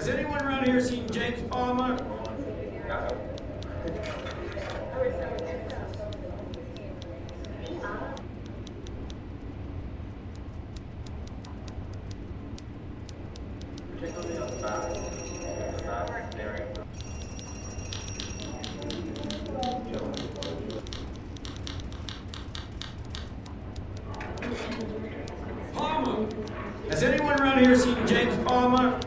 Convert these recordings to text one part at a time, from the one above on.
Has anyone around here seen James Palmer? Palmer! Has anyone around here seen James Palmer?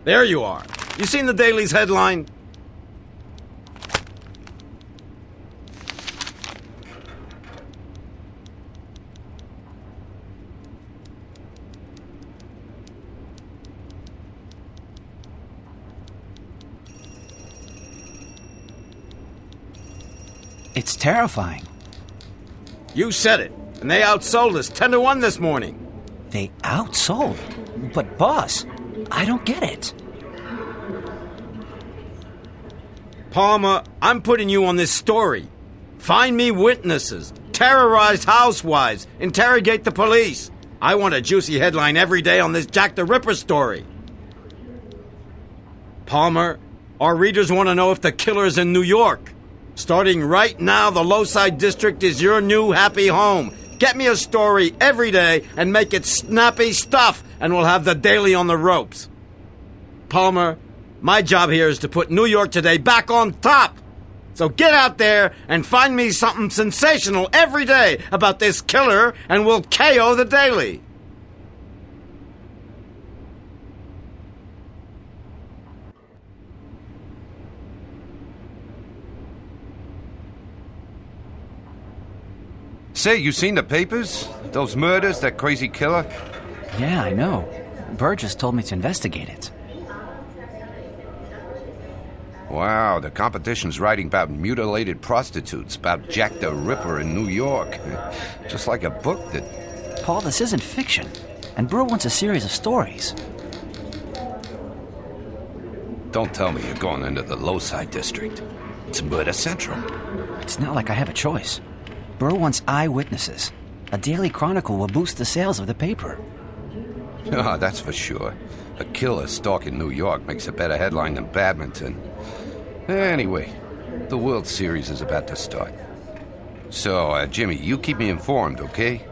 There you are. You seen the Daily's headline? It's terrifying. You said it. And they outsold us 10-1 this morning. They outsold? But boss, I don't get it. Palmer, I'm putting you on this story. Find me witnesses, terrorize housewives, interrogate the police. I want a juicy headline every day on this Jack the Ripper story. Palmer, our readers want to know if the killer's in New York. Starting right now, the Lowside District is your new happy home. Get me a story every day and make it snappy stuff, and we'll have the Daily on the ropes. Palmer, my job here is to put New York Today back on top. So get out there and find me something sensational every day about this killer, and we'll KO the Daily. Say, you seen the papers? Those murders, that crazy killer? Yeah, I know. Burgess told me to investigate it. Wow, the competition's writing about mutilated prostitutes, about Jack the Ripper in New York. Just like a book that... Paul, this isn't fiction. And Burr wants a series of stories. Don't tell me you're going into the Lowside District. It's Murder Central. It's not like I have a choice. Burr wants eyewitnesses. A Daily Chronicle will boost the sales of the paper. Ah, that's for sure. A killer stalking New York makes a better headline than badminton. Anyway, the World Series is about to start. So, Jimmy, you keep me informed, okay?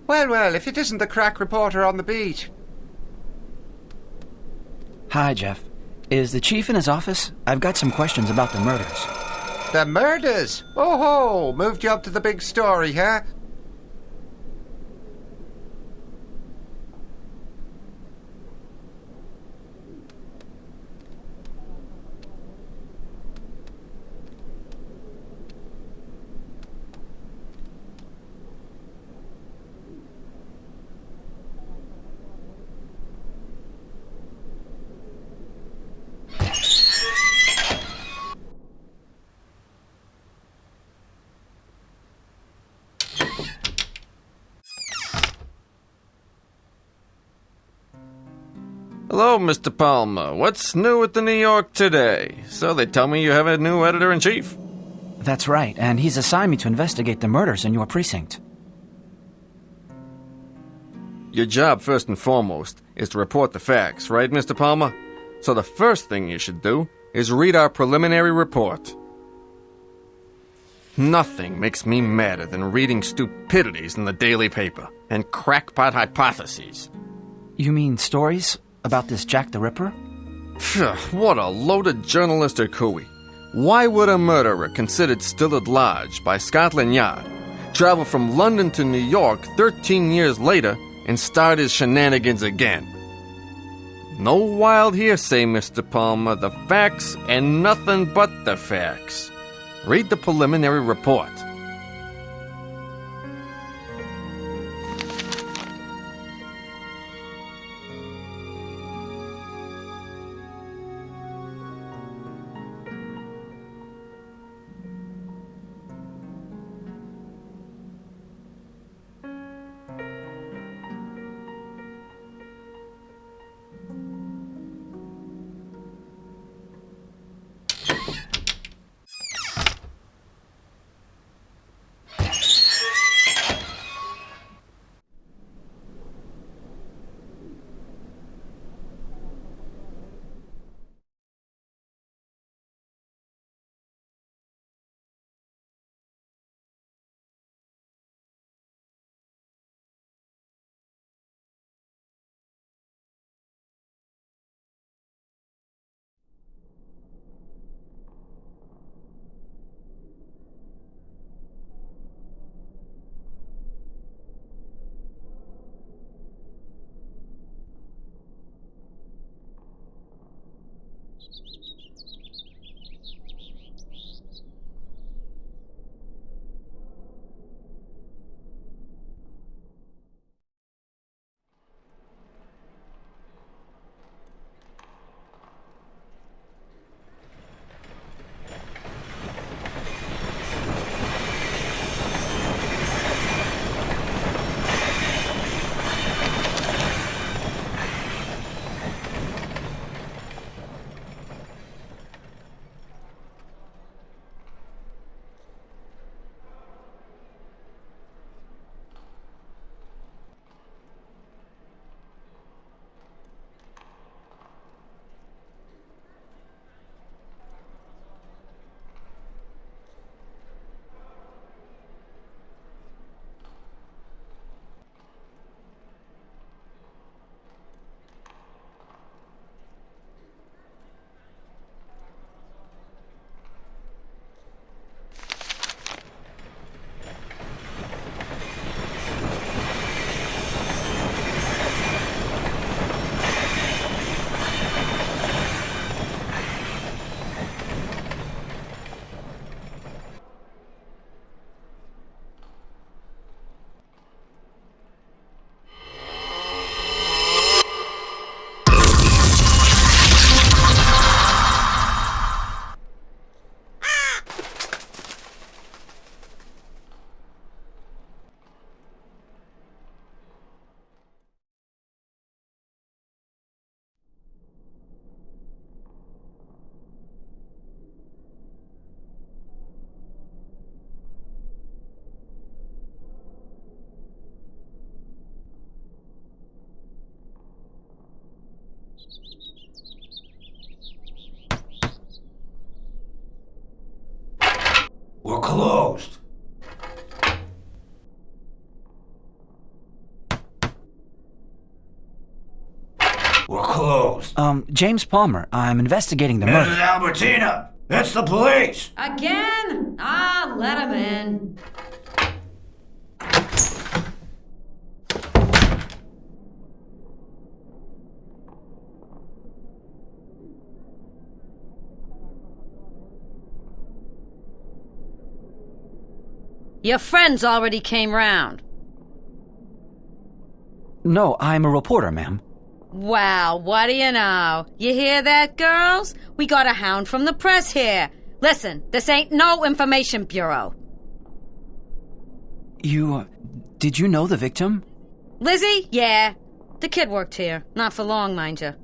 Well, if it isn't the crack reporter on the beat. Hi, Jeff. Is the chief in his office? I've got some questions about the murders. The murders? Oh-ho! Moved you up to the big story, huh? Hello, Mr. Palmer. What's new at the New York today? So they tell me you have a new editor-in-chief. That's right, and he's assigned me to investigate the murders in your precinct. Your job, first and foremost, is to report the facts, right, Mr. Palmer? So the first thing you should do is read our preliminary report. Nothing makes me madder than reading stupidities in the daily paper and crackpot hypotheses. You mean stories about this Jack the Ripper? Phew, what a loaded journalistic hooey. Why would a murderer considered still at large by Scotland Yard travel from London to New York 13 years later and start his shenanigans again? No wild hearsay, Mr. Palmer. The facts and nothing but the facts. Read the preliminary report. We're closed. We're closed. James Palmer, I'm investigating the Mrs. murder. Albertina, it's the police. Again? Ah, let him in. Your friends already came round. No, I'm a reporter, ma'am. Wow, what do you know? You hear that, girls? We got a hound from the press here. Listen, this ain't no information bureau. Did you know the victim? Lizzie? Yeah. The kid worked here. Not for long, mind you.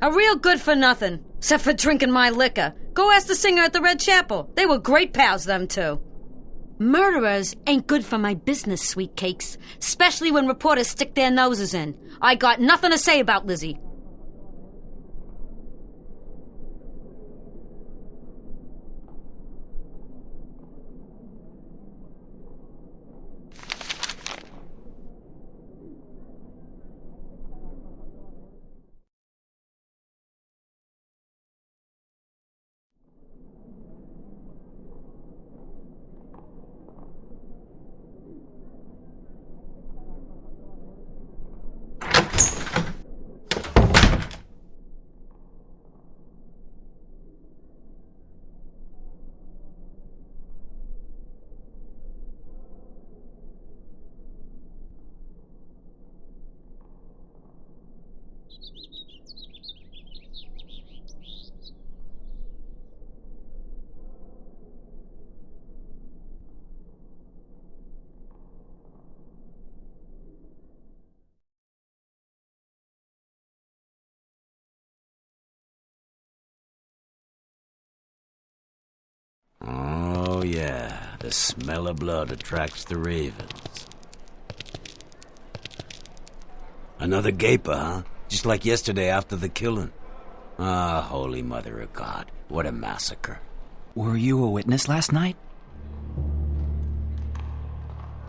A real good for nothing, except for drinking my liquor. Go ask the singer at the Red Chapel. They were great pals, them two. Murderers ain't good for my business, sweet cakes, especially when reporters stick their noses in. I got nothing to say about Lizzie. Oh, yeah. The smell of blood attracts the ravens. Another gaper, huh? Just like yesterday after the killing. Ah, Holy Mother of God. What a massacre. Were you a witness last night?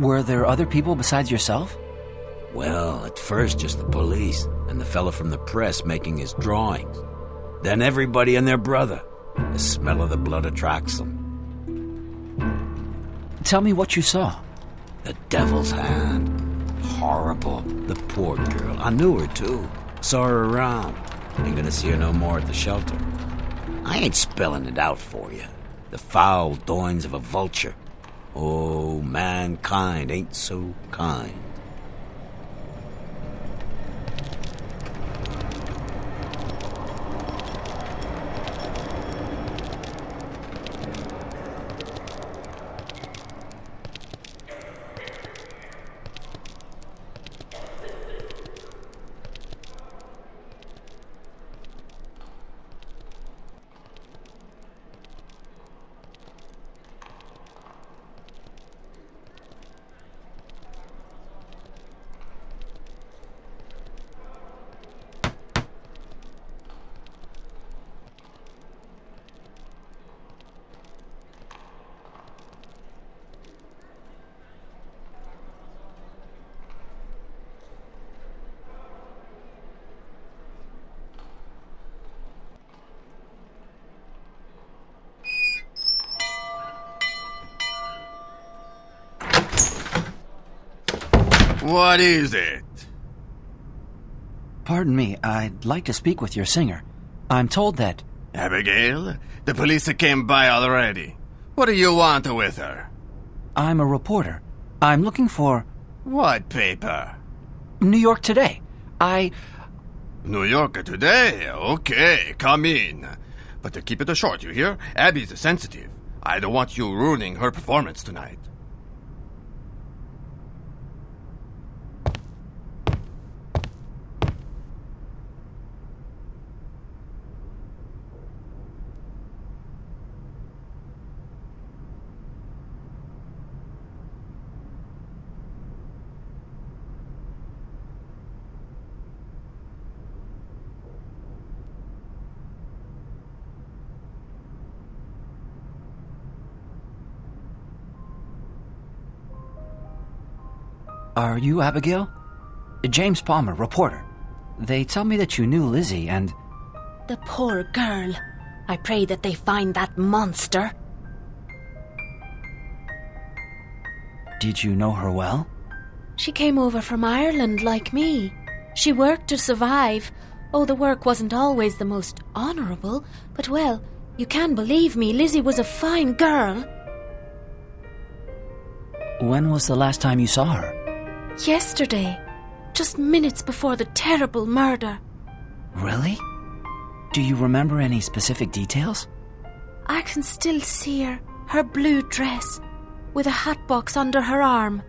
Were there other people besides yourself? Well, at first just the police and the fella from the press making his drawings. Then everybody and their brother. The smell of the blood attracts them. Tell me what you saw. The devil's hand. Horrible. The poor girl. I knew her, too. Saw her around. Ain't gonna see her no more at the shelter. I ain't spelling it out for you. The foul doings of a vulture. Oh, mankind ain't so kind. What is it? Pardon me, I'd like to speak with your singer. I'm told that... Abigail, the police came by already. What do you want with her? I'm a reporter. I'm looking for... What paper? New York Today. New York Today? Okay, come in. But keep it short, you hear? Abby's sensitive. I don't want you ruining her performance tonight. Are you Abigail? James Palmer, reporter. They tell me that you knew Lizzie and... The poor girl. I pray that they find that monster. Did you know her well? She came over from Ireland like me. She worked to survive. Oh, the work wasn't always the most honourable, but well, you can believe me, Lizzie was a fine girl. When was the last time you saw her? Yesterday, just minutes before the terrible murder. Really? Do you remember any specific details? I can still see her blue dress, with a hatbox under her arm.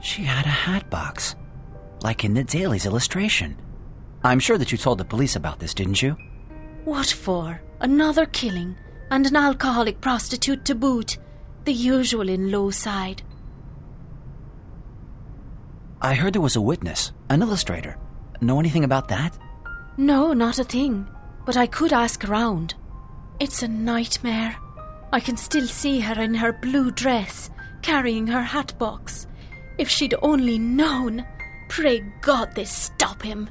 She had a hatbox, like in the Daily's illustration. I'm sure that you told the police about this, didn't you? What for? Another killing, and an alcoholic prostitute to boot. The usual in Lowside. I heard there was a witness, an illustrator. Know anything about that? No, not a thing. But I could ask around. It's a nightmare. I can still see her in her blue dress, carrying her hat box. If she'd only known. Pray God they stop him.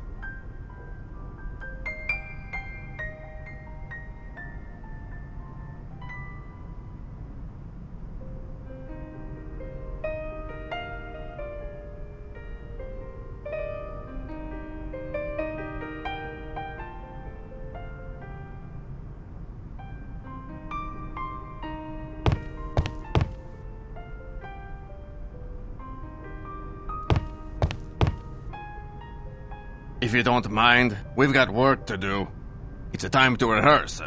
If you don't mind, we've got work to do. It's a time to rehearse.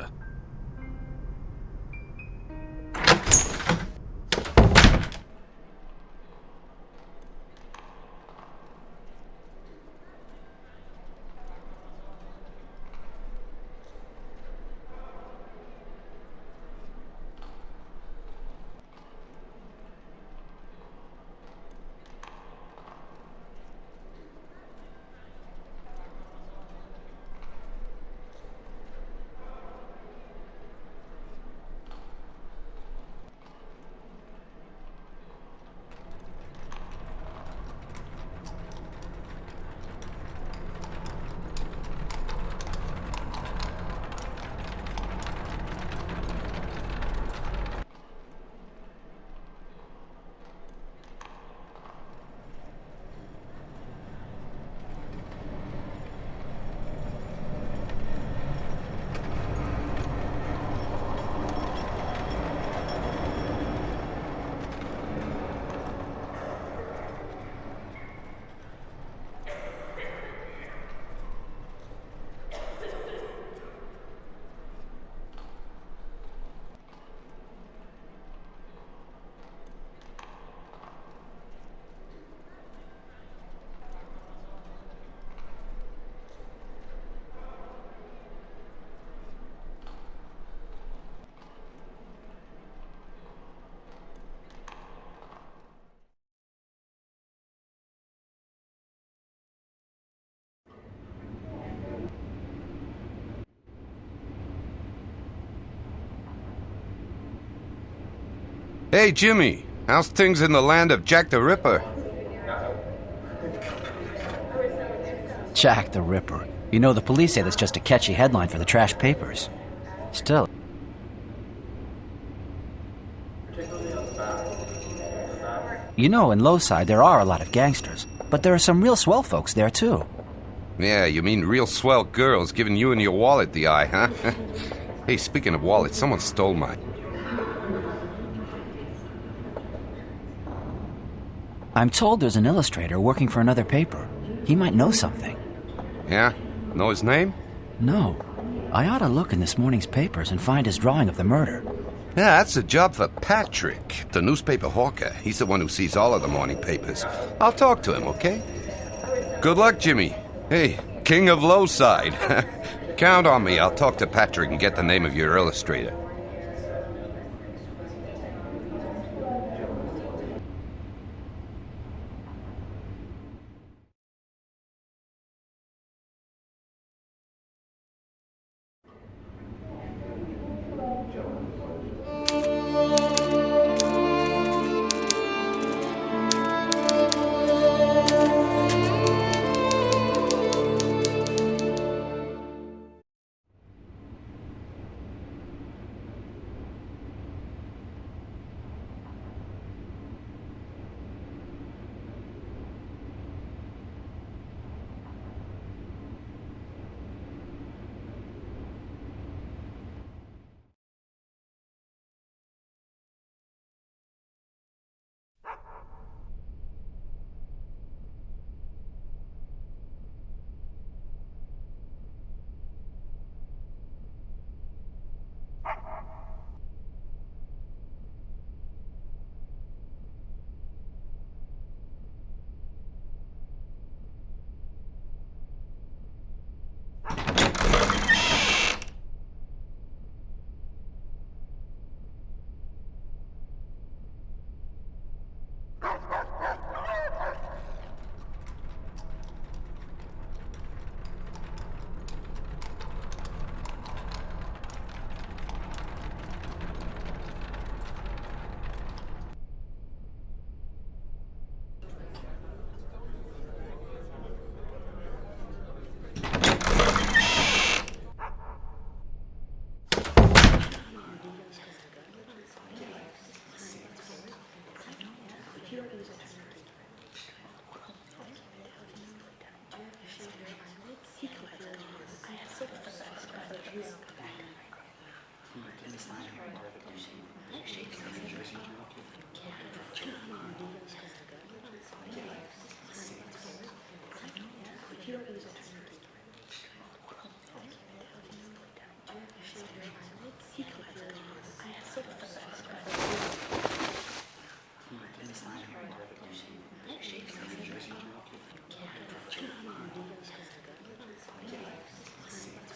Hey, Jimmy, how's things in the land of Jack the Ripper? Jack the Ripper. You know, the police say that's just a catchy headline for the trash papers. Still. You know, in Lowside there are a lot of gangsters, but there are some real swell folks there too. Yeah, you mean real swell girls giving you and your wallet the eye, huh? Hey, speaking of wallets, someone stole mine. I'm told there's an illustrator working for another paper. He might know something. Yeah? Know his name? No. I ought to look in this morning's papers and find his drawing of the murder. Yeah, that's a job for Patrick, the newspaper hawker. He's the one who sees all of the morning papers. I'll talk to him, okay? Good luck, Jimmy. Hey, king of Lowside. Count on me. I'll talk to Patrick and get the name of your illustrator.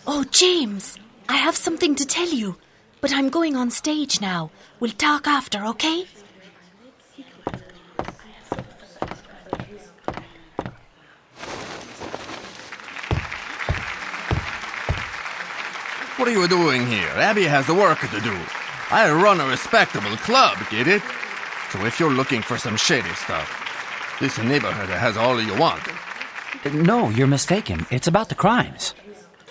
Oh, James, I have something to tell you, but I'm going on stage now. We'll talk after, okay? What are you doing here? Abby has work to do. I run a respectable club, get it? So if you're looking for some shady stuff, this neighborhood has all you want. No, you're mistaken. It's about the crimes.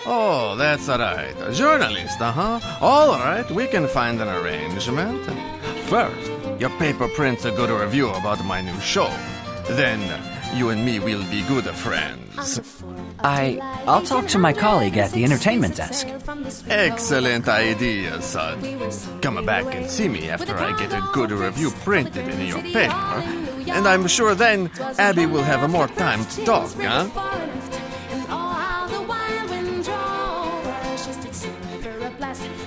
Oh, that's right. A journalist, uh-huh. All right, we can find an arrangement. First, your paper prints a good review about my new show. Then, you and me will be good friends. I'll talk to my colleague at the entertainment desk. Excellent idea, son. Come back and see me after I get a good review printed in your paper. And I'm sure then Abby will have more time to talk, huh?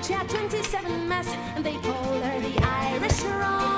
She had 27 mess, and they called her the Irish Rover.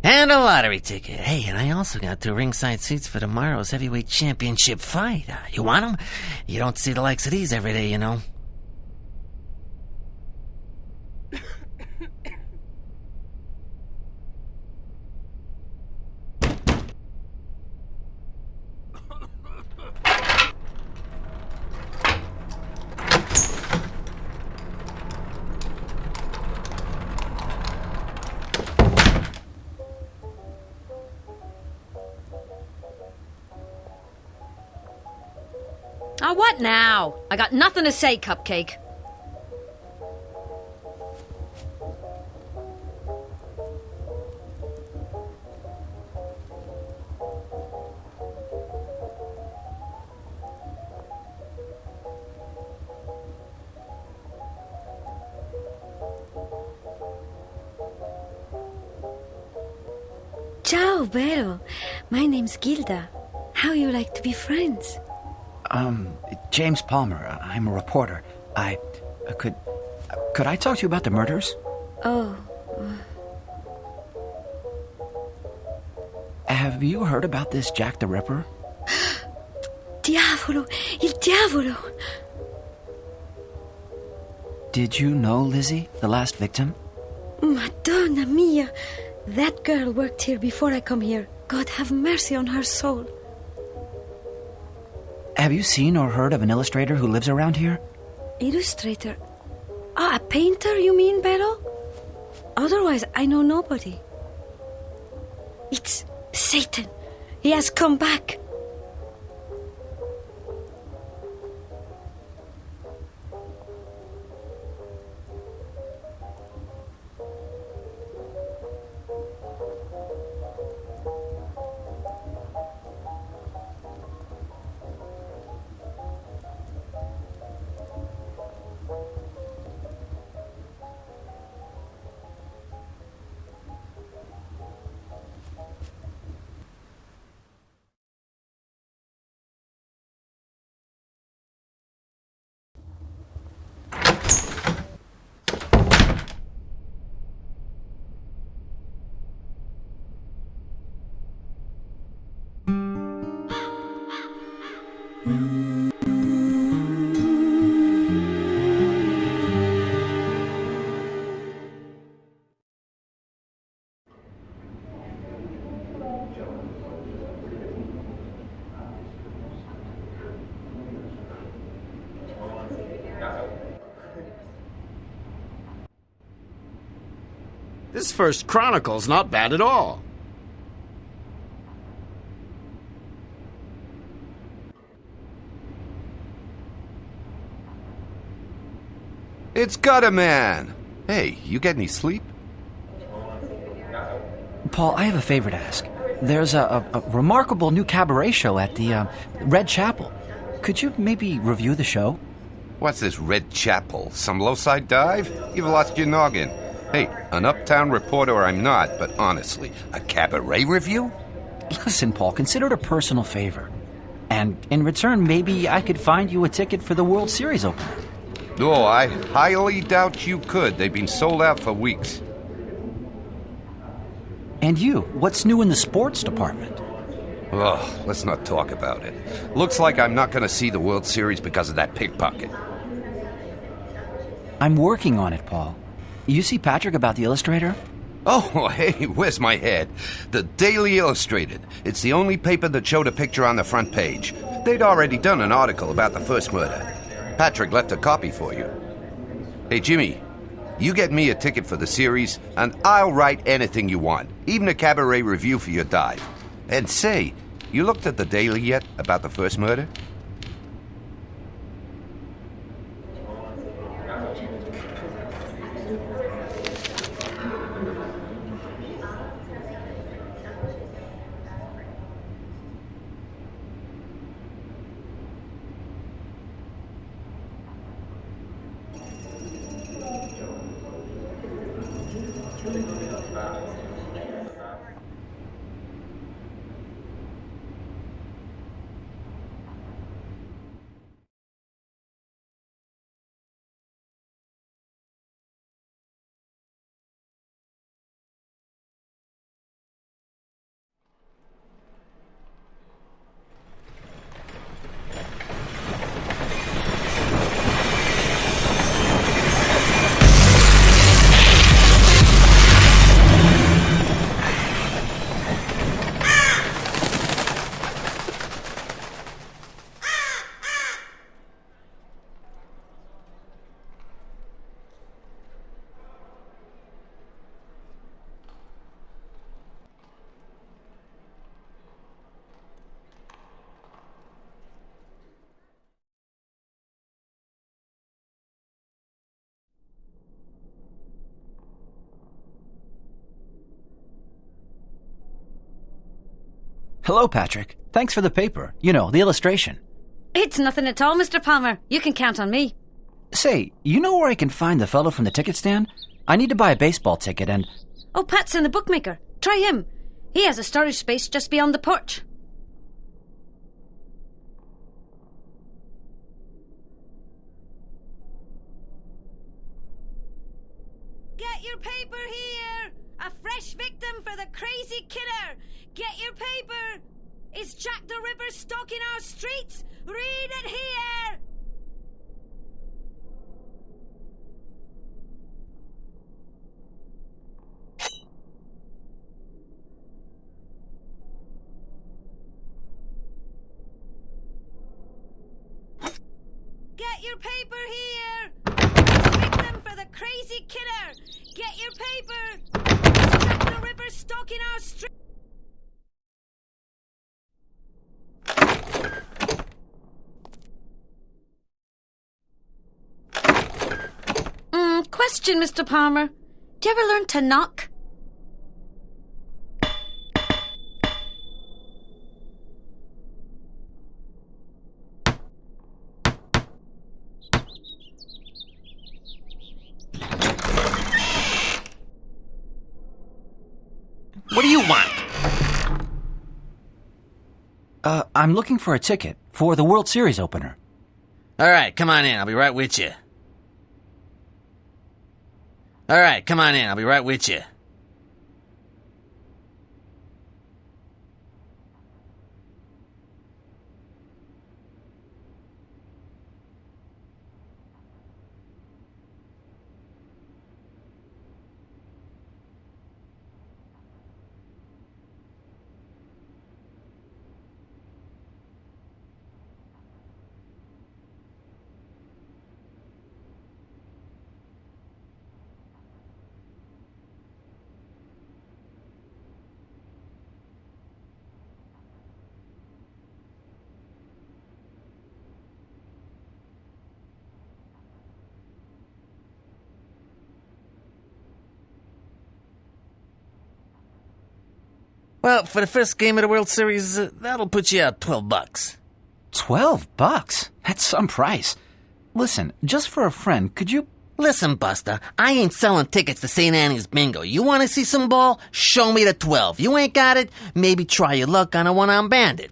And a lottery ticket. Hey, and I also got 2 ringside seats for tomorrow's heavyweight championship fight. You want them? You don't see the likes of these every day, you know. What now? I got nothing to say, Cupcake. Ciao, Vero. My name's Gilda. How you like to be friends? James Palmer. I'm a reporter. Could I talk to you about the murders? Oh. Have you heard about this Jack the Ripper? Diavolo! Il diavolo! Did you know Lizzie, the last victim? Madonna mia! That girl worked here before I come here. God have mercy on her soul. Have you seen or heard of an illustrator who lives around here? Illustrator? A painter, you mean, Vero? Otherwise, I know nobody. It's Satan. He has come back. This first chronicle's not bad at all. It's Gutter Man. Hey, you get any sleep? Paul, I have a favor to ask. There's a remarkable new cabaret show at the Red Chapel. Could you maybe review the show? What's this Red Chapel? Some low-side dive? You've lost your noggin. Hey, an uptown reporter I'm not, but honestly, a cabaret review? Listen, Paul, consider it a personal favor. And in return, maybe I could find you a ticket for the World Series opener. Oh, I highly doubt you could. They've been sold out for weeks. And you, what's new in the sports department? Oh, let's not talk about it. Looks like I'm not going to see the World Series because of that pickpocket. I'm working on it, Paul. You see Patrick about the Illustrator? Oh, hey, where's my head? The Daily Illustrated. It's the only paper that showed a picture on the front page. They'd already done an article about the first murder. Patrick left a copy for you. Hey, Jimmy, you get me a ticket for the series, and I'll write anything you want, even a cabaret review for your dive. And say, you looked at the Daily yet about the first murder? Hello, Patrick. Thanks for the paper. You know, the illustration. It's nothing at all, Mr. Palmer. You can count on me. Say, you know where I can find the fellow from the ticket stand? I need to buy a baseball ticket and... Oh, Patson, the bookmaker. Try him. He has a storage space just beyond the porch. Get your paper here! A fresh victim for the crazy killer! Get your paper! Is Jack the Ripper stalking our streets? Read it here! Get your paper here! Victim for the crazy killer! Get your paper! Is Jack the Ripper stalking our streets? Question, Mr. Palmer. Do you ever learn to knock? What do you want? I'm looking for a ticket for the World Series opener. All right, come on in. I'll be right with you. All right, come on in. I'll be right with you. Well, for the first game of the World Series, that'll put you out $12. $12? That's some price. Listen, just for a friend, could you... Listen, Buster, I ain't selling tickets to St. Annie's Bingo. You want to see some ball? Show me the 12. You ain't got it? Maybe try your luck on a one-armed bandit.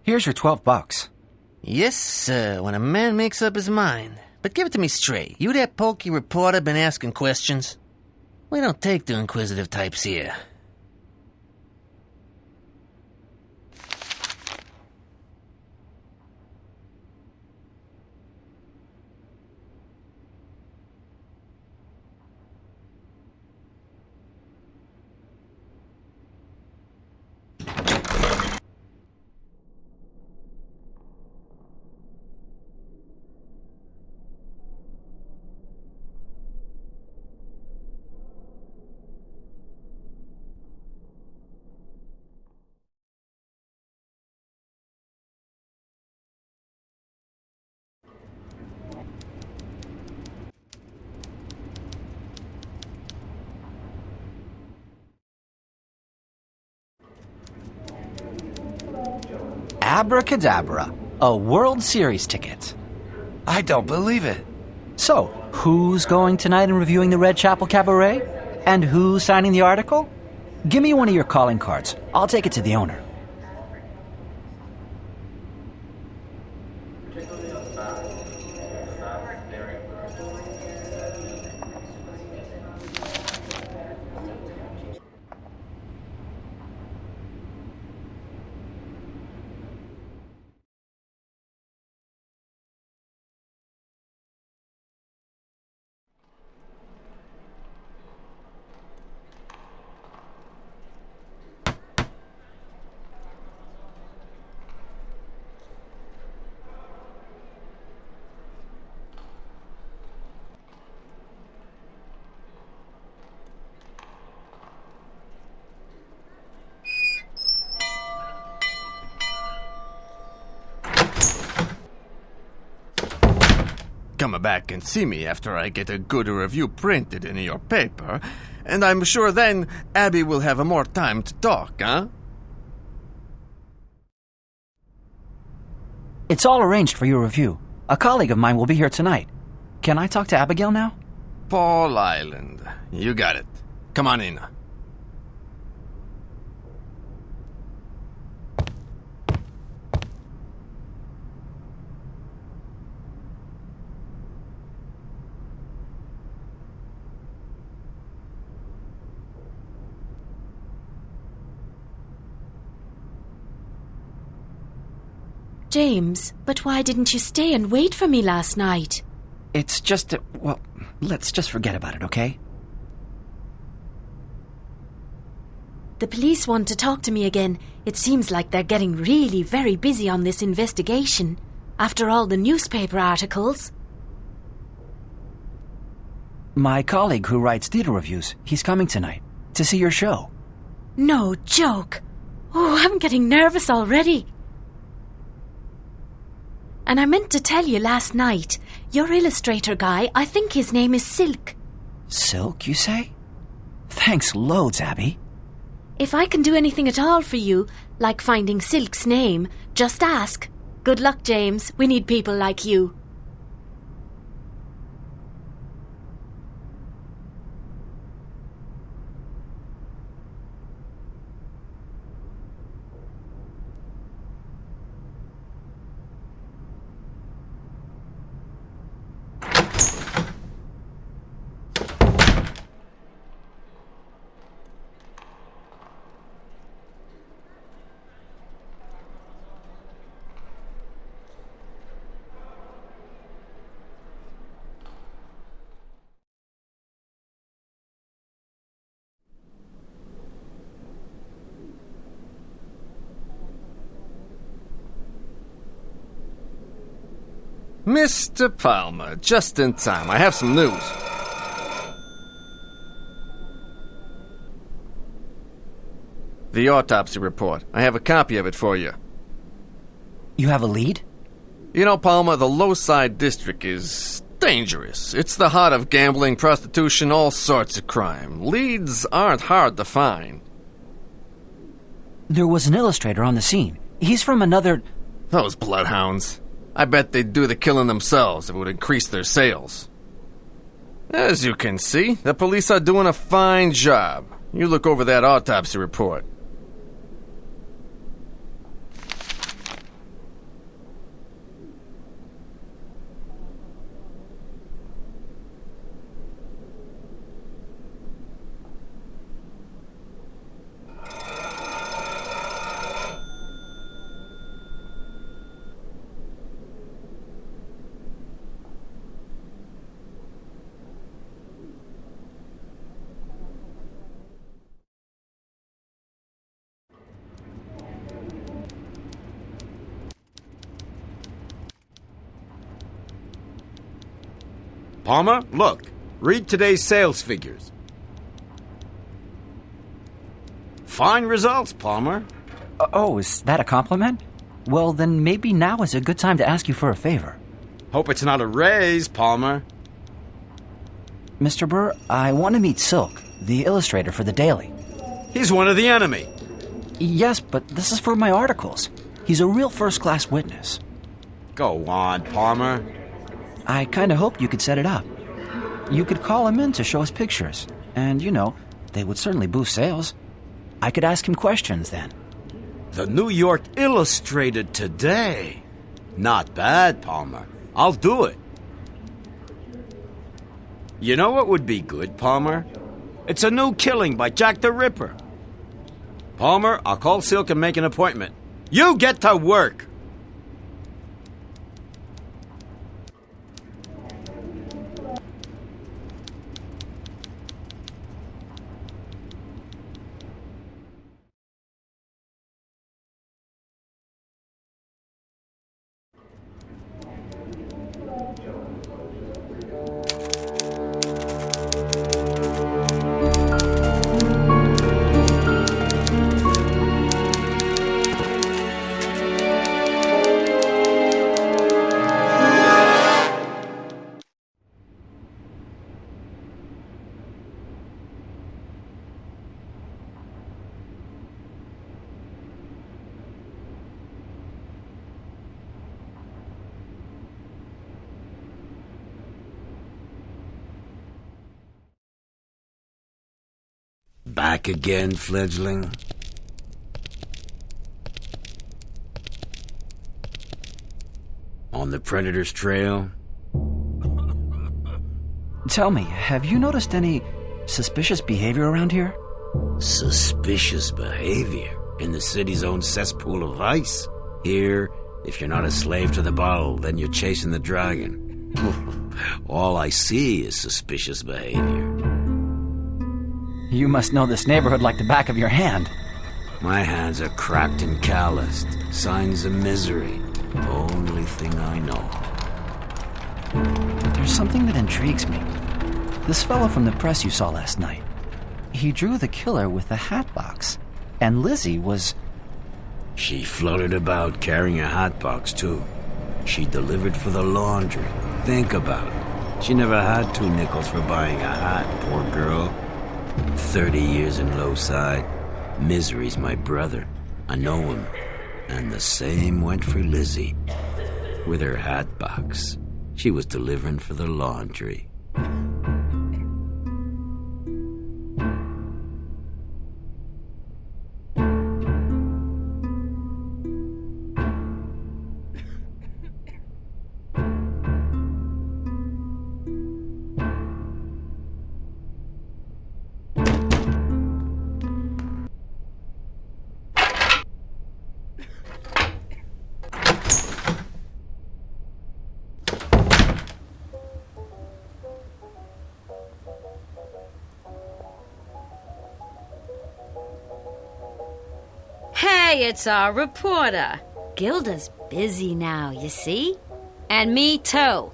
Here's your $12. Yes, sir, when a man makes up his mind. But give it to me straight. You that pokey reporter been asking questions? We don't take the inquisitive types here. Abracadabra, a World Series ticket. I don't believe it. So, who's going tonight and reviewing the Red Chapel Cabaret? And who's signing the article? Give me one of your calling cards. I'll take it to the owner. Come back and see me after I get a good review printed in your paper, and I'm sure then Abby will have more time to talk, huh? It's all arranged for your review. A colleague of mine will be here tonight. Can I talk to Abigail now? Paul Island. You got it. Come on in. James, but why didn't you stay and wait for me last night? It's just, well, let's just forget about it, okay? The police want to talk to me again. It seems like they're getting really very busy on this investigation. After all the newspaper articles. My colleague who writes theater reviews, he's coming tonight to see your show. No joke. Oh, I'm getting nervous already. And I meant to tell you last night, your illustrator guy, I think his name is Silk. Silk, you say? Thanks loads, Abby. If I can do anything at all for you, like finding Silk's name, just ask. Good luck, James. We need people like you. Mr. Palmer, just in time. I have some news. The autopsy report. I have a copy of it for you. You have a lead? You know, Palmer, the Lowside District is dangerous. It's the heart of gambling, prostitution, all sorts of crime. Leads aren't hard to find. There was an illustrator on the scene. He's from another... Those bloodhounds. I bet they'd do the killing themselves if it would increase their sales. As you can see, the police are doing a fine job. You look over that autopsy report. Palmer, look. Read today's sales figures. Fine results, Palmer. Oh, is that a compliment? Well, then maybe now is a good time to ask you for a favor. Hope it's not a raise, Palmer. Mr. Burr, I want to meet Silk, the illustrator for the Daily. He's one of the enemy. Yes, but this is for my articles. He's a real first-class witness. Go on, Palmer. I kind of hoped you could set it up. You could call him in to show us pictures. And, you know, they would certainly boost sales. I could ask him questions then. The New York Illustrated today. Not bad, Palmer. I'll do it. You know what would be good, Palmer? It's a new killing by Jack the Ripper. Palmer, I'll call Silk and make an appointment. You get to work! Back again, fledgling? On the Predator's trail? Tell me, have you noticed any suspicious behavior around here? Suspicious behavior? In the city's own cesspool of vice? Here, if you're not a slave to the bottle, then you're chasing the dragon. All I see is suspicious behavior. You must know this neighborhood like the back of your hand. My hands are cracked and calloused. Signs of misery. Only thing I know. There's something that intrigues me. This fellow from the press you saw last night, he drew the killer with the hat box. And Lizzie was... She floated about carrying a hot box, too. She delivered for the laundry. Think about it. She never had 2 nickels for buying a hat, poor girl. 30 years in Lowside. Misery's my brother. I know him. And the same went for Lizzie. With her hat box, she was delivering for the laundry. Hey, it's our reporter. Gilda's busy now, you see? And me too.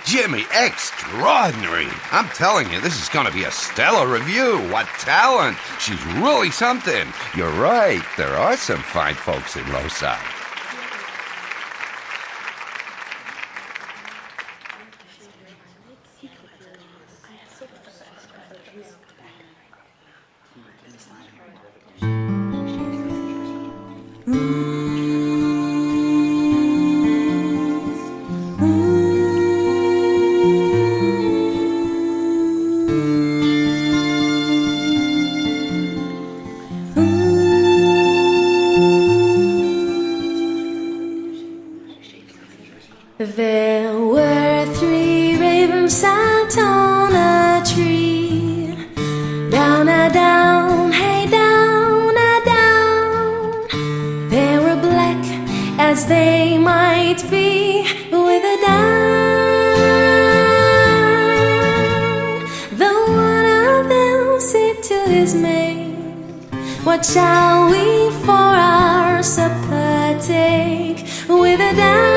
Jimmy, extraordinary. I'm telling you, this is going to be a stellar review. What talent. She's really something. You're right. There are some fine folks in Lowside. There were 3 ravens sat on a tree. Down a down, hey down a down. They were black as they might be, with a down. Though one of them said to his mate, "What shall we for our supper take?" With a down.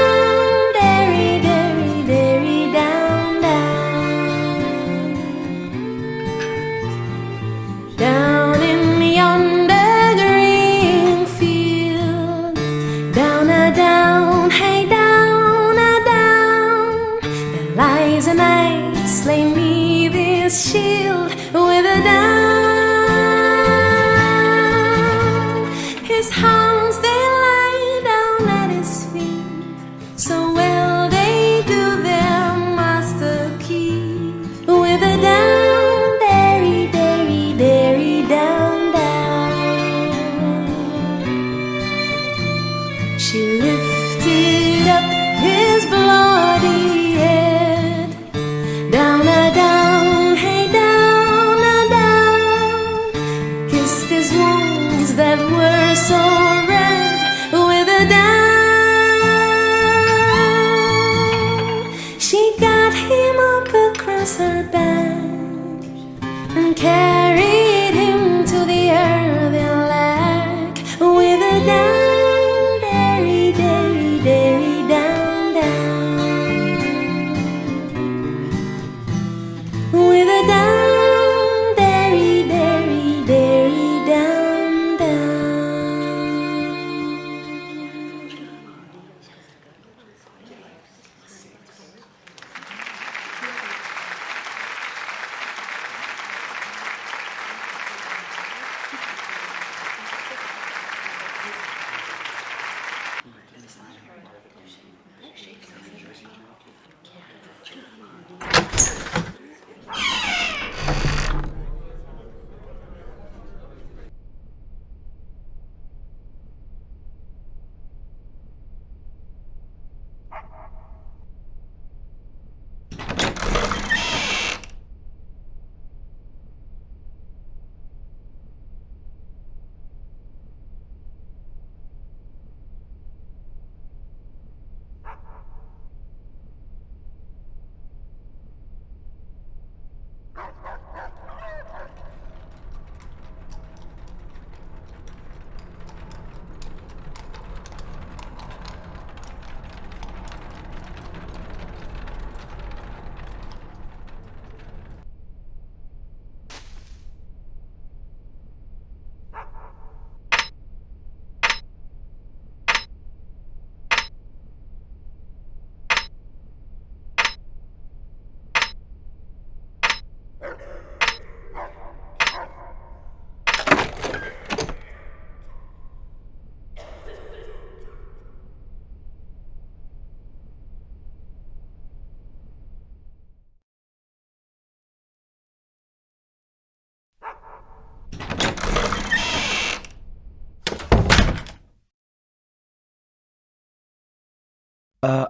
Down in yonder green field, down a down, hey down a down, there lies a knight slain neath his shield, with a down. His hounds they lie down at his feet,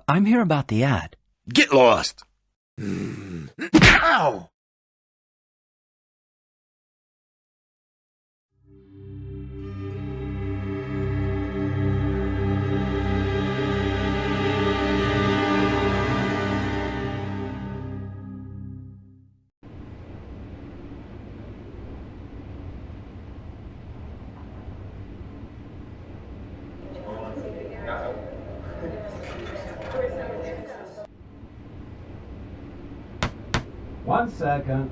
I'm here about the ad. Get lost! Ow! One second.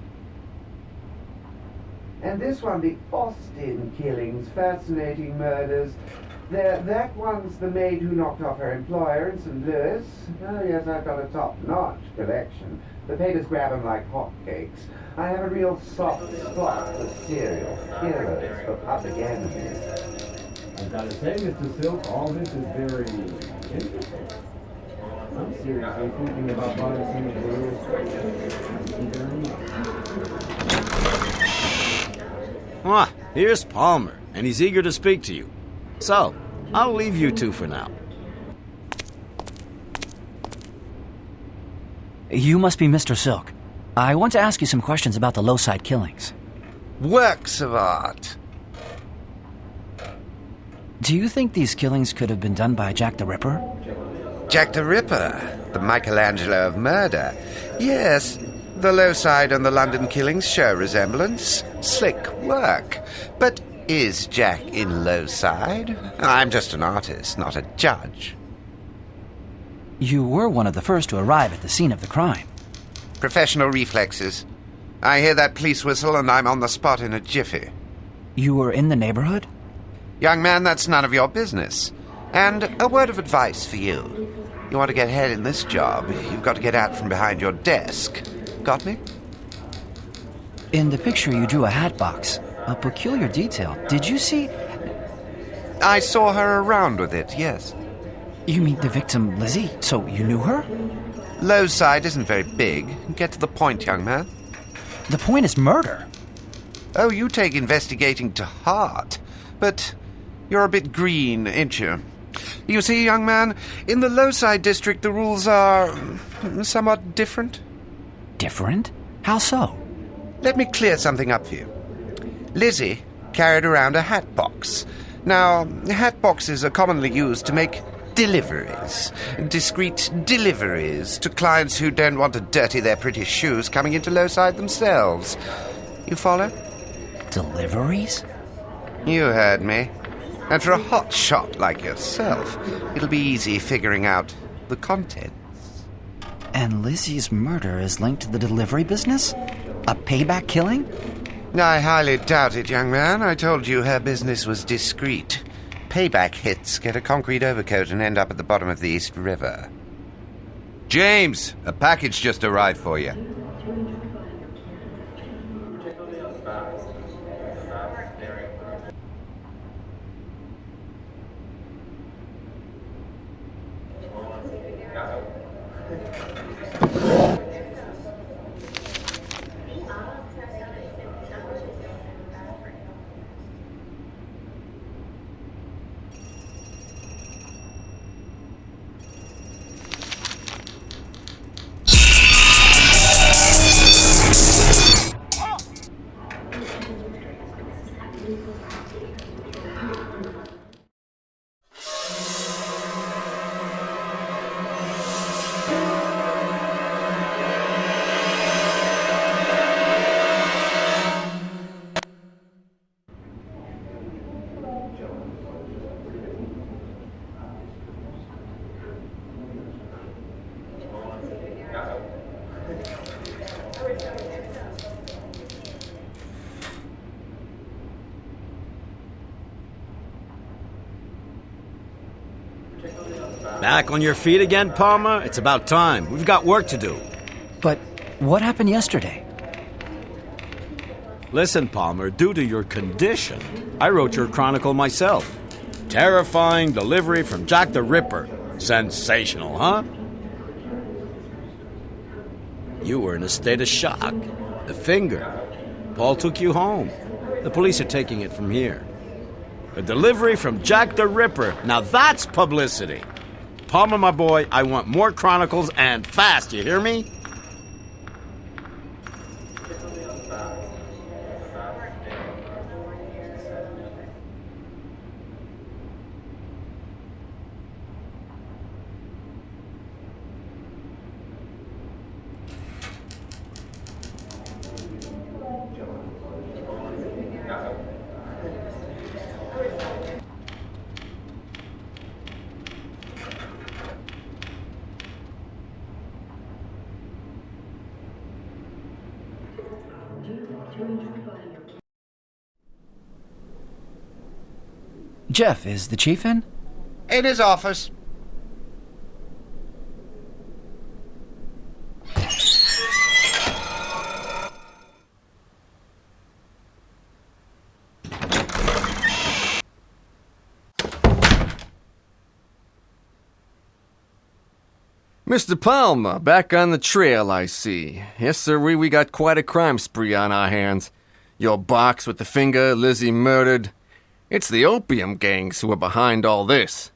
And this one, the Austin killings, fascinating murders. That one's the maid who knocked off her employer in St. Louis. Oh yes, I've got a top-notch collection. The papers grab 'em like hotcakes. I have a real soft spot for serial killers, for public enemies. I've got to say, Mr. Silk, all this is very interesting. I'm seriously thinking about buying some of the real estate. Ah, here's Palmer, and he's eager to speak to you. So, I'll leave you two for now. You must be Mr. Silk. I want to ask you some questions about the Lowside killings. Works of art. Do you think these killings could have been done by Jack the Ripper? Jack the Ripper, the Michelangelo of murder. Yes, the Lowside and the London killings show resemblance. Slick work. But is Jack in Lowside? I'm just an artist, not a judge. You were one of the first to arrive at the scene of the crime. Professional reflexes. I hear that police whistle and I'm on the spot in a jiffy. You were in the neighborhood? Young man, that's none of your business. And a word of advice for you. You want to get ahead in this job, you've got to get out from behind your desk. Got me? In the picture you drew a hat box. A peculiar detail. Did you see... I saw her around with it, yes. You mean the victim, Lizzie? So you knew her? Lowside isn't very big. Get to the point, young man. The point is murder. Oh, you take investigating to heart. But you're a bit green, ain't you? You see, young man, in the Lowside district the rules are somewhat different. Different? How so? Let me clear something up for you. Lizzie carried around a hat box. Now, hat boxes are commonly used to make deliveries. Discreet deliveries to clients who don't want to dirty their pretty shoes coming into Lowside themselves. You follow? Deliveries? You heard me. And for a hot shot like yourself, it'll be easy figuring out the contents. And Lizzie's murder is linked to the delivery business? A payback killing? I highly doubt it, young man. I told you her business was discreet. Payback hits get a concrete overcoat and end up at the bottom of the East River. James, a package just arrived for you. Back on your feet again, Palmer? It's about time. We've got work to do. But what happened yesterday? Listen, Palmer, due to your condition, I wrote your chronicle myself. Terrifying delivery from Jack the Ripper. Sensational, huh? You were in a state of shock. The finger. Paul took you home. The police are taking it from here. A delivery from Jack the Ripper. Now that's publicity. Palmer, my boy, I want more chronicles and fast, you hear me? Jeff, is the chief in? In his office. Mr. Palmer, back on the trail, I see. Yes, sirree, we got quite a crime spree on our hands. Your box with the finger, Lizzie murdered. It's the opium gangs who are behind all this.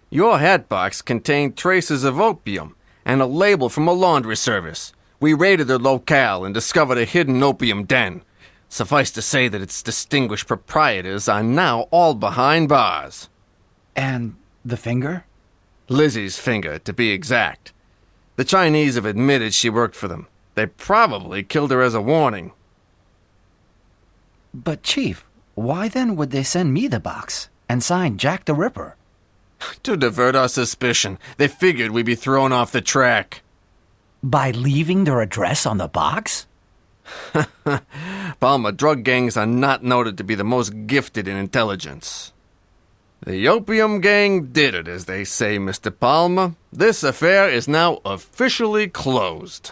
Your hat box contained traces of opium and a label from a laundry service. We raided the locale and discovered a hidden opium den. Suffice to say that its distinguished proprietors are now all behind bars. And the finger? Lizzie's finger, to be exact. The Chinese have admitted she worked for them. They probably killed her as a warning. But, Chief, why then would they send me the box and sign Jack the Ripper? To divert our suspicion. They figured we'd be thrown off the track. By leaving their address on the box? Palmer, drug gangs are not noted to be the most gifted in intelligence. The opium gang did it, as they say, Mr. Palmer. This affair is now officially closed.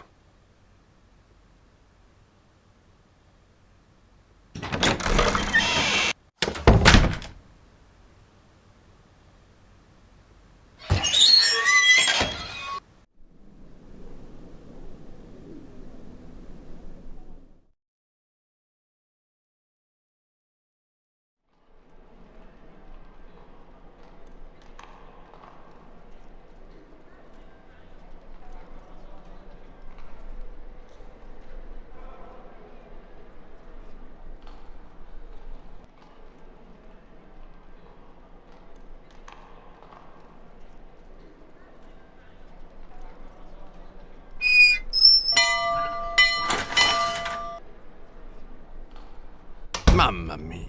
Mamma mia.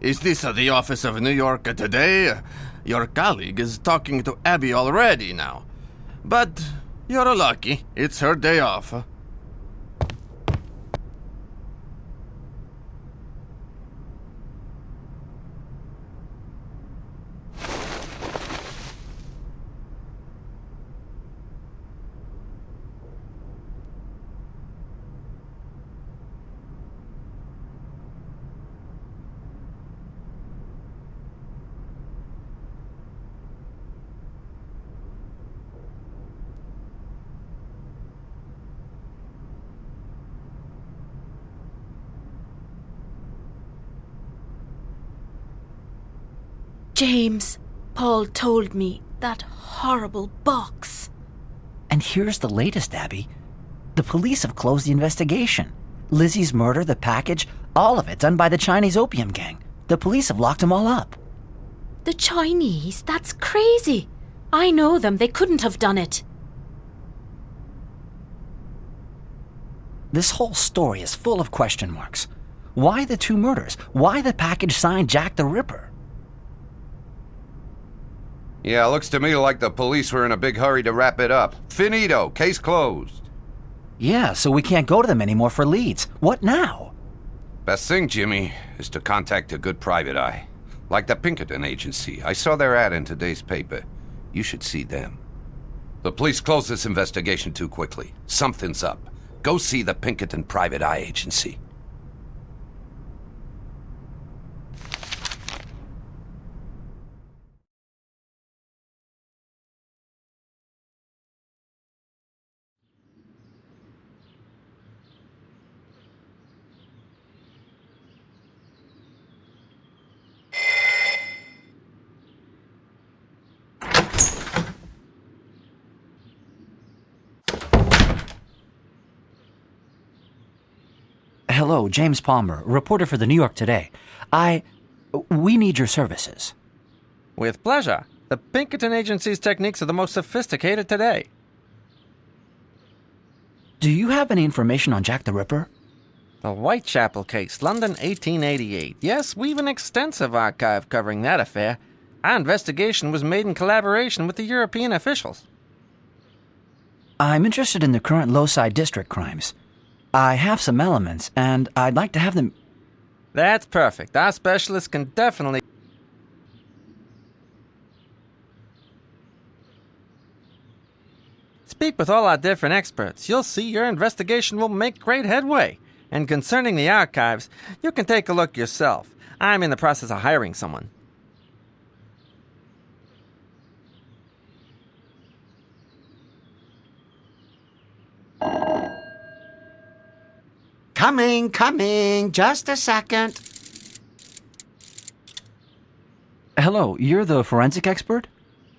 Is this the office of New Yorker today? Your colleague is talking to Abby already now. But you're lucky. It's her day off. James, Paul told me that horrible box. And here's the latest, Abby. The police have closed the investigation. Lizzie's murder, the package, all of it done by the Chinese opium gang. The police have locked them all up. The Chinese? That's crazy. I know them. They couldn't have done it. This whole story is full of question marks. Why the two murders? Why the package signed Jack the Ripper? Yeah, looks to me like the police were in a big hurry to wrap it up. Finito, case closed. Yeah, so we can't go to them anymore for leads. What now? Best thing, Jimmy, is to contact a good private eye. Like the Pinkerton Agency. I saw their ad in today's paper. You should see them. The police closed this investigation too quickly. Something's up. Go see the Pinkerton Private Eye Agency. Hello, James Palmer, reporter for the New York Today. We need your services. With pleasure. The Pinkerton Agency's techniques are the most sophisticated today. Do you have any information on Jack the Ripper? The Whitechapel case, London 1888. Yes, we've an extensive archive covering that affair. Our investigation was made in collaboration with the European officials. I'm interested in the current Low-Side District crimes. I have some elements, and I'd like to have them... That's perfect. Our specialists can definitely... Speak with all our different experts. You'll see your investigation will make great headway. And concerning the archives, you can take a look yourself. I'm in the process of hiring someone. Coming, just a second. Hello, you're the forensic expert?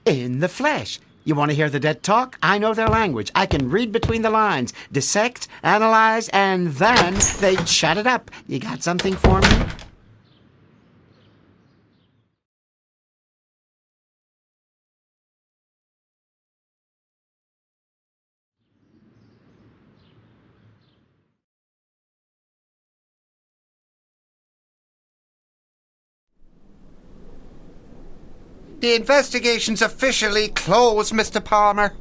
In the flesh. You want to hear the dead talk? I know their language. I can read between the lines, dissect, analyze, and then they shut it up. You got something for me? The investigation's officially closed, Mr. Palmer.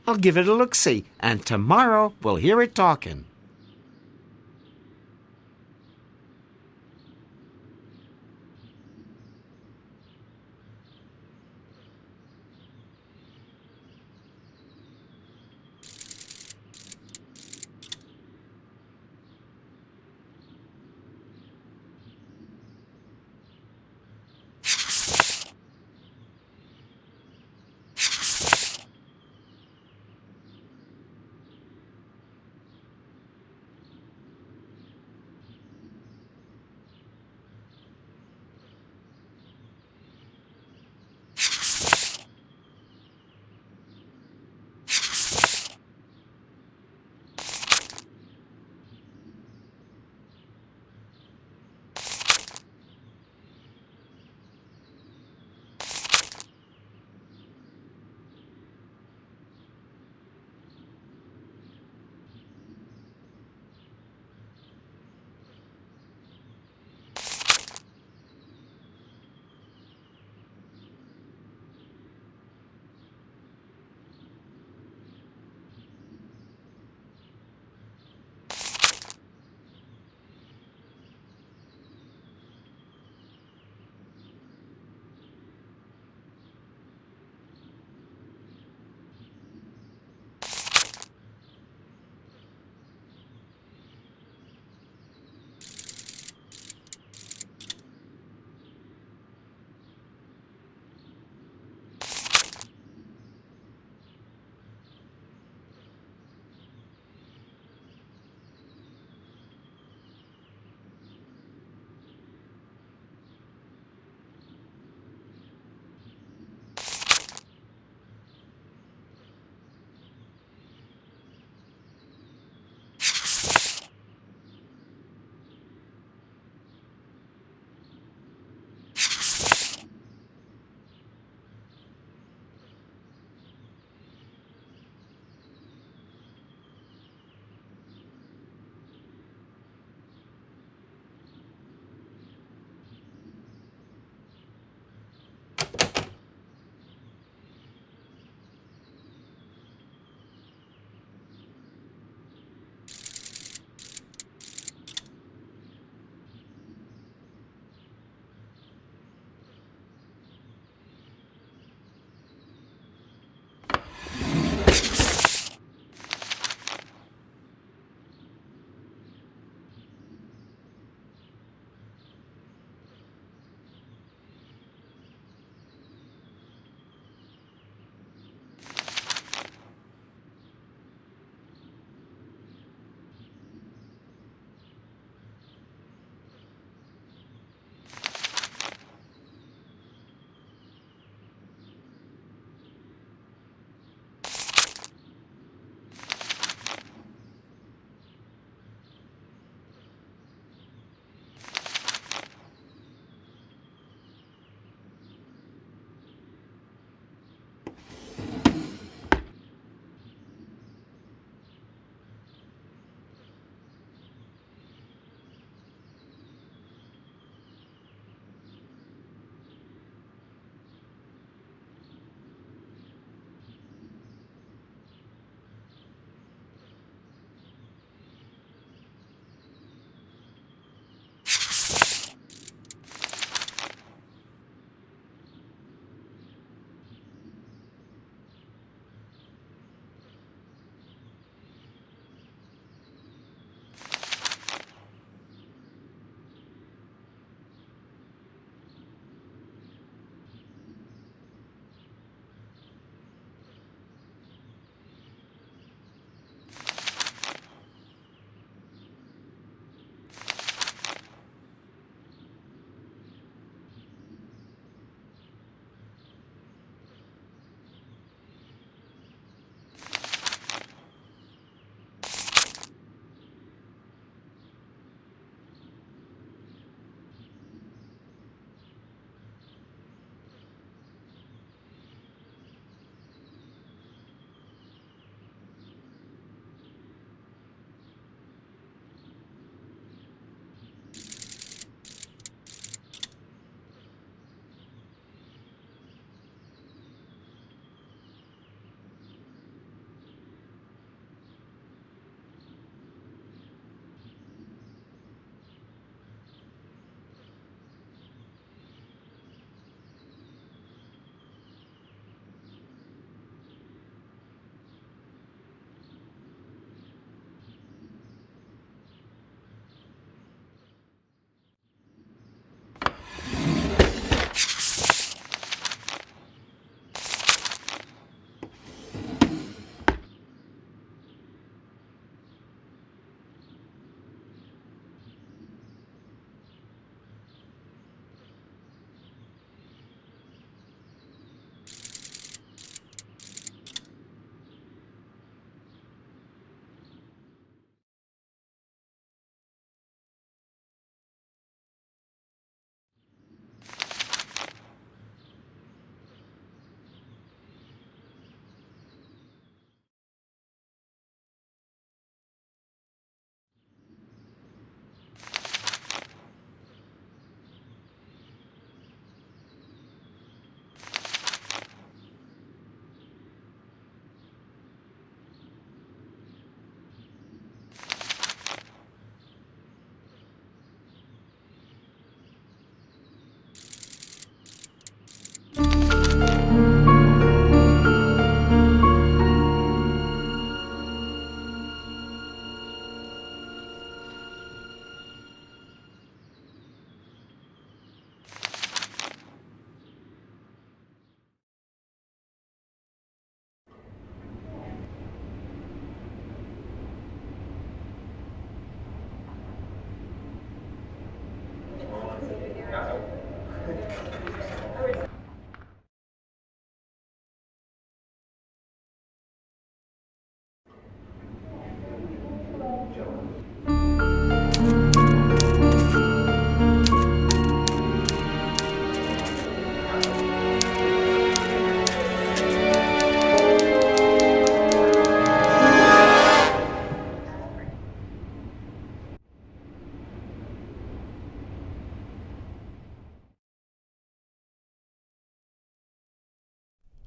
I'll give it a look-see, and tomorrow we'll hear it talking.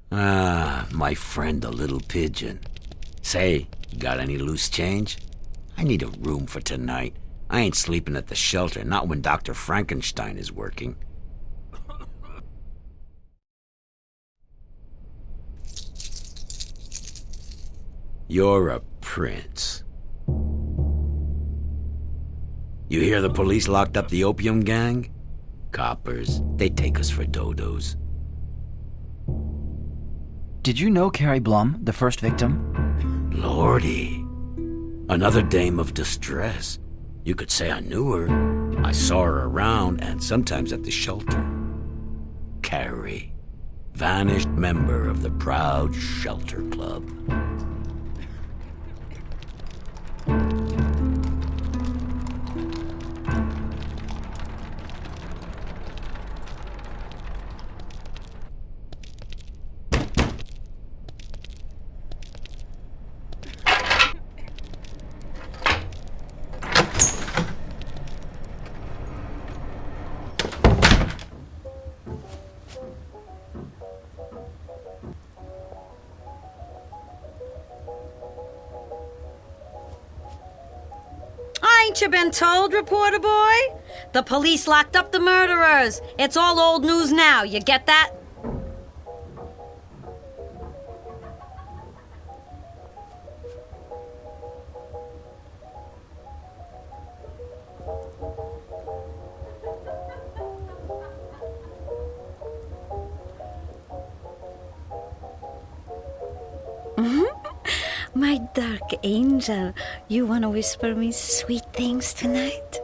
Ah, my friend the little pigeon. Say, got any loose change? I need a room for tonight. I ain't sleeping at the shelter, not when Dr. Frankenstein is working. You're a prince. You hear the police locked up the opium gang? Coppers, they take us for dodos. Did you know Carrie Blum, the first victim? Lordy. Another dame of distress. You could say I knew her. I saw her around and sometimes at the shelter. Carrie. Vanished member of the Proud Shelter Club. Ain't you been told, reporter boy? The police locked up the murderers. It's all old news now, you get that? My dark angel, you want to whisper me sweet things tonight?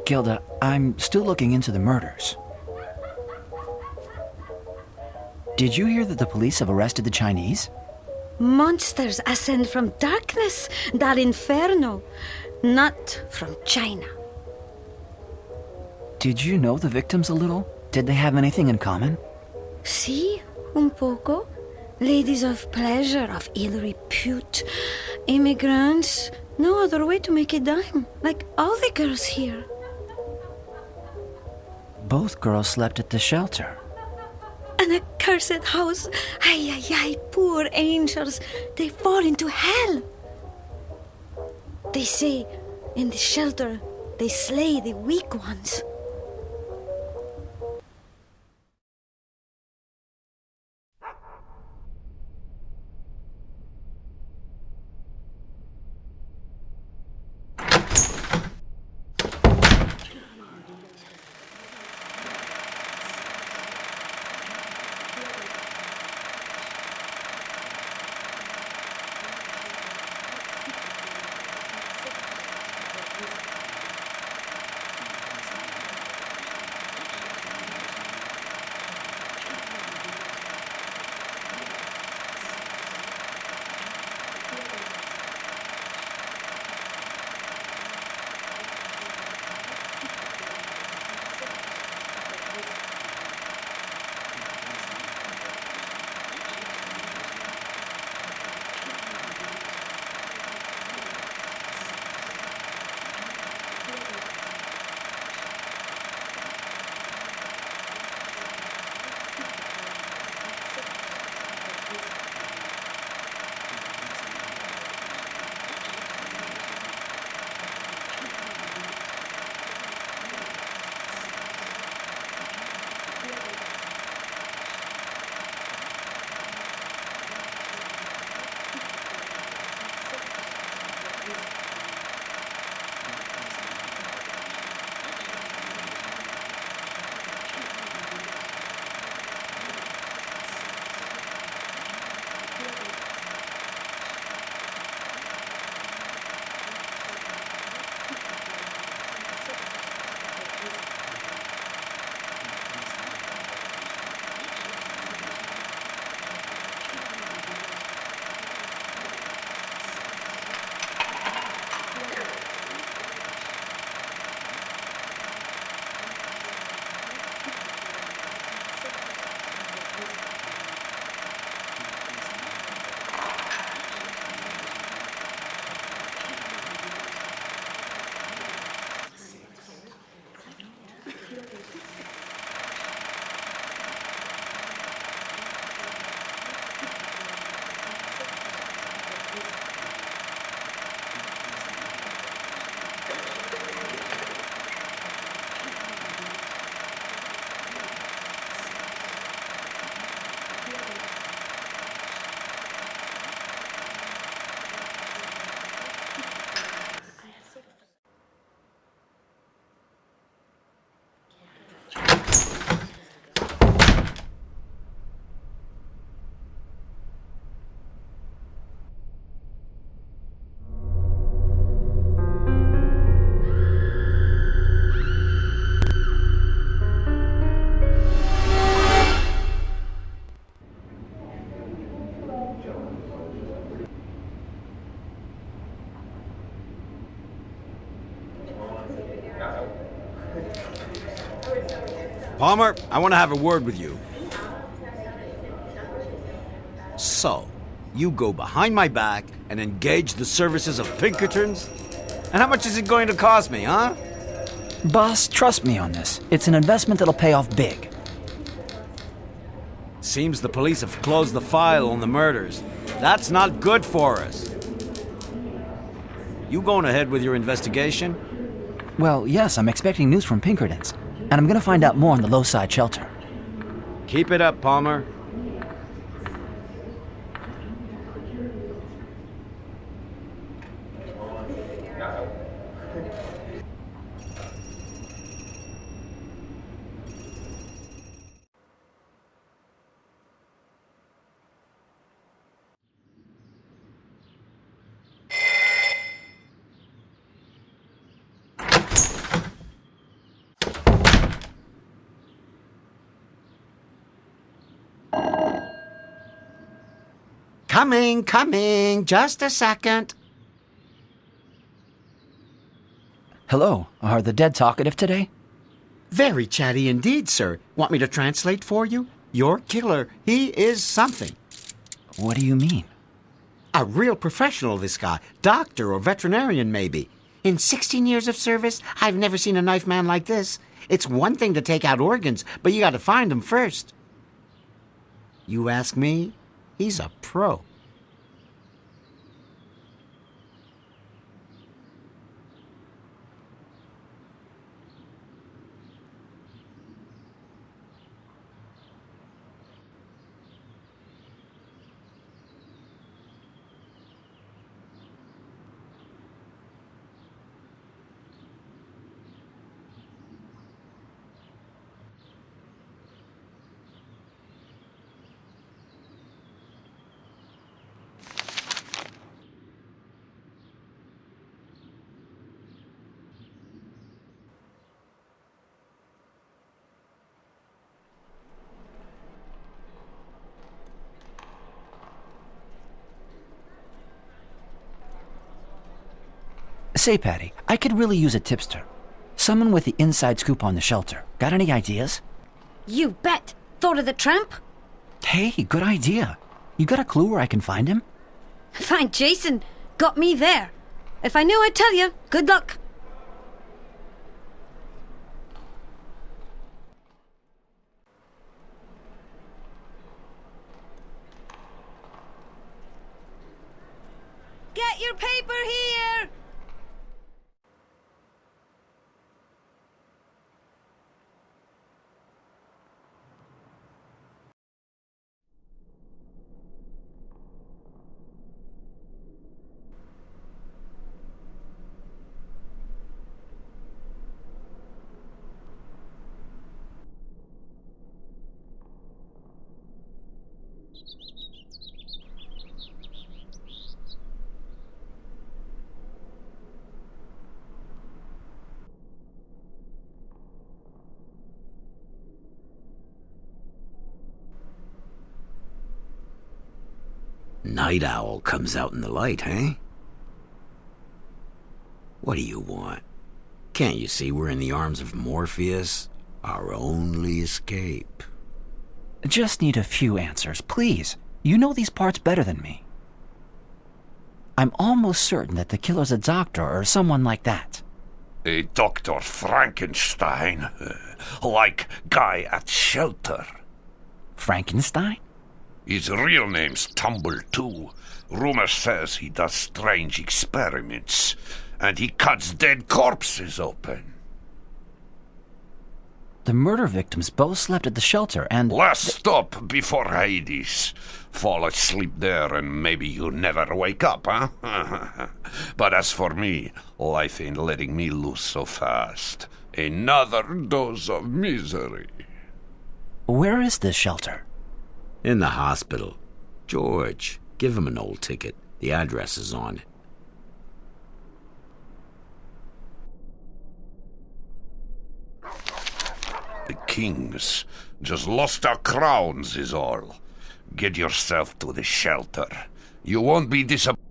Gilda, I'm still looking into the murders. Did you hear that the police have arrested the Chinese? Monsters ascend from darkness, that inferno, not from China. Did you know the victims a little? Did they have anything in common? Si, un poco. Ladies of pleasure, of ill repute. Immigrants, no other way to make a dime, like all the girls here. Both girls slept at the shelter. An accursed house. Ay, ay, ay, poor angels. They fall into hell. They say, in the shelter, they slay the weak ones. Palmer, I want to have a word with you. So, you go behind my back and engage the services of Pinkertons? And how much is it going to cost me, huh? Boss, trust me on this. It's an investment that'll pay off big. Seems the police have closed the file on the murders. That's not good for us. You going ahead with your investigation? Well, yes, I'm expecting news from Pinkertons, and I'm gonna find out more on the Lowside shelter. Keep it up, Palmer. Coming. Just a second. Hello, are the dead talkative today? Very chatty indeed, sir. Want me to translate for you? Your killer, he is something. What do you mean? A real professional, this guy. Doctor or veterinarian, maybe. In 16 years of service, I've never seen a knife man like this. It's one thing to take out organs, but you gotta find them first. You ask me, he's a pro. Say, Patty, I could really use a tipster. Someone with the inside scoop on the shelter. Got any ideas? You bet. Thought of the tramp? Hey, good idea. You got a clue where I can find him? Find Jason. Got me there. If I knew, I'd tell you. Good luck. Get your paper here! Night owl comes out in the light, eh? What do you want? Can't you see we're in the arms of Morpheus? Our only escape. Just need a few answers, please. You know these parts better than me. I'm almost certain that the killer's a doctor or someone like that. A Dr. Frankenstein, like guy at shelter. Frankenstein? His real name's Tumble, too. Rumor says he does strange experiments, and he cuts dead corpses open. The murder victims both slept at the shelter and... Last stop before Hades. Fall asleep there and maybe you never wake up, huh? But as for me, life ain't letting me loose so fast. Another dose of misery. Where is this shelter? In the hospital. George, give him an old ticket. The address is on it. The kings just lost our crowns is all. Get yourself to the shelter. You won't be disappointed.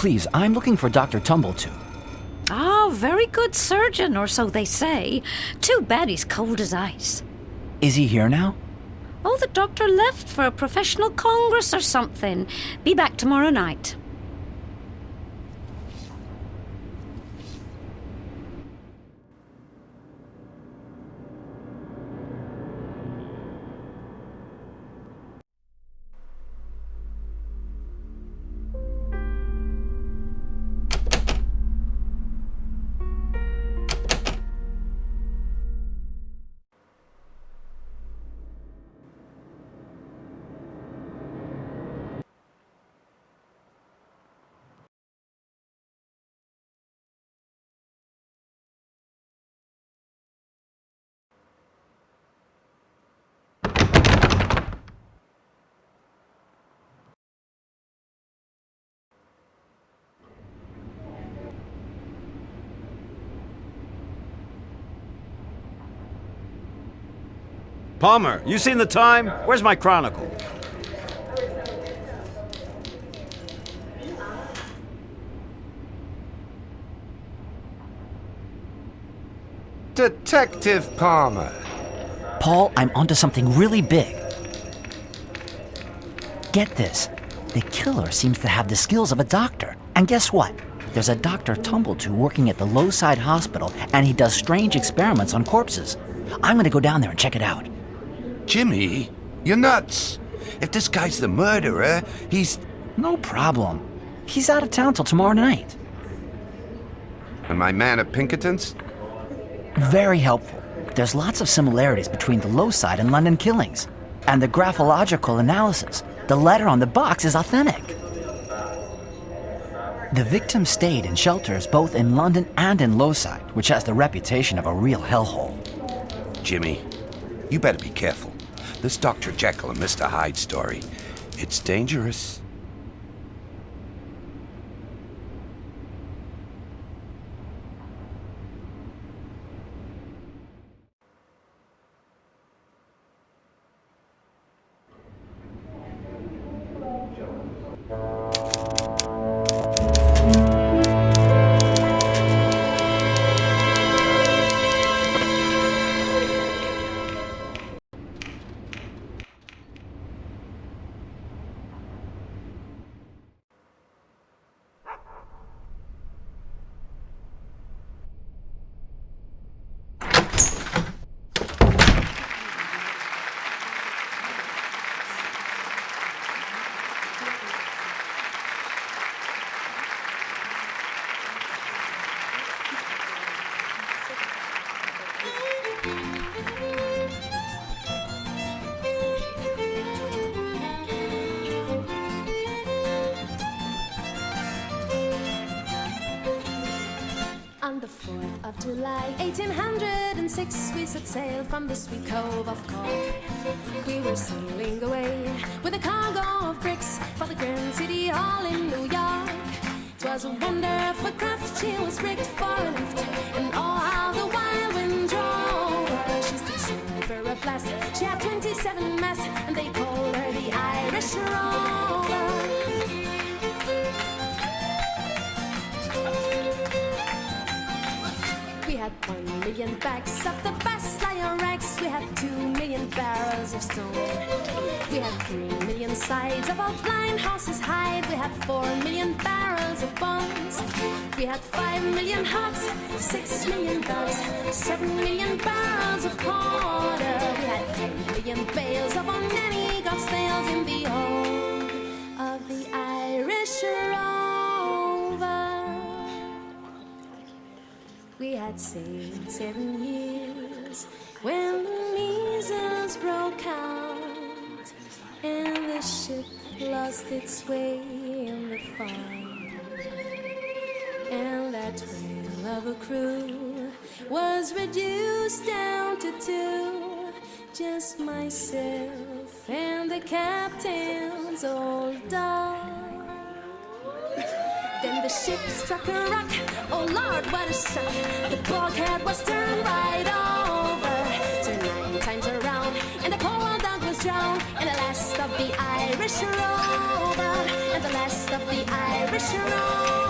Please, I'm looking for Dr. Tumbletoo. Oh, very good surgeon, or so they say. Too bad he's cold as ice. Is he here now? Oh, the doctor left for a professional congress or something. Be back tomorrow night. Palmer, you seen the time? Where's my Chronicle? Detective Palmer. Paul, I'm onto something really big. Get this. The killer seems to have the skills of a doctor. And guess what? There's a Dr. Tumbletoo working at the Lowside Hospital, and he does strange experiments on corpses. I'm gonna go down there and check it out. Jimmy, you're nuts. If this guy's the murderer, he's... No problem. He's out of town till tomorrow night. And my man at Pinkerton's? Very helpful. There's lots of similarities between the Lowside and London killings. And the graphological analysis. The letter on the box is authentic. The victim stayed in shelters both in London and in Lowside, which has the reputation of a real hellhole. Jimmy, you better be careful. This Dr. Jekyll and Mr. Hyde story, it's dangerous. On the 4th of July, 1806, we set sail from the sweet cove of Cork. We were sailing away with a cargo of bricks for the grand city hall in New York. 'Twas a wonderful craft, she was rigged for a lift, and oh, how the wild wind drove her. She stood silver a blast, she had 27 masts, and they called her the Irish Rover. We had 1 million bags of the best lion rags. We had 2 million barrels of stone. We had 3 million sides of our blind horses' hide. We had 4 million barrels of bones. We had 5 million hogs, 6 million dogs, 7 million barrels of porter. We had 10 million bales of our nanny got snails in the hold of the Irish Rover. We had sailed 7 years when the measles broke out, and the ship lost its way in the fog. And that whale of a crew was reduced down to 2, just myself and the captain's old dog. Then the ship struck a rock, oh Lord, what a shock. The bulkhead was turned right over, turned 9 times around, and the poor dog was drowned. And the last of the Irish Rover, and the last of the Irish Rover.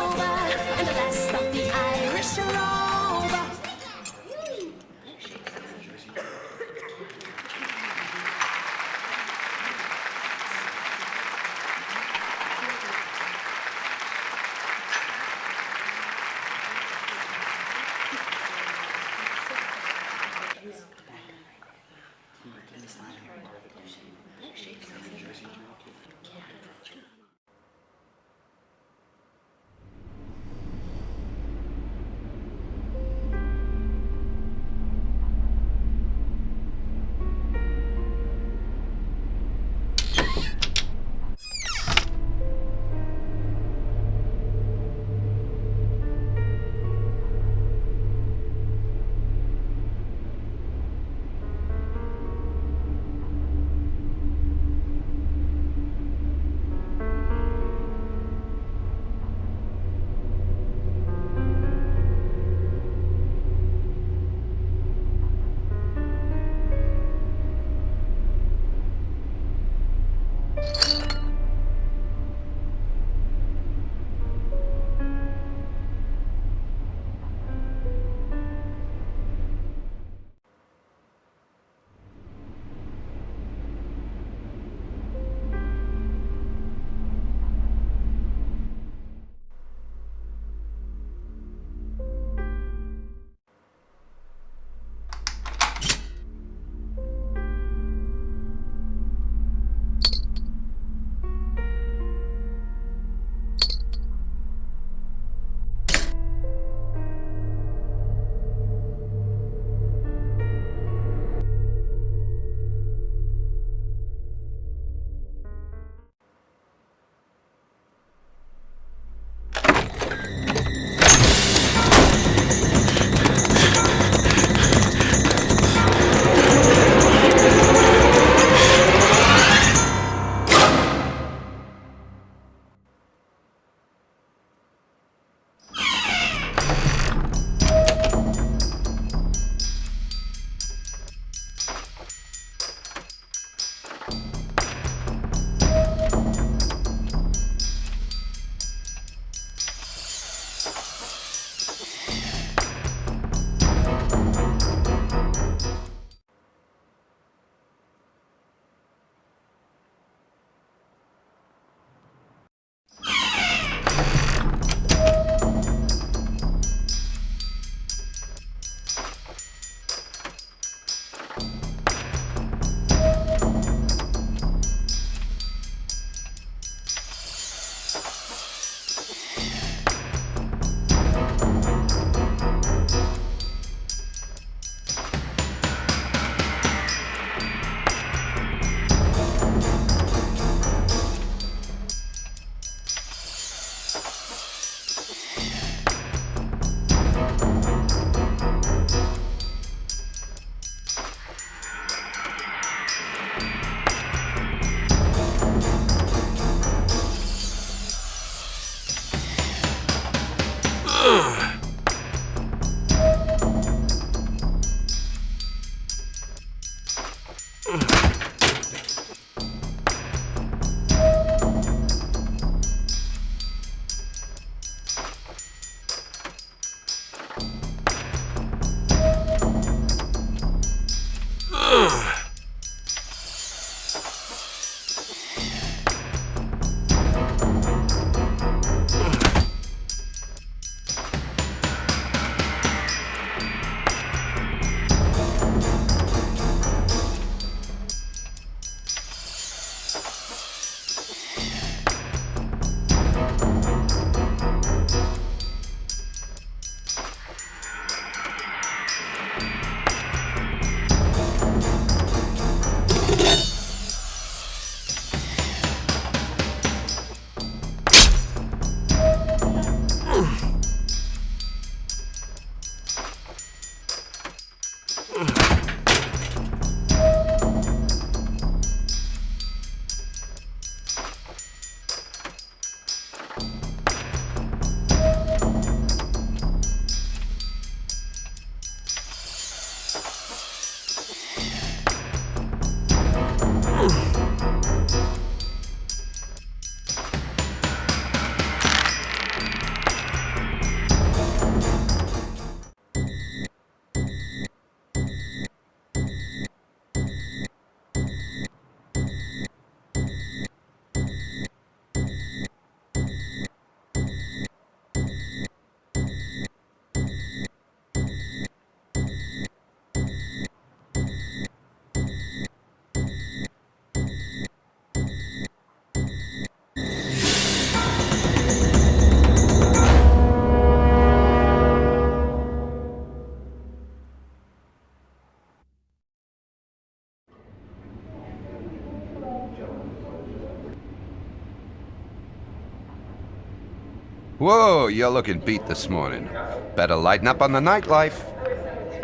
Whoa, you're looking beat this morning. Better lighten up on the nightlife.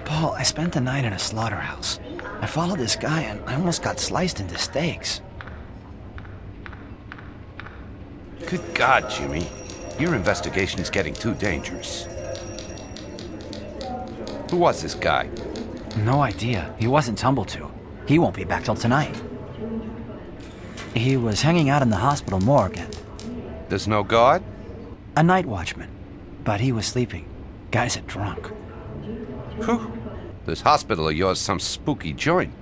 Paul, I spent the night in a slaughterhouse. I followed this guy and I almost got sliced into steaks. Good God, Jimmy. Your investigation's getting too dangerous. Who was this guy? No idea. He wasn't tumbled to. He won't be back till tonight. He was hanging out in the hospital morgue and... There's no guard? A night watchman. But he was sleeping. Guy's a drunk. Whew. This hospital of yours some spooky joint.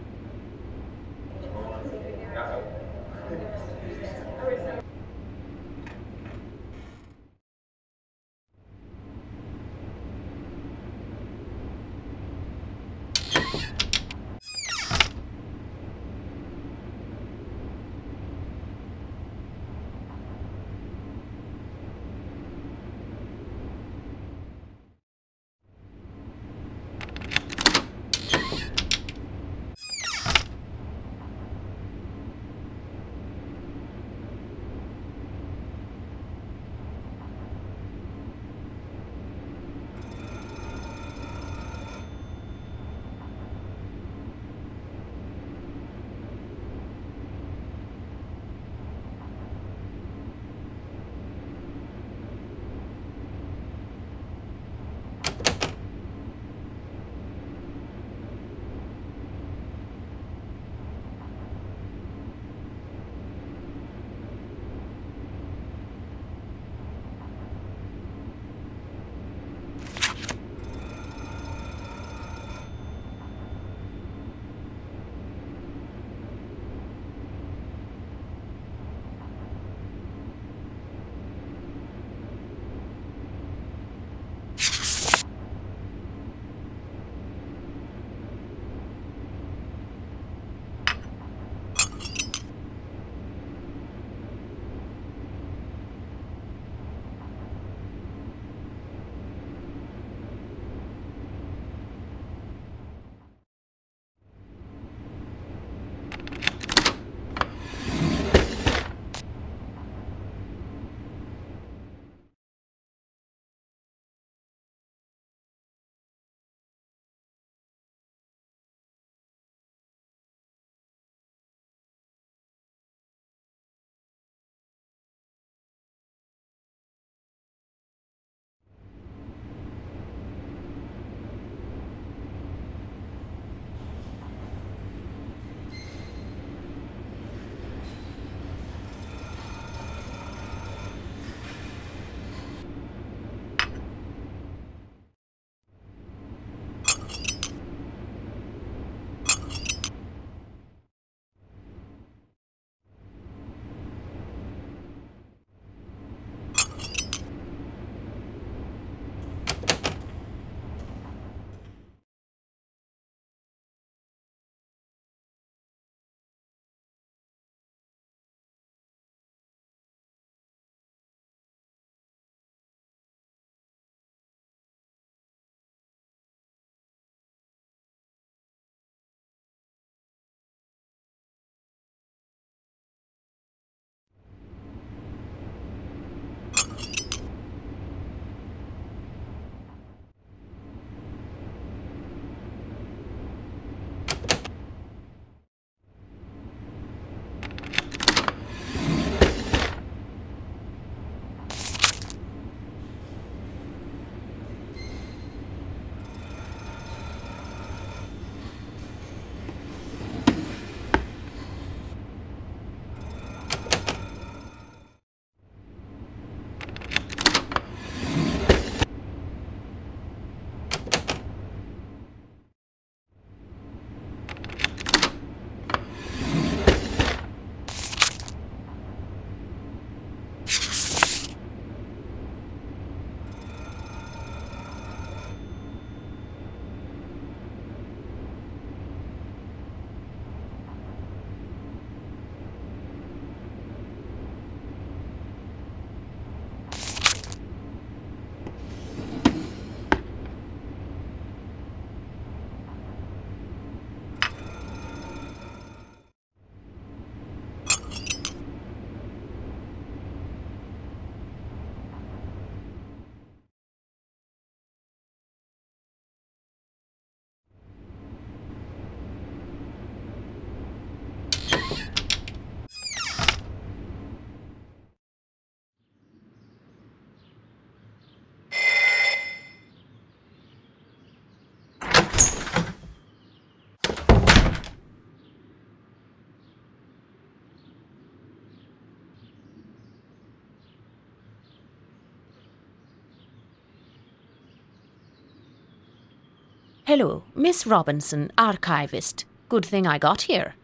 Hello, Miss Robinson, archivist. Good thing I got here.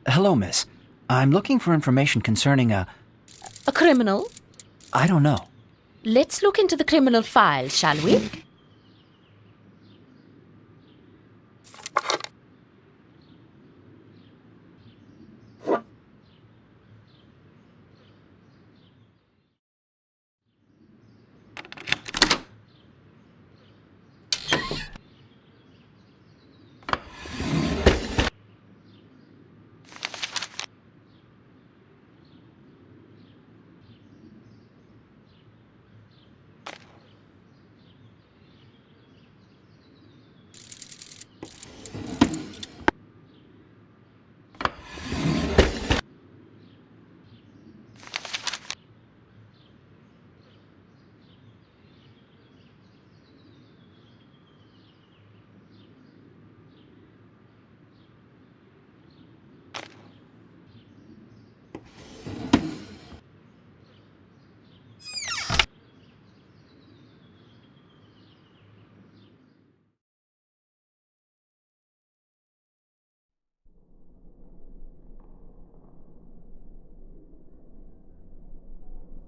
Hello, miss. I'm looking for information concerning A criminal? I don't know. Let's look into the criminal file, shall we?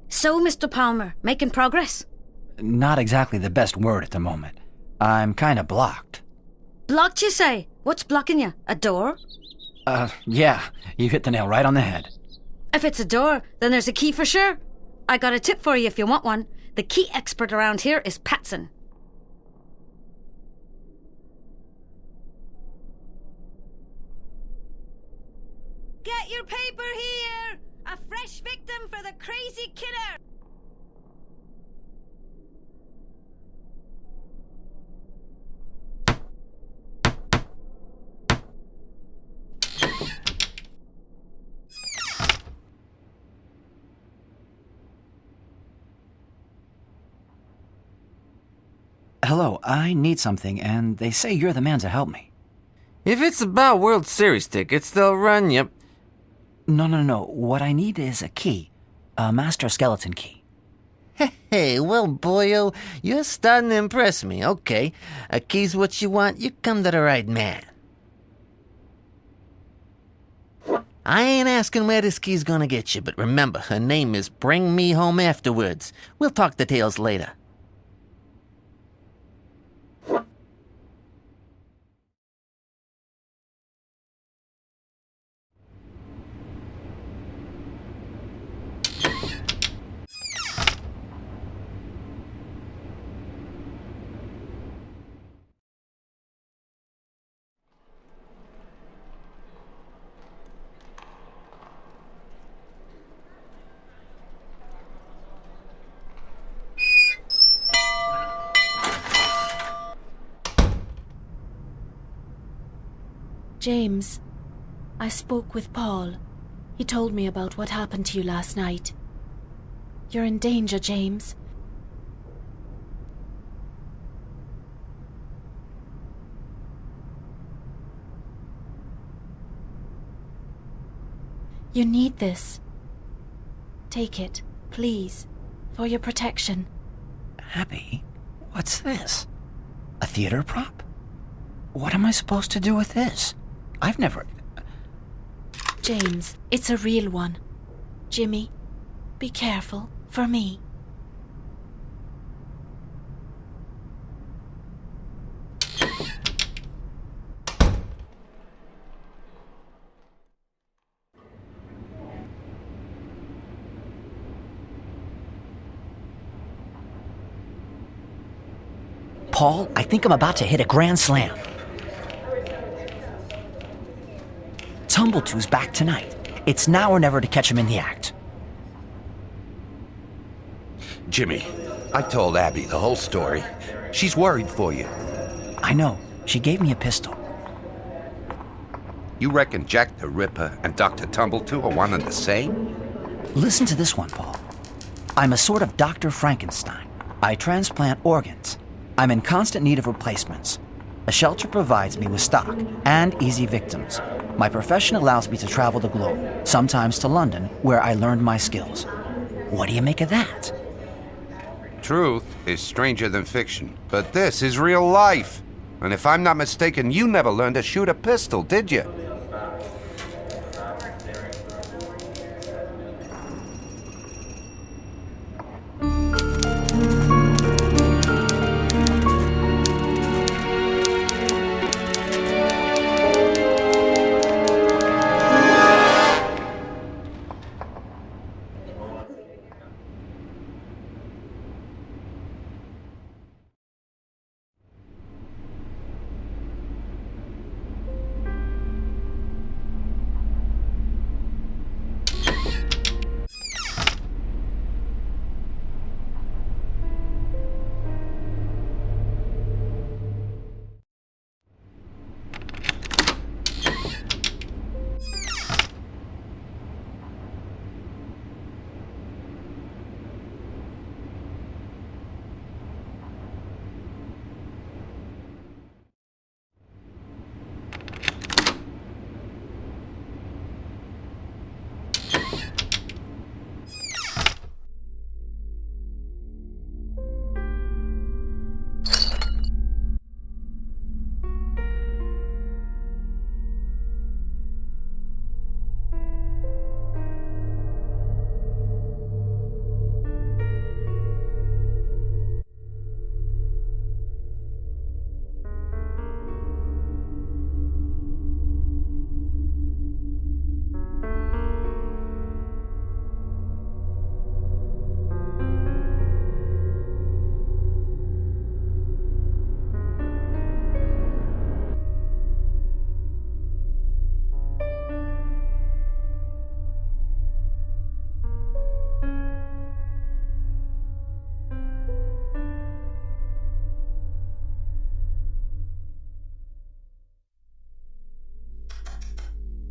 So, Mr. Palmer, making progress? Not exactly the best word at the moment. I'm kinda blocked. Blocked, you say? What's blocking you? A door? Yeah, you hit the nail right on the head. If it's a door, then there's a key for sure. I got a tip for you if you want one. The key expert around here is Patson. Get your paper here! A fresh victim for the crazy killer! Hello, I need something, and they say you're the man to help me. If it's about World Series tickets, they'll run you. No. What I need is a key. A master skeleton key. Hey, well, boyo, you're starting to impress me. Okay, a key's what you want, you come to the right man. I ain't asking where this key's gonna get you, but remember, her name is Bring Me Home Afterwards. We'll talk details later. James, I spoke with Paul. He told me about what happened to you last night. You're in danger, James. You need this. Take it, please, for your protection. Abby, what's this? A theater prop? What am I supposed to do with this? I've never... James, it's a real one. Jimmy, be careful, for me. Paul, I think I'm about to hit a grand slam. Tumbletoo's back tonight. It's now or never to catch him in the act. Jimmy, I told Abby the whole story. She's worried for you. I know. She gave me a pistol. You reckon Jack the Ripper and Dr. Tumbletoo are one and the same? Listen to this one, Paul. I'm a sort of Dr. Frankenstein. I transplant organs. I'm in constant need of replacements. A shelter provides me with stock and easy victims. My profession allows me to travel the globe, sometimes to London, where I learned my skills. What do you make of that? Truth is stranger than fiction, but this is real life. And if I'm not mistaken, you never learned to shoot a pistol, did you?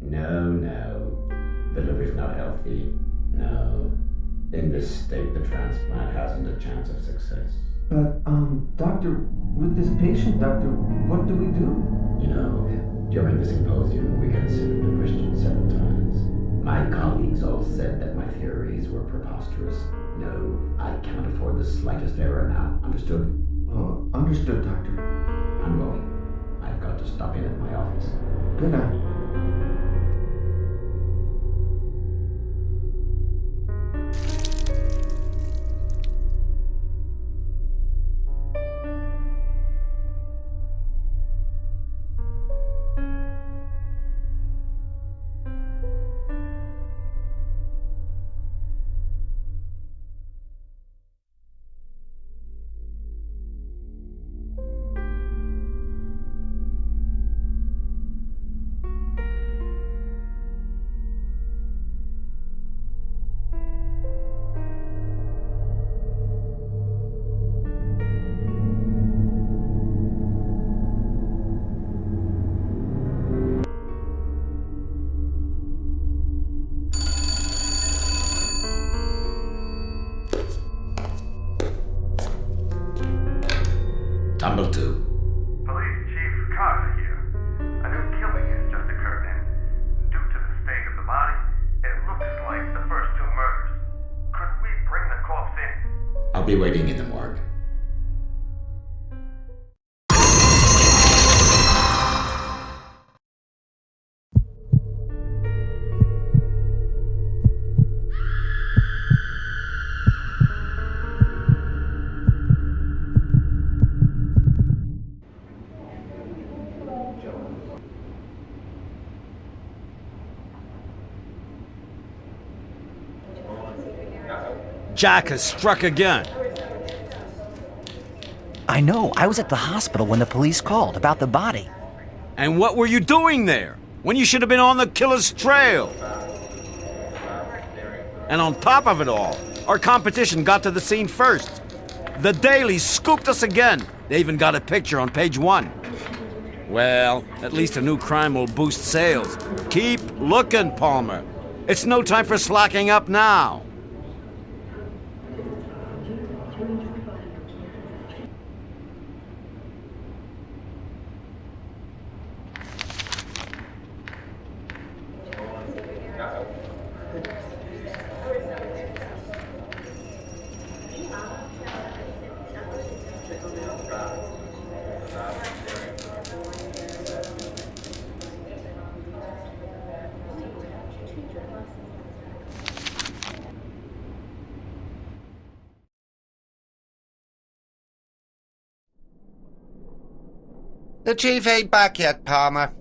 No. The liver's not healthy. No. In this state, the transplant hasn't a chance of success. But, doctor, with this patient, doctor, what do we do? You know, during the symposium, we considered the question several times. My colleagues all said that my theories were preposterous. No, I can't afford the slightest error now. Understood? Understood, doctor. I'm going. I've got to stop in at my office. Good night. Tumble to. Police Chief Carter here. A new killing has just occurred, and due to the state of the body, it looks like the first two murders. Could we bring the corpse in? I'll be waiting in the morgue. Jack has struck again. I know. I was at the hospital when the police called about the body. And what were you doing there when you should have been on the killer's trail? And on top of it all, our competition got to the scene first. The Daily scooped us again. They even got a picture on page 1. Well, at least a new crime will boost sales. Keep looking, Palmer. It's no time for slacking up now. The chief ain't back yet, Palmer.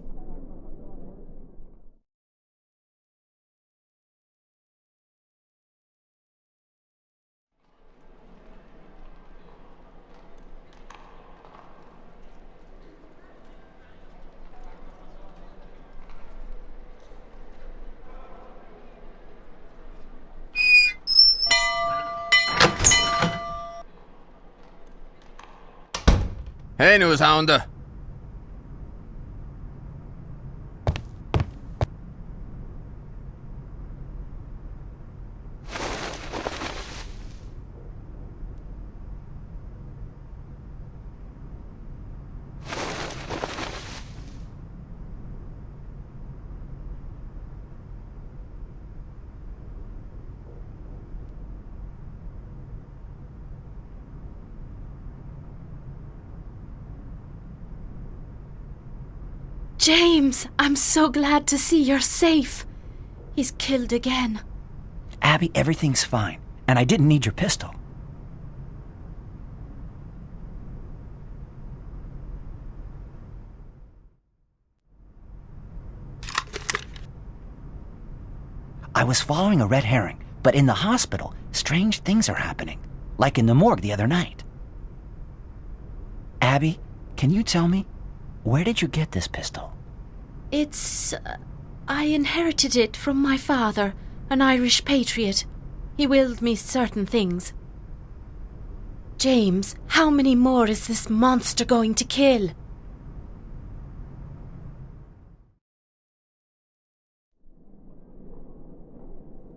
Hey, newshounder. James, I'm so glad to see you're safe. He's killed again. Abby, everything's fine, and I didn't need your pistol. I was following a red herring, but in the hospital, strange things are happening, like in the morgue the other night. Abby, can you tell me, where did you get this pistol? I inherited it from my father, an Irish patriot. He willed me certain things. James, how many more is this monster going to kill?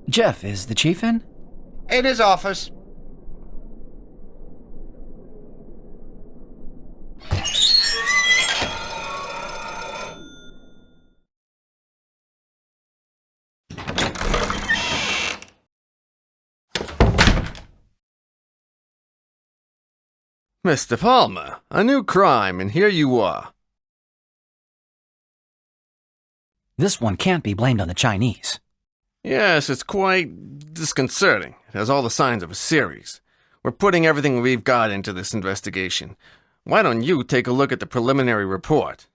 Jeff, is the chief in? In his office. Mr. Palmer, a new crime, and here you are. This one can't be blamed on the Chinese. Yes, it's quite disconcerting. It has all the signs of a series. We're putting everything we've got into this investigation. Why don't you take a look at the preliminary report?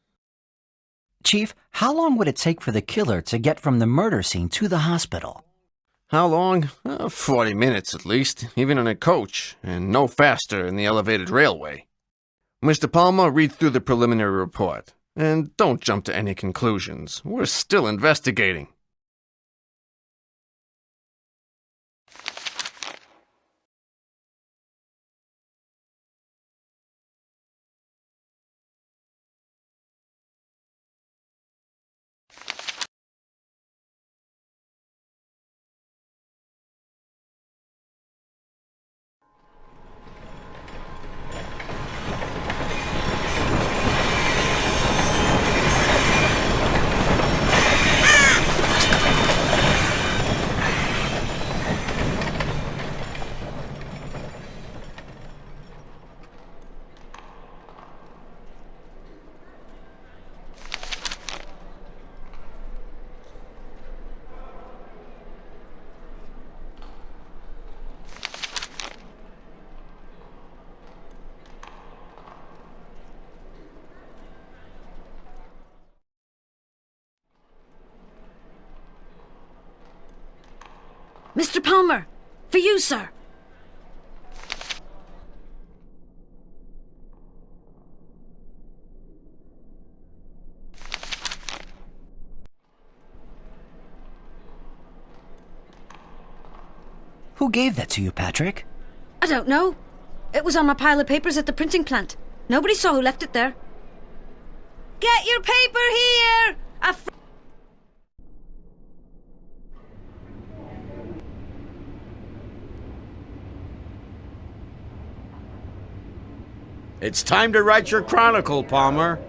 Chief, how long would it take for the killer to get from the murder scene to the hospital? How long? 40 minutes at least, even in a coach, and no faster in the elevated railway. Mr. Palmer, read through the preliminary report, and don't jump to any conclusions. We're still investigating. Mr. Palmer, for you, sir. Who gave that to you, Patrick? I don't know. It was on my pile of papers at the printing plant. Nobody saw who left it there. Get your paper here! It's time to write your chronicle, Palmer.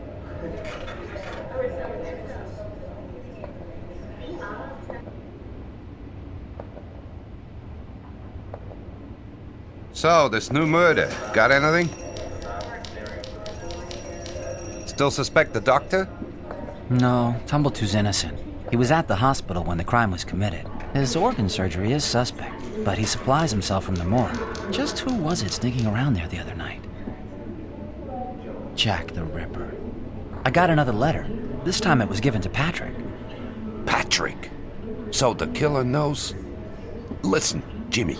So, this new murder, got anything? Still suspect the doctor? No, Tumbletoo's innocent. He was at the hospital when the crime was committed. His organ surgery is suspect, but he supplies himself from the morgue. Just who was it sneaking around there the other night? Jack the Ripper. I got another letter. This time it was given to Patrick. Patrick? So the killer knows? Listen, Jimmy,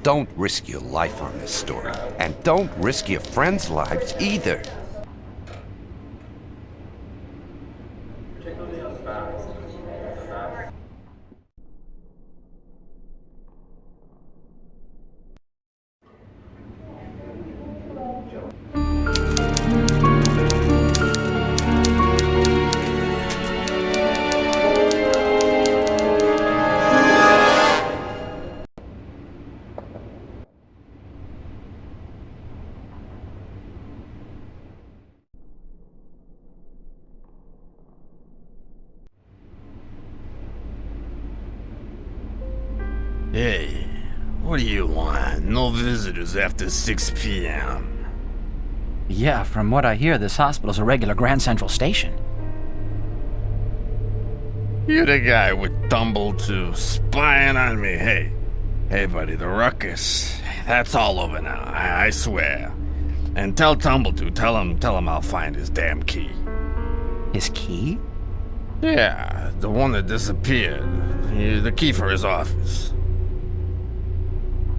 don't risk your life on this story. And don't risk your friends' lives either. Hey, what do you want? No visitors after 6 p.m. Yeah, from what I hear, this hospital's a regular Grand Central Station. You're the guy with Tumble2 spying on me. Hey, buddy, the ruckus, that's all over now, I swear. And tell Tumble2, tell him I'll find his damn key. His key? Yeah, the one that disappeared. The key for his office.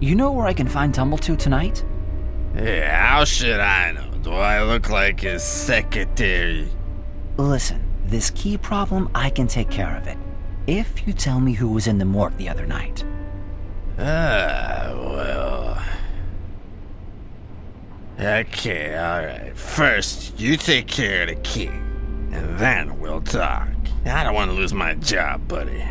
You know where I can find Tumble2 tonight? Yeah, how should I know? Do I look like his secretary? Listen, this key problem, I can take care of it. If you tell me who was in the morgue the other night. Well... Okay, alright. First, you take care of the key. And then we'll talk. I don't want to lose my job, buddy.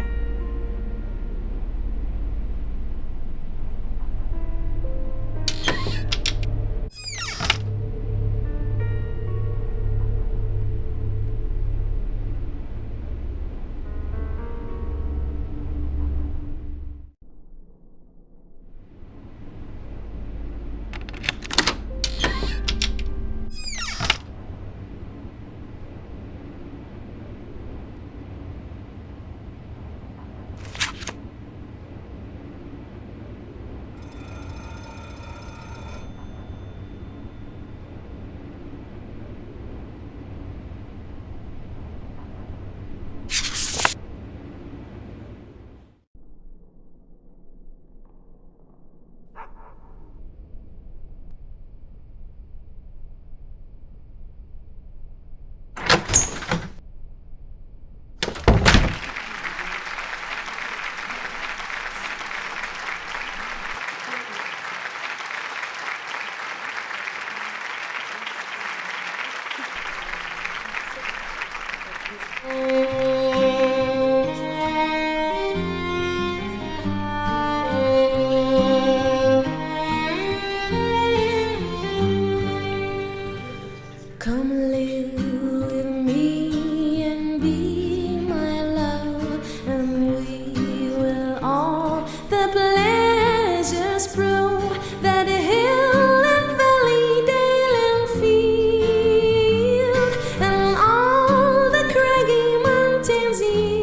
Come live with me and be my love, and we will all the pleasures prove that hill and valley, dale and field, and all the craggy mountains yield.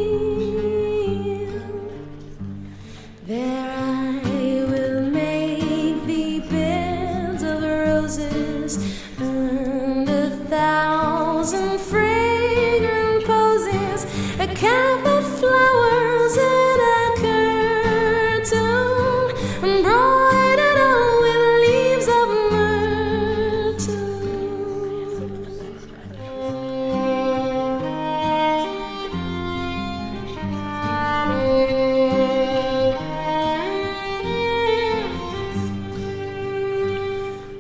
There I will make thee beds of roses and 1,000 fragrant posies, a cap of flowers and a curtain embroidered all with leaves of myrtle.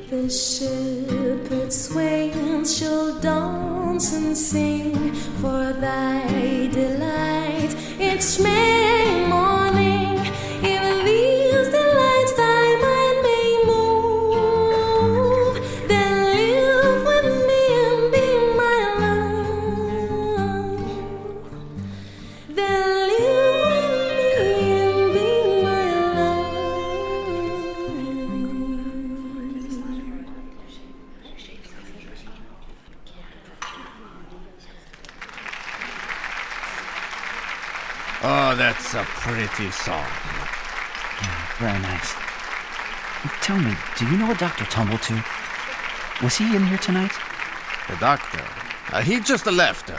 The shepherd's swains shall dance and sing for thy delight each May morning. In these delights thy mind may move, then live with me and be my love. Then live with me and be my love. Oh, that's a pretty song. Very nice. Tell me, do you know a Dr. Tumble2? Was he in here tonight? The doctor? He just left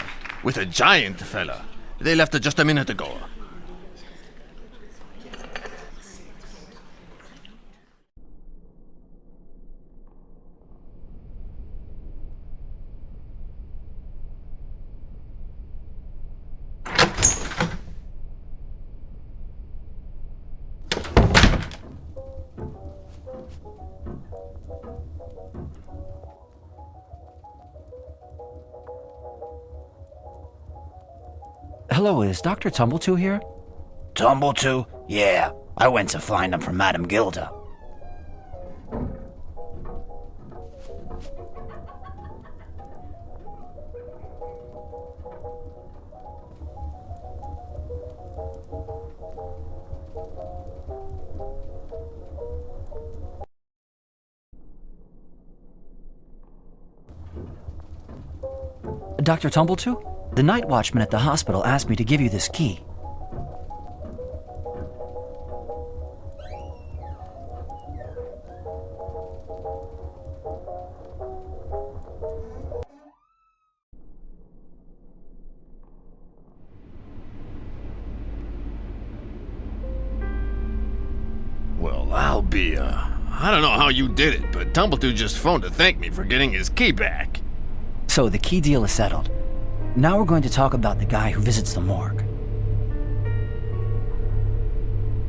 with a giant fella. They left just a minute ago. Hello, is Dr. Tumblety here? Tumblety? Yeah, I went to find him for Madame Gilda. Dr. Tumblety? The night watchman at the hospital asked me to give you this key. Well, I'll be, I don't know how you did it, but Tumblety just phoned to thank me for getting his key back. So the key deal is settled. Now we're going to talk about the guy who visits the morgue.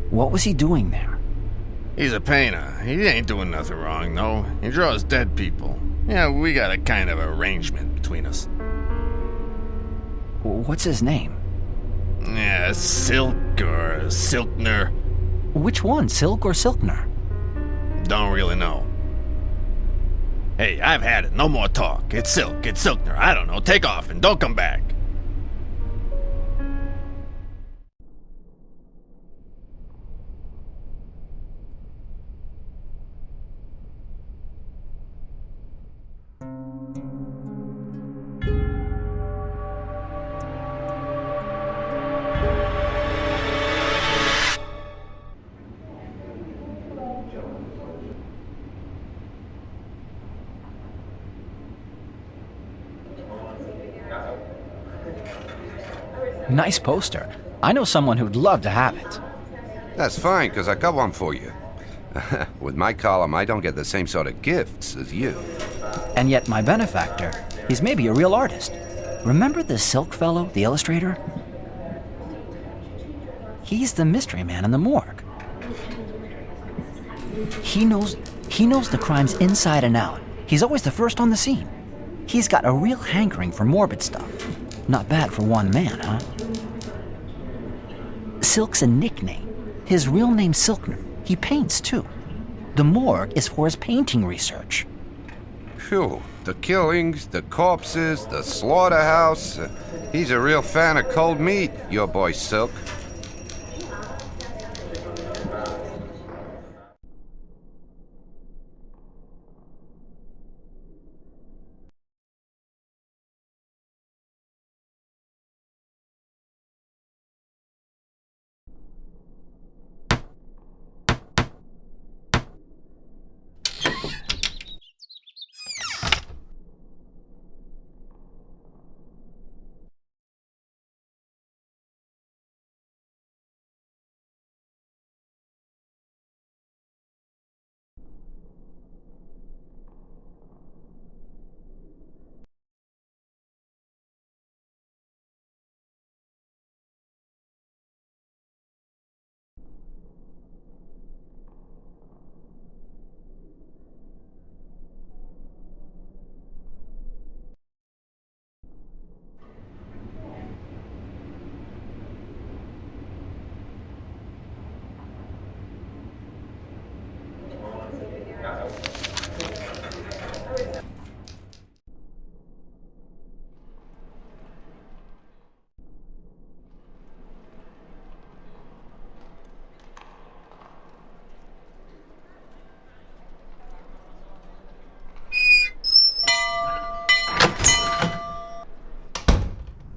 What was he doing there? He's a painter. He ain't doing nothing wrong, though. He draws dead people. Yeah, we got a kind of arrangement between us. What's his name? Yeah, Silk or Silkner. Which one, Silk or Silkner? Don't really know. Hey, I've had it. No more talk. It's Silk. It's Silkner. I don't know. Take off and don't come back. Nice poster. I know someone who'd love to have it. That's fine, because I got one for you. With my column, I don't get the same sort of gifts as you. And yet my benefactor, he's maybe a real artist. Remember the Silk fellow, the illustrator? He's the mystery man in the morgue. He knows the crimes inside and out. He's always the first on the scene. He's got a real hankering for morbid stuff. Not bad for one man, huh? Silk's a nickname. His real name's Silkner. He paints, too. The morgue is for his painting research. Phew, the killings, the corpses, the slaughterhouse. He's a real fan of cold meat, your boy Silk.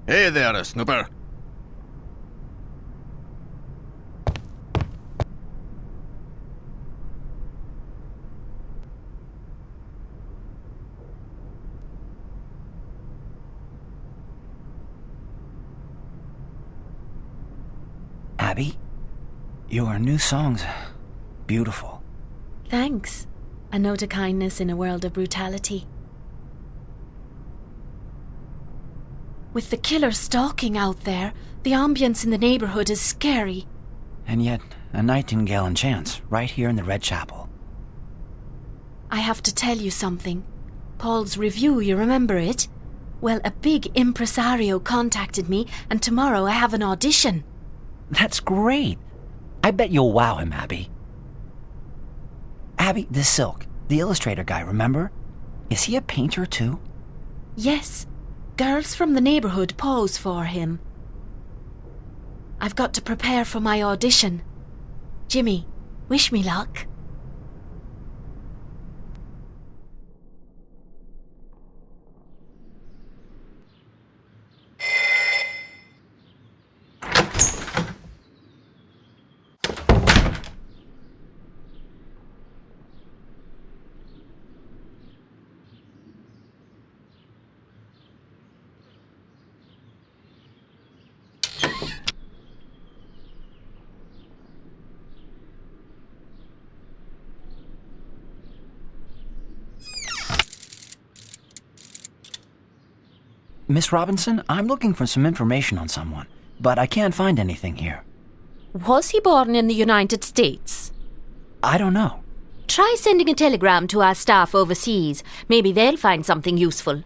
Hey there, Snooper. Abby, your new song's beautiful. Thanks. A note of kindness in a world of brutality. With the killer stalking out there, the ambience in the neighborhood is scary. And yet, a nightingale enchants right here in the Red Chapel. I have to tell you something. Paul's review, you remember it? Well, a big impresario contacted me, and tomorrow I have an audition. That's great. I bet you'll wow him, Abby. Abby, this Silk, the illustrator guy, remember? Is he a painter too? Yes. Girls from the neighborhood pose for him. I've got to prepare for my audition. Jimmy, wish me luck. Miss Robinson, I'm looking for some information on someone, but I can't find anything here. Was he born in the United States? I don't know. Try sending a telegram to our staff overseas. Maybe they'll find something useful.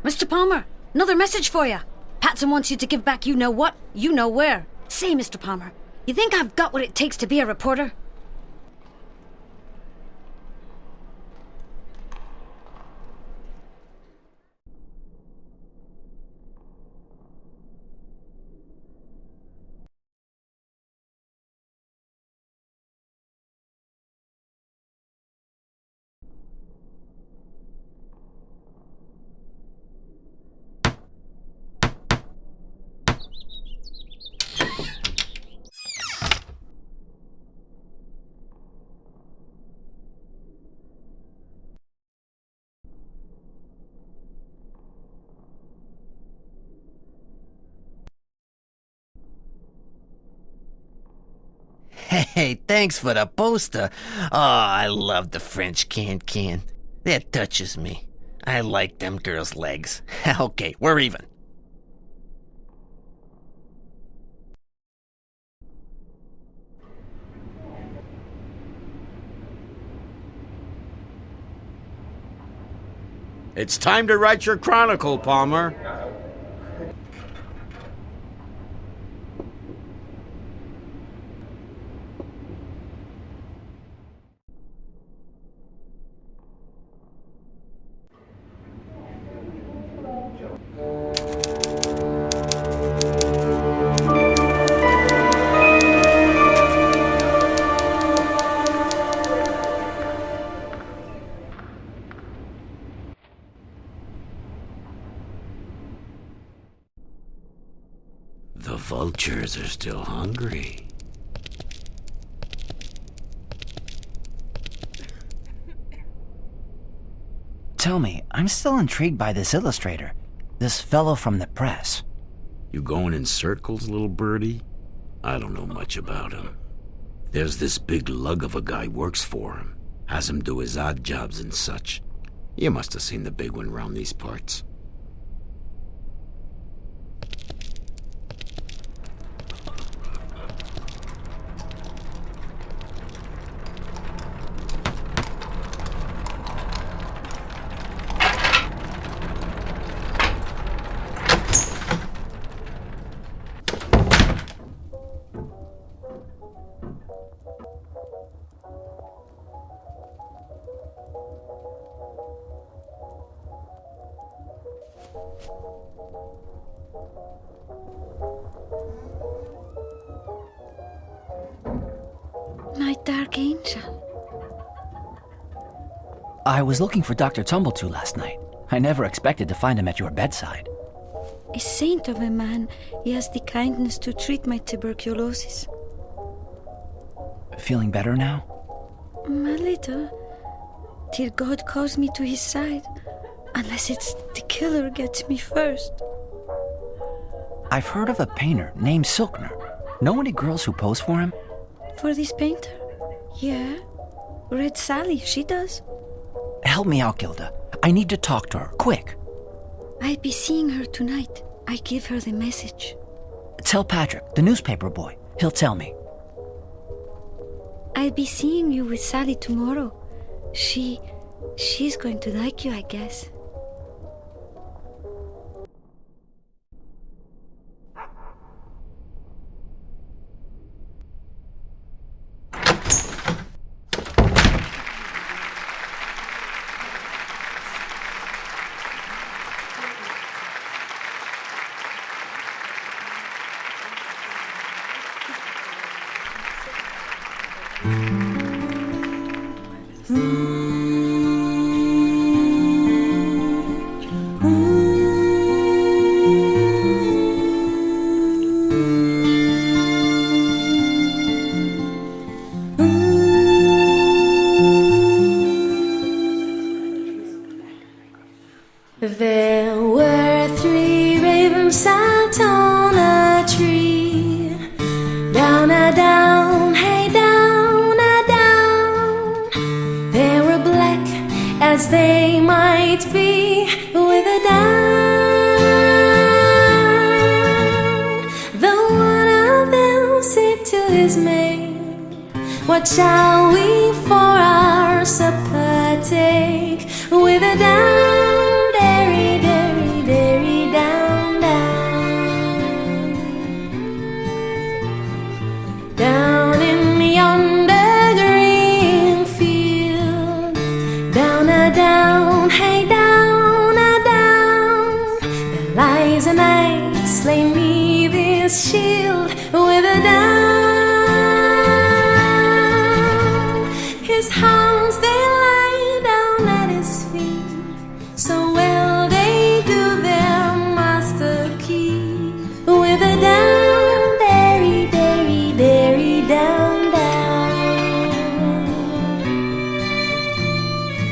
Mr. Palmer, another message for you. Patson wants you to give back you know what, you know where. Say, Mr. Palmer, you think I've got what it takes to be a reporter? Hey, thanks for the poster. Oh, I love the French can. That touches me. I like them girls' legs. Okay, we're even. It's time to write your chronicle, Palmer. The vultures are still hungry. Tell me, I'm still intrigued by this illustrator, this fellow from the press. You going in circles, little birdie? I don't know much about him. There's this big lug of a guy works for him. Has him do his odd jobs and such. You must have seen the big one round these parts. My dark angel. I was looking for Dr. Tumbletoo last night. I never expected to find him at your bedside. A saint of a man, he has the kindness to treat my tuberculosis. Feeling better now? A little. Till God calls me to his side. Unless it's the killer gets me first. I've heard of a painter named Silkner. Know any girls who pose for him? For this painter? Yeah. Red Sally, she does. Help me out, Gilda. I need to talk to her, quick. I'll be seeing her tonight. I give her the message. Tell Patrick, the newspaper boy. He'll tell me. I'll be seeing you with Sally tomorrow. She's going to like you, I guess. There were 3 ravens sat on a tree. Down a down, hey down a down. They were black as they might be with a down. Though one of them said to his mate, what shall we for our supper take? With a down, dairy, dairy, his shield with a dime. His hounds, they lie down at his feet, so well they do their master keep. With a down, derry, derry, derry, down, down.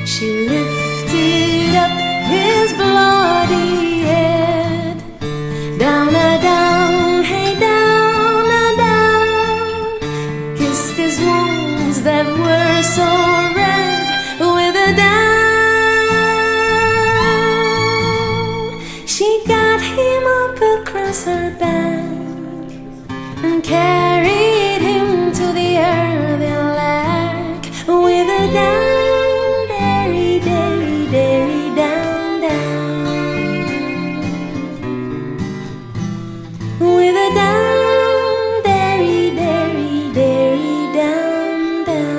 She lifted up his bloody head. Down, a down, hey, down, a down. Kissed his wounds that were so red with a down. She got him up across her back and carried him to the earthen lack with a down, derry, derry, derry, down, down. With a down, derry, derry, derry, down, down.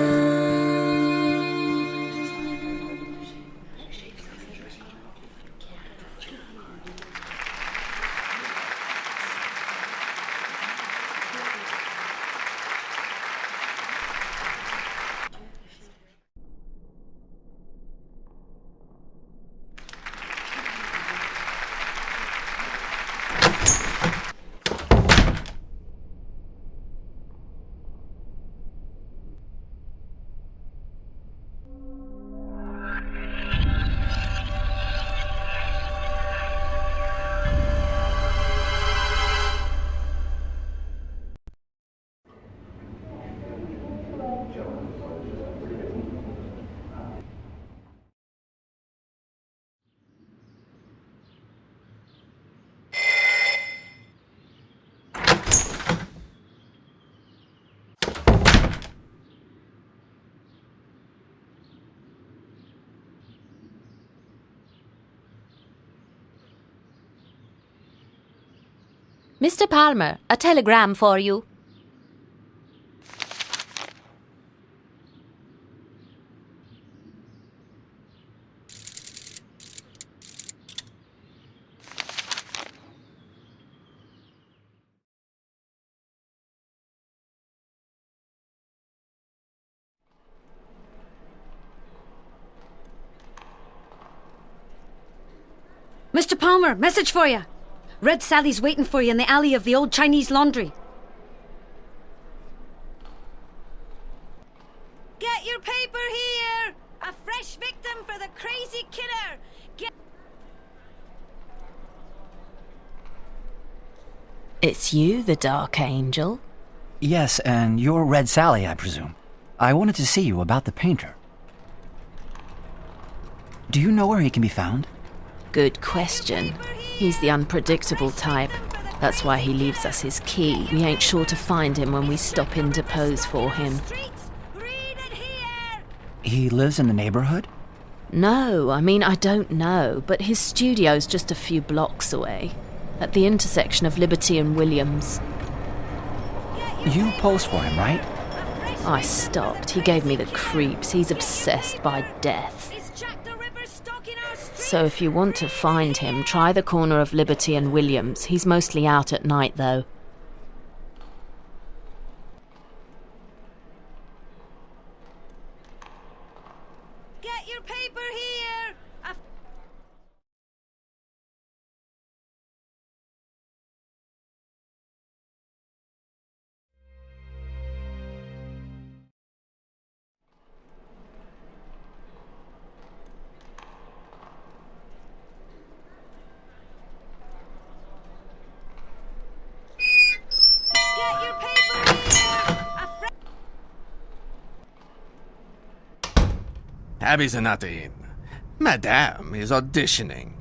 Mr. Palmer, a telegram for you. Mr. Palmer, message for you. Red Sally's waiting for you in the alley of the old Chinese laundry. Get your paper here! A fresh victim for the crazy killer! It's you, the Dark Angel. Yes, and you're Red Sally, I presume. I wanted to see you about the painter. Do you know where he can be found? Good question. He's the unpredictable type. That's why he leaves us his key. We ain't sure to find him when we stop in to pose for him. He lives in the neighborhood? No, I don't know, but his studio's just a few blocks away, at the intersection of Liberty and Williams. You posed for him, right? I stopped. He gave me the creeps. He's obsessed by death. So if you want to find him, try the corner of Liberty and Williams. He's mostly out at night, though. Get your paper here! Abby's not in. Madame is auditioning.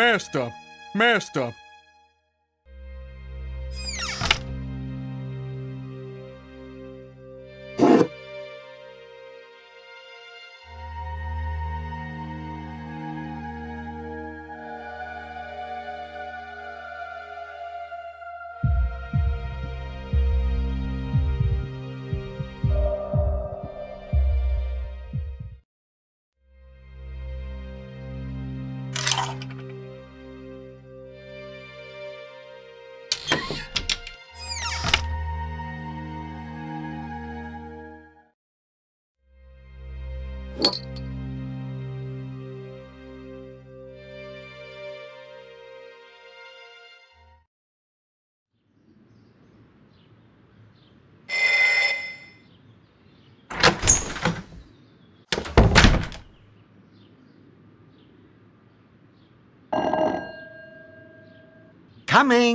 Master! Master!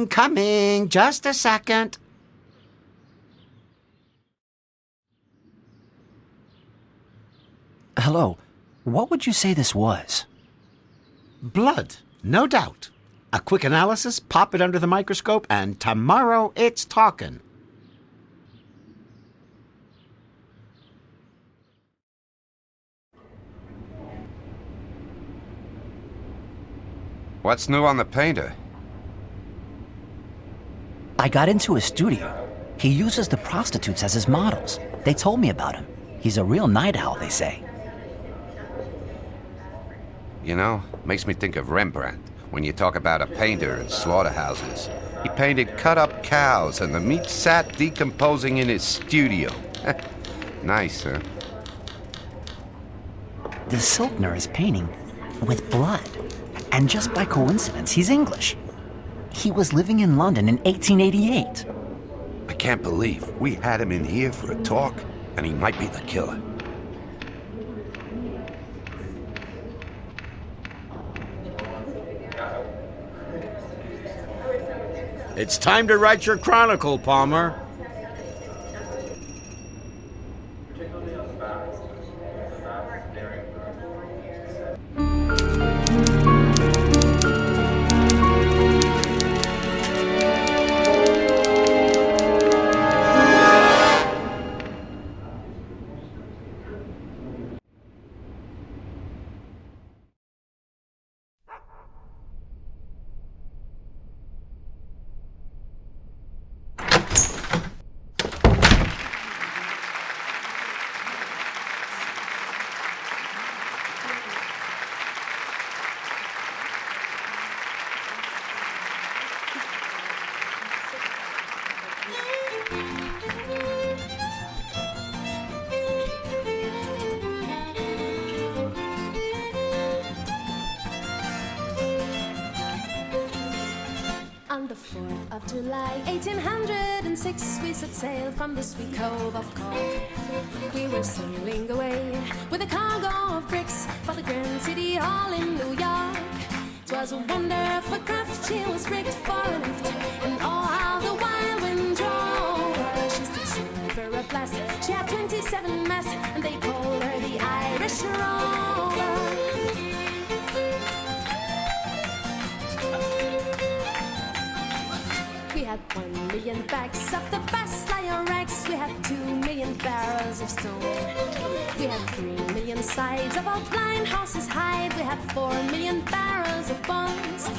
Coming, just a second. Hello, what would you say this was? Blood, no doubt. A quick analysis, pop it under the microscope, and tomorrow it's talking. What's new on the painter? I got into his studio. He uses the prostitutes as his models. They told me about him. He's a real night owl, they say. You know, makes me think of Rembrandt when you talk about a painter in slaughterhouses. He painted cut-up cows and the meat sat decomposing in his studio. Nice, huh? The Silkner is painting with blood. And just by coincidence, he's English. He was living in London in 1888. I can't believe we had him in here for a talk, and he might be the killer. It's time to write your chronicle, Palmer. On the 4th of July, 1806, we set sail from the sweet cove of Cork. We were sailing away with a cargo of bricks for the Grand City Hall in New York. 'Twas a wonderful craft, she was rigged for a lift, and oh, how the wild wind drove her. She stood silver at last, she had 27 masts, and they called her the Irish Rover. We had 1 million bags of the best lion rags. We had 2 million barrels of stone. We had 3 million sides of our blind horses' hide. We had 4 million barrels of bones.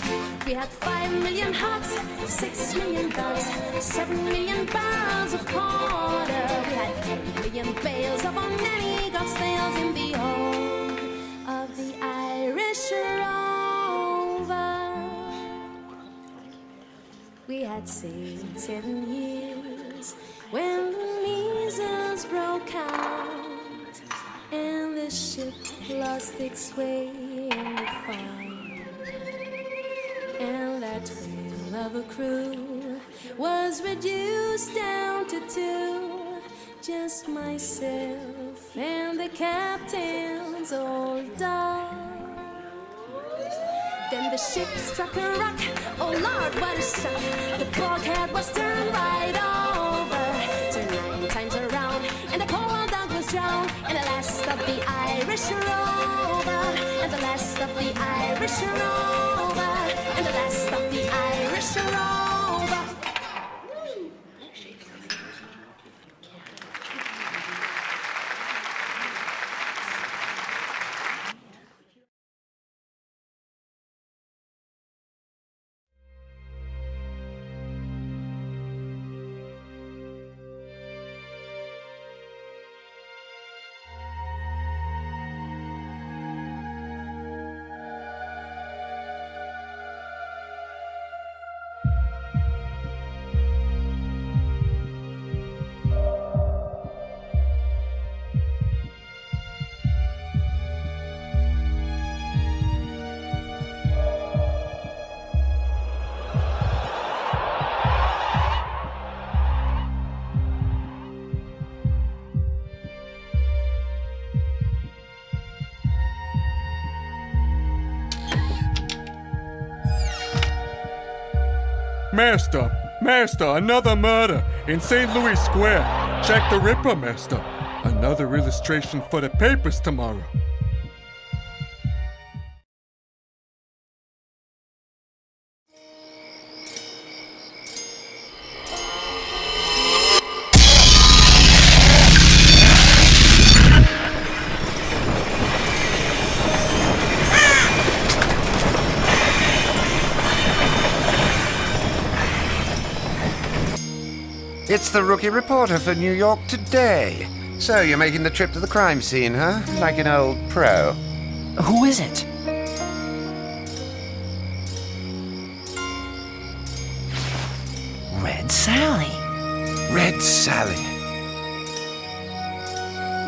We had 5 million hogs, 6 million dogs, 7 million barrels of porter. We had 10 million bales of our nanny got snails in the hold of the Irish Rover. We had sailed 7 years when the measles broke out, and the ship lost its way in the fire, and that twain of a crew was reduced down to 2, just myself and the captain's old dog. Then the ship struck a rock, oh Lord, what a shock. The bulkhead was turned right over, turned 9 times around, and the poor old dog was drowned. And the last of the Irish Rover, and the last of the Irish Rover. last of the Irish rover. Master, another murder in St. Louis Square. Jack the Ripper, Master. Another illustration for the papers tomorrow. It's the rookie reporter for New York Today. So you're making the trip to the crime scene, huh? Like an old pro. Who is it? Red Sally. Red Sally.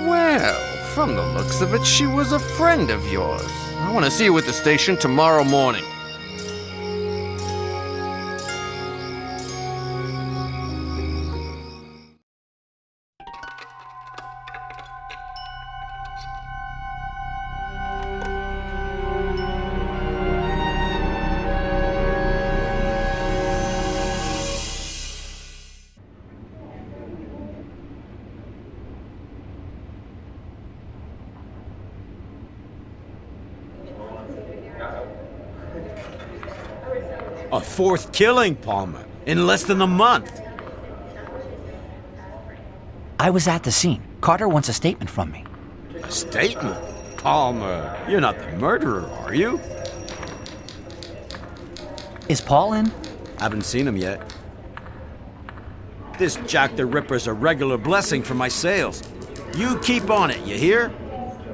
Well, from the looks of it, she was a friend of yours. I want to see you at the station tomorrow morning. A fourth killing, Palmer, in less than a month. I was at the scene. Carter wants a statement from me. A statement? Palmer, you're not the murderer, are you? Is Paul in? Haven't seen him yet. This Jack the Ripper's a regular blessing for my sales. You keep on it, you hear?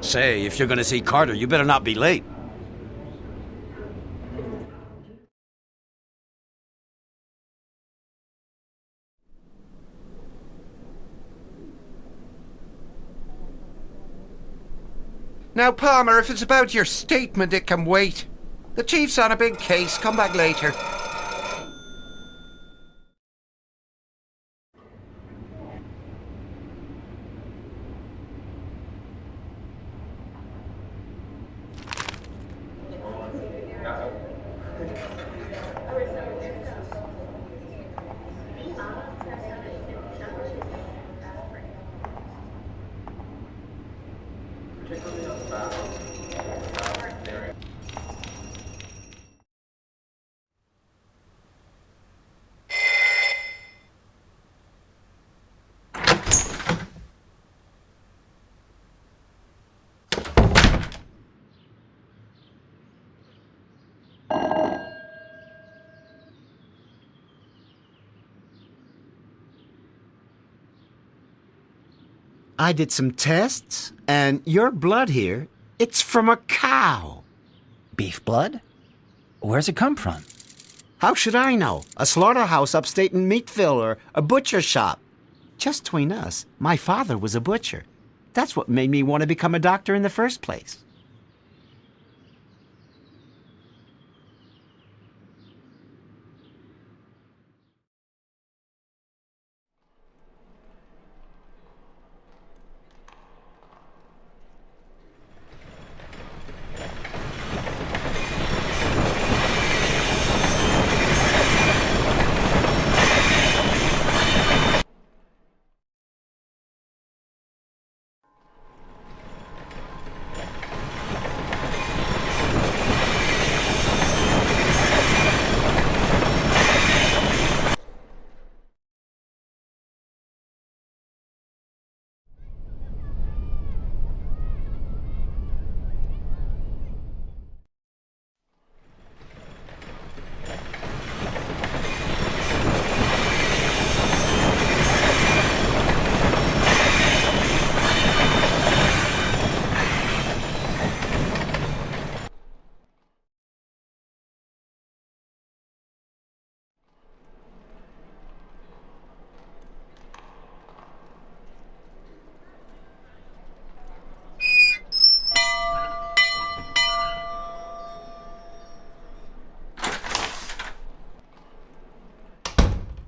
Say, if you're gonna see Carter, you better not be late. Now, Palmer, if it's about your statement, it can wait. The chief's on a big case. Come back later. I did some tests, and your blood here, it's from a cow. Beef blood? Where's it come from? How should I know? A slaughterhouse upstate in Meatville or a butcher shop. Just between us, my father was a butcher. That's what made me want to become a doctor in the first place.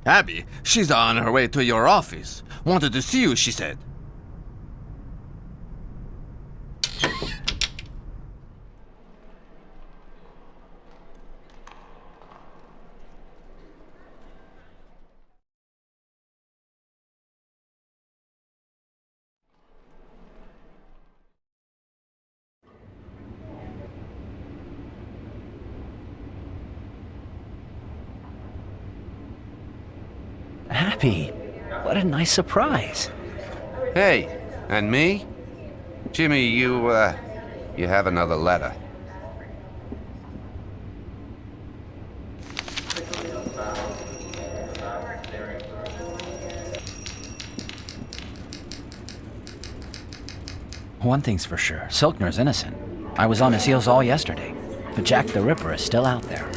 Abby, she's on her way to your office. Wanted to see you, she said. Happy. What a nice surprise. Hey, and me? Jimmy, you have another letter. One thing's for sure, Silkner's innocent. I was on his heels all yesterday, but Jack the Ripper is still out there.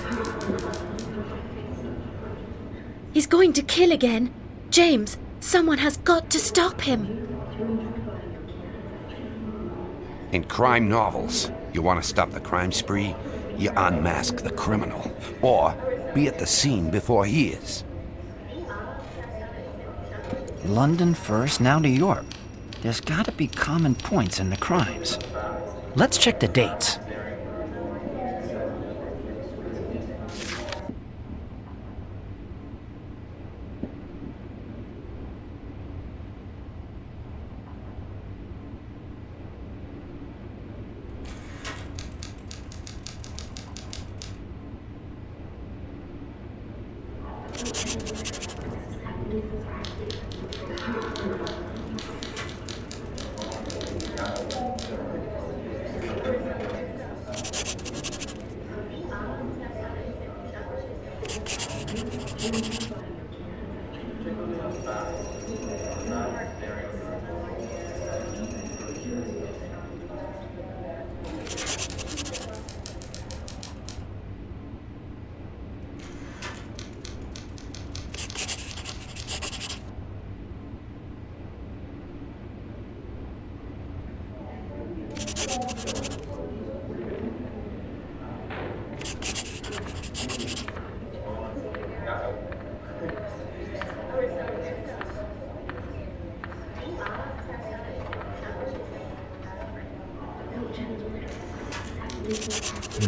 He's going to kill again. James, someone has got to stop him. In crime novels, you want to stop the crime spree, you unmask the criminal, or be at the scene before he is. London first, now New York. There's gotta be common points in the crimes. Let's check the dates.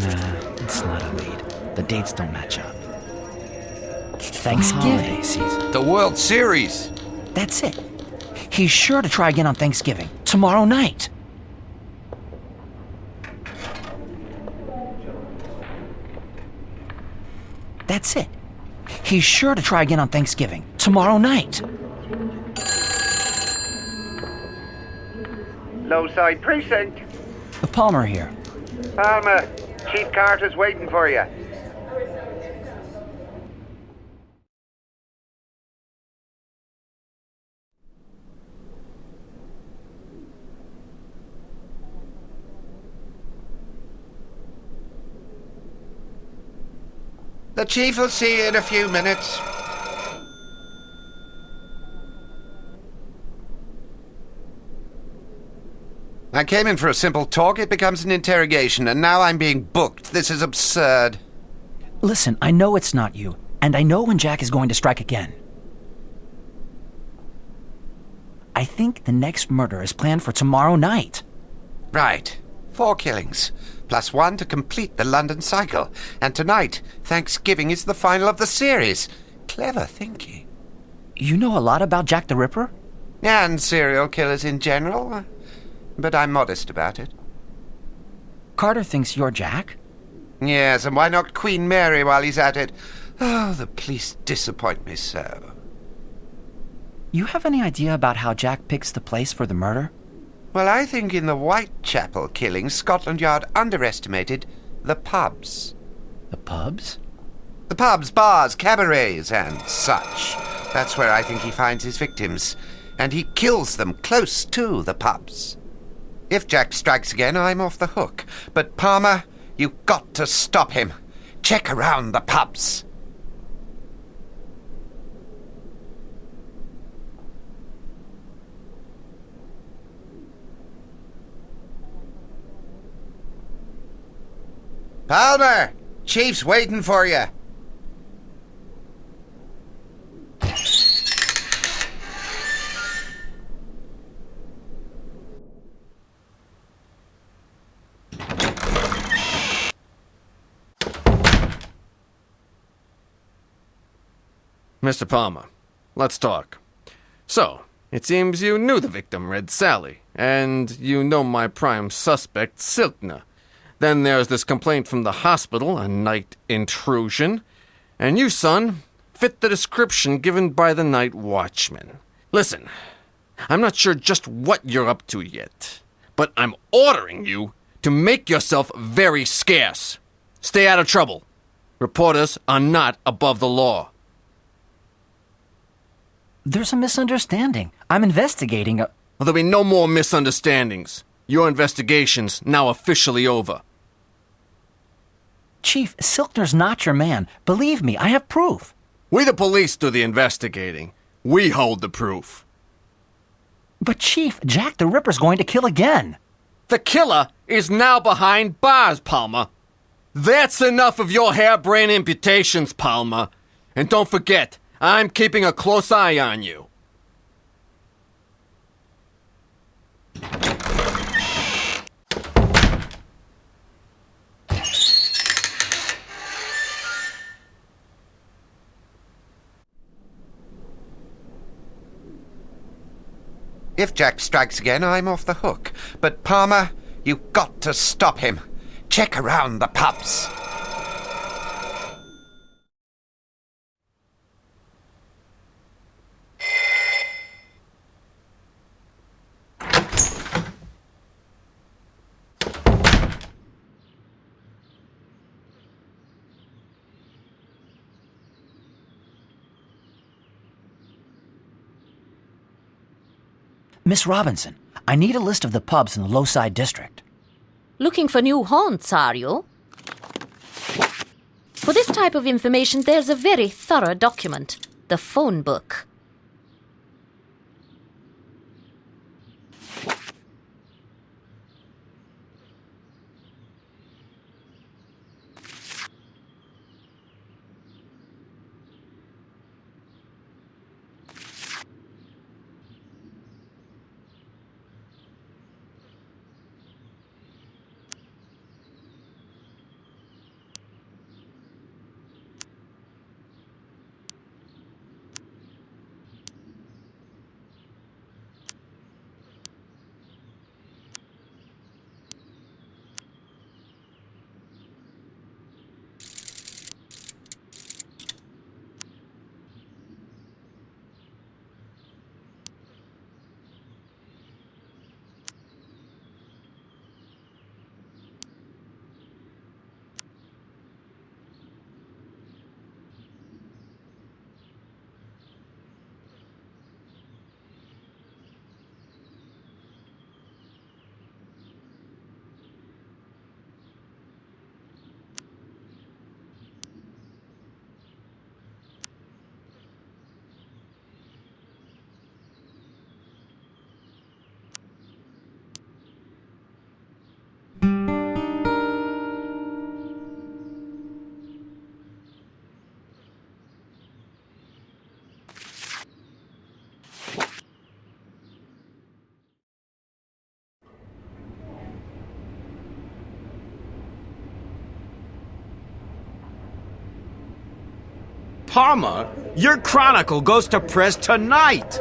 Nah, it's not a lead. The dates don't match up. Thanksgiving season. The World Series. That's it. He's sure to try again on Thanksgiving. Tomorrow night. That's it. He's sure to try again on Thanksgiving. Tomorrow night. Lowside Precinct. Palmer here. Palmer, Chief Carter's waiting for you. The chief will see you in a few minutes. I came in for a simple talk. It becomes an interrogation, and now I'm being booked. This is absurd. Listen, I know it's not you, and I know when Jack is going to strike again. I think the next murder is planned for tomorrow night. Right. 4 killings, plus 1 to complete the London cycle. And tonight, Thanksgiving is the final of the series. Clever thinking. You know a lot about Jack the Ripper? And serial killers in general. But I'm modest about it. Carter thinks you're Jack? Yes, and why not Queen Mary while he's at it? Oh, the police disappoint me so. You have any idea about how Jack picks the place for the murder? Well, I think in the Whitechapel killing, Scotland Yard underestimated the pubs. The pubs? The pubs, bars, cabarets, and such. That's where I think he finds his victims. And he kills them close to the pubs. If Jack strikes again, I'm off the hook. But Palmer, you've got to stop him. Check around the pubs. Palmer! Chief's waiting for you. Mr. Palmer, let's talk. So, it seems you knew the victim, Red Sally, and you know my prime suspect, Silkner. Then there's this complaint from the hospital, a night intrusion. And you, son, fit the description given by the night watchman. Listen, I'm not sure just what you're up to yet, but I'm ordering you to make yourself very scarce. Stay out of trouble. Reporters are not above the law. There's a misunderstanding. I'm investigating a... Well, there'll be no more misunderstandings. Your investigation's now officially over. Chief, Silkner's not your man. Believe me, I have proof. We the police do the investigating. We hold the proof. But Chief, Jack the Ripper's going to kill again. The killer is now behind bars, Palmer. That's enough of your harebrained imputations, Palmer. And don't forget, I'm keeping a close eye on you. If Jack strikes again, I'm off the hook. But Palmer, you've got to stop him. Check around the pubs. Miss Robinson, I need a list of the pubs in the Lowside District. Looking for new haunts, are you? For this type of information, there's a very thorough document, the phone book. Palmer, your chronicle goes to press tonight.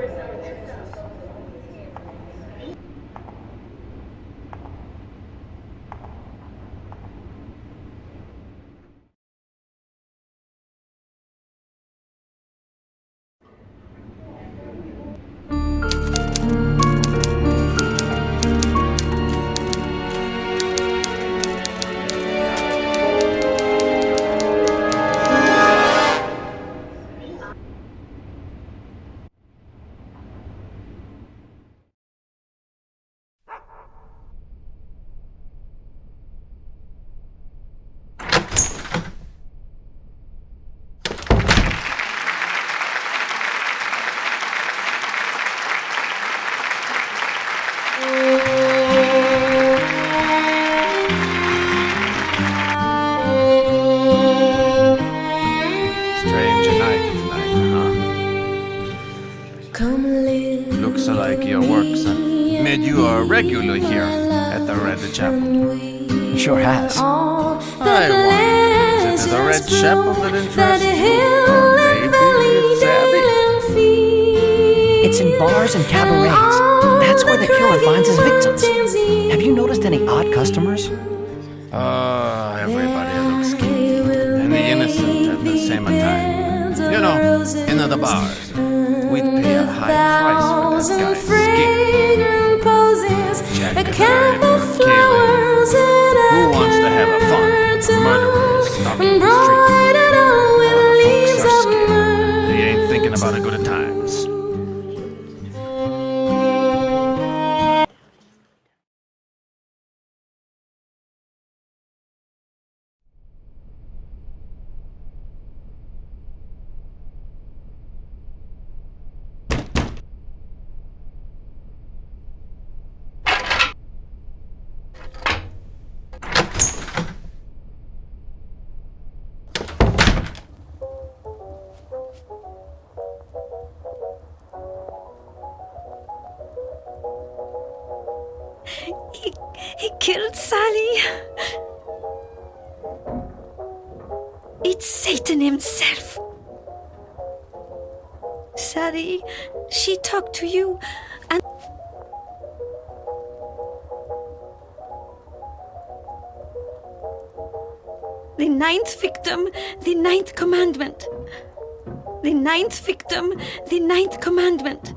Made you a regular here at the Red Chapel. It sure has. I wonder, is it the Red Chapel that interests you? Or maybe it's in bars and cabarets. That's where the killer finds his victims. Have you noticed any odd customers? Everybody looks guilty. And the innocent at the same time. You know, in the bars. We'd pay a high price for that guy's skin. Jack the Ripper, Kaylee. Who wants to have a fun? Murderers stalking the streets. All the folks are scared. They ain't thinking about a good times. He killed Sally. It's Satan himself. Sally, she talked to you and... The ninth victim, the ninth commandment. The ninth victim, the ninth commandment.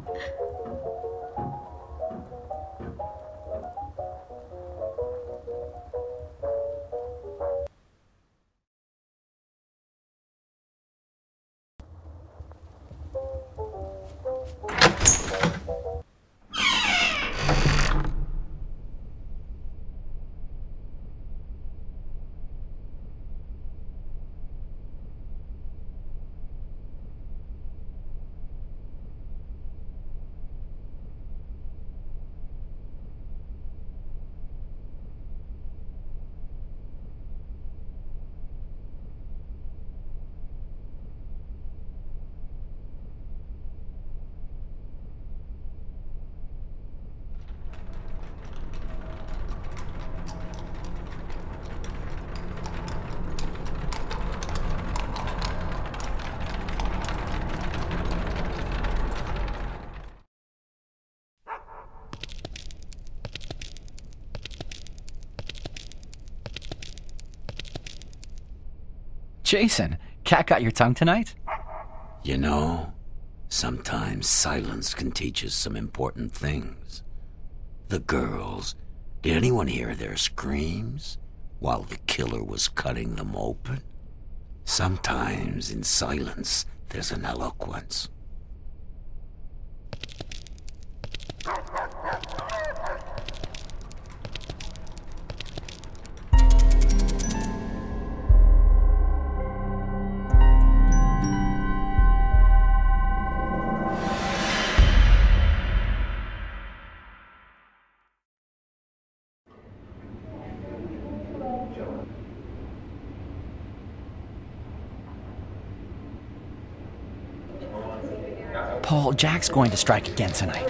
Jason, cat got your tongue tonight? You know, sometimes silence can teach us some important things. The girls, did anyone hear their screams while the killer was cutting them open? Sometimes in silence, there's an eloquence. Paul, Jack's going to strike again tonight.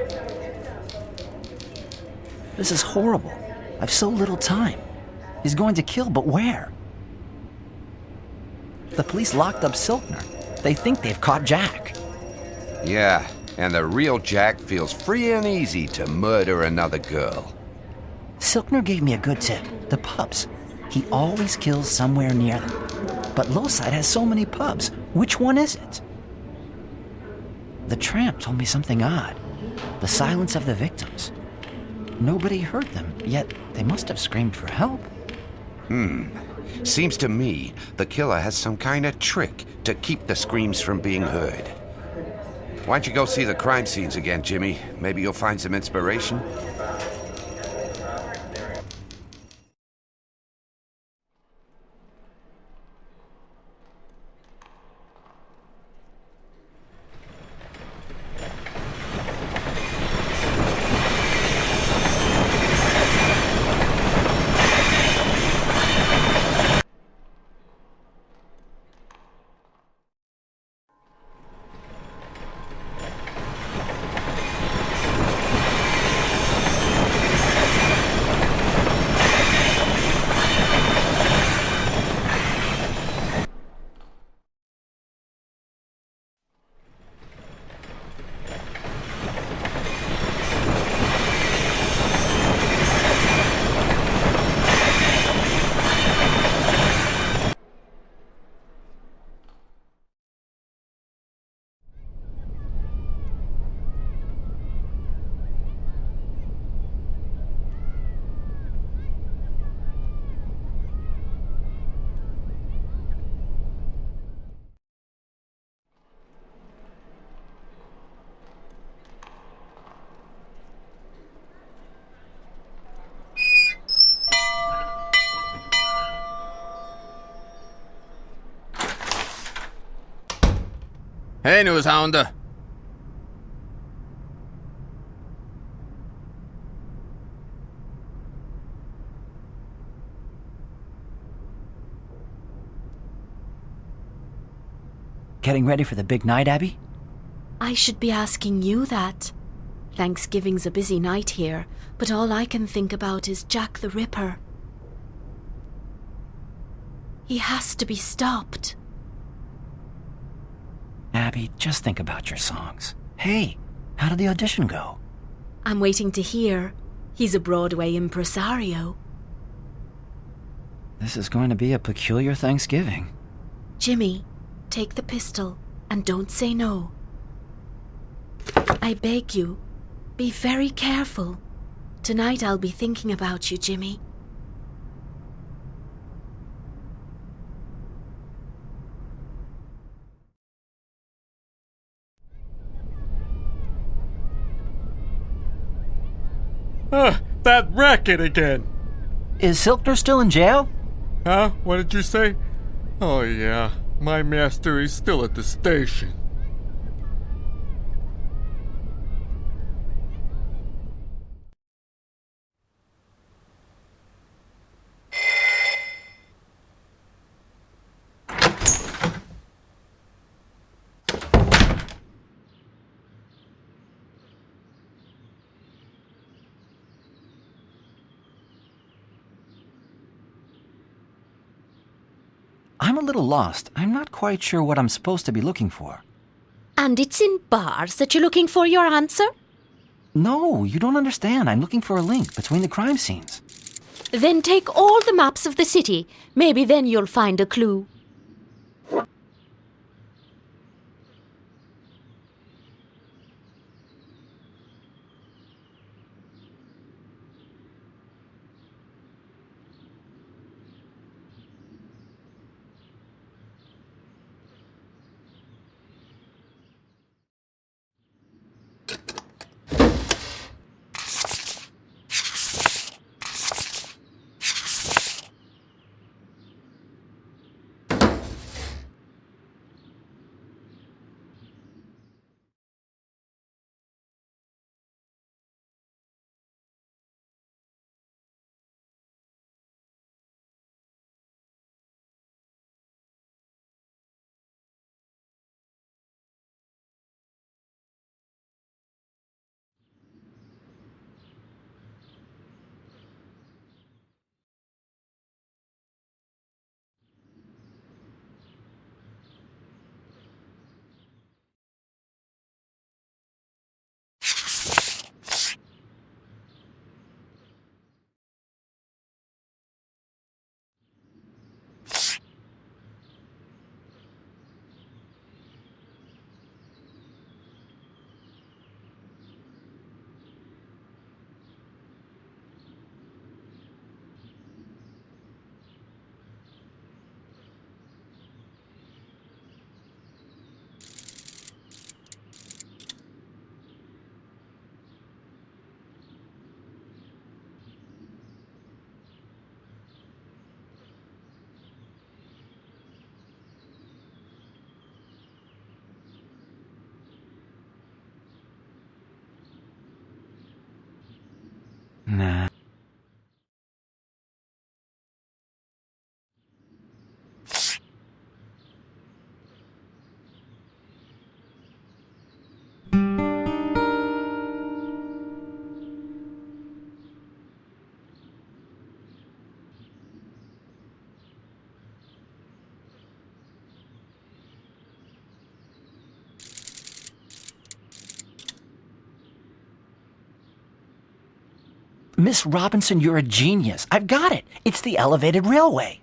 This is horrible. I've so little time. He's going to kill, but where? The police locked up Silkner. They think they've caught Jack. Yeah, and the real Jack feels free and easy to murder another girl. Silkner gave me a good tip. The pubs. He always kills somewhere near them. But Lowside has so many pubs. Which one is it? The tramp told me something odd. The silence of the victims. Nobody heard them, yet they must have screamed for help. Seems to me the killer has some kind of trick to keep the screams from being heard. Why don't you go see the crime scenes again, Jimmy? Maybe you'll find some inspiration. Hey, newshounder. Getting ready for the big night, Abby? I should be asking you that. Thanksgiving's a busy night here, but all I can think about is Jack the Ripper. He has to be stopped. Abby, just think about your songs. Hey, how did the audition go? I'm waiting to hear. He's a Broadway impresario. This is going to be a peculiar Thanksgiving. Jimmy, take the pistol and don't say no. I beg you, be very careful. Tonight I'll be thinking about you, Jimmy. That racket again. Is Silkner still in jail? Huh? What did you say? Oh, yeah. My master is still at the station. I'm a little lost. I'm not quite sure what I'm supposed to be looking for. And it's in bars that you're looking for your answer? No, you don't understand. I'm looking for a link between the crime scenes. Then take all the maps of the city. Maybe then you'll find a clue. Nah. Miss Robinson, you're a genius. I've got it. It's the elevated railway.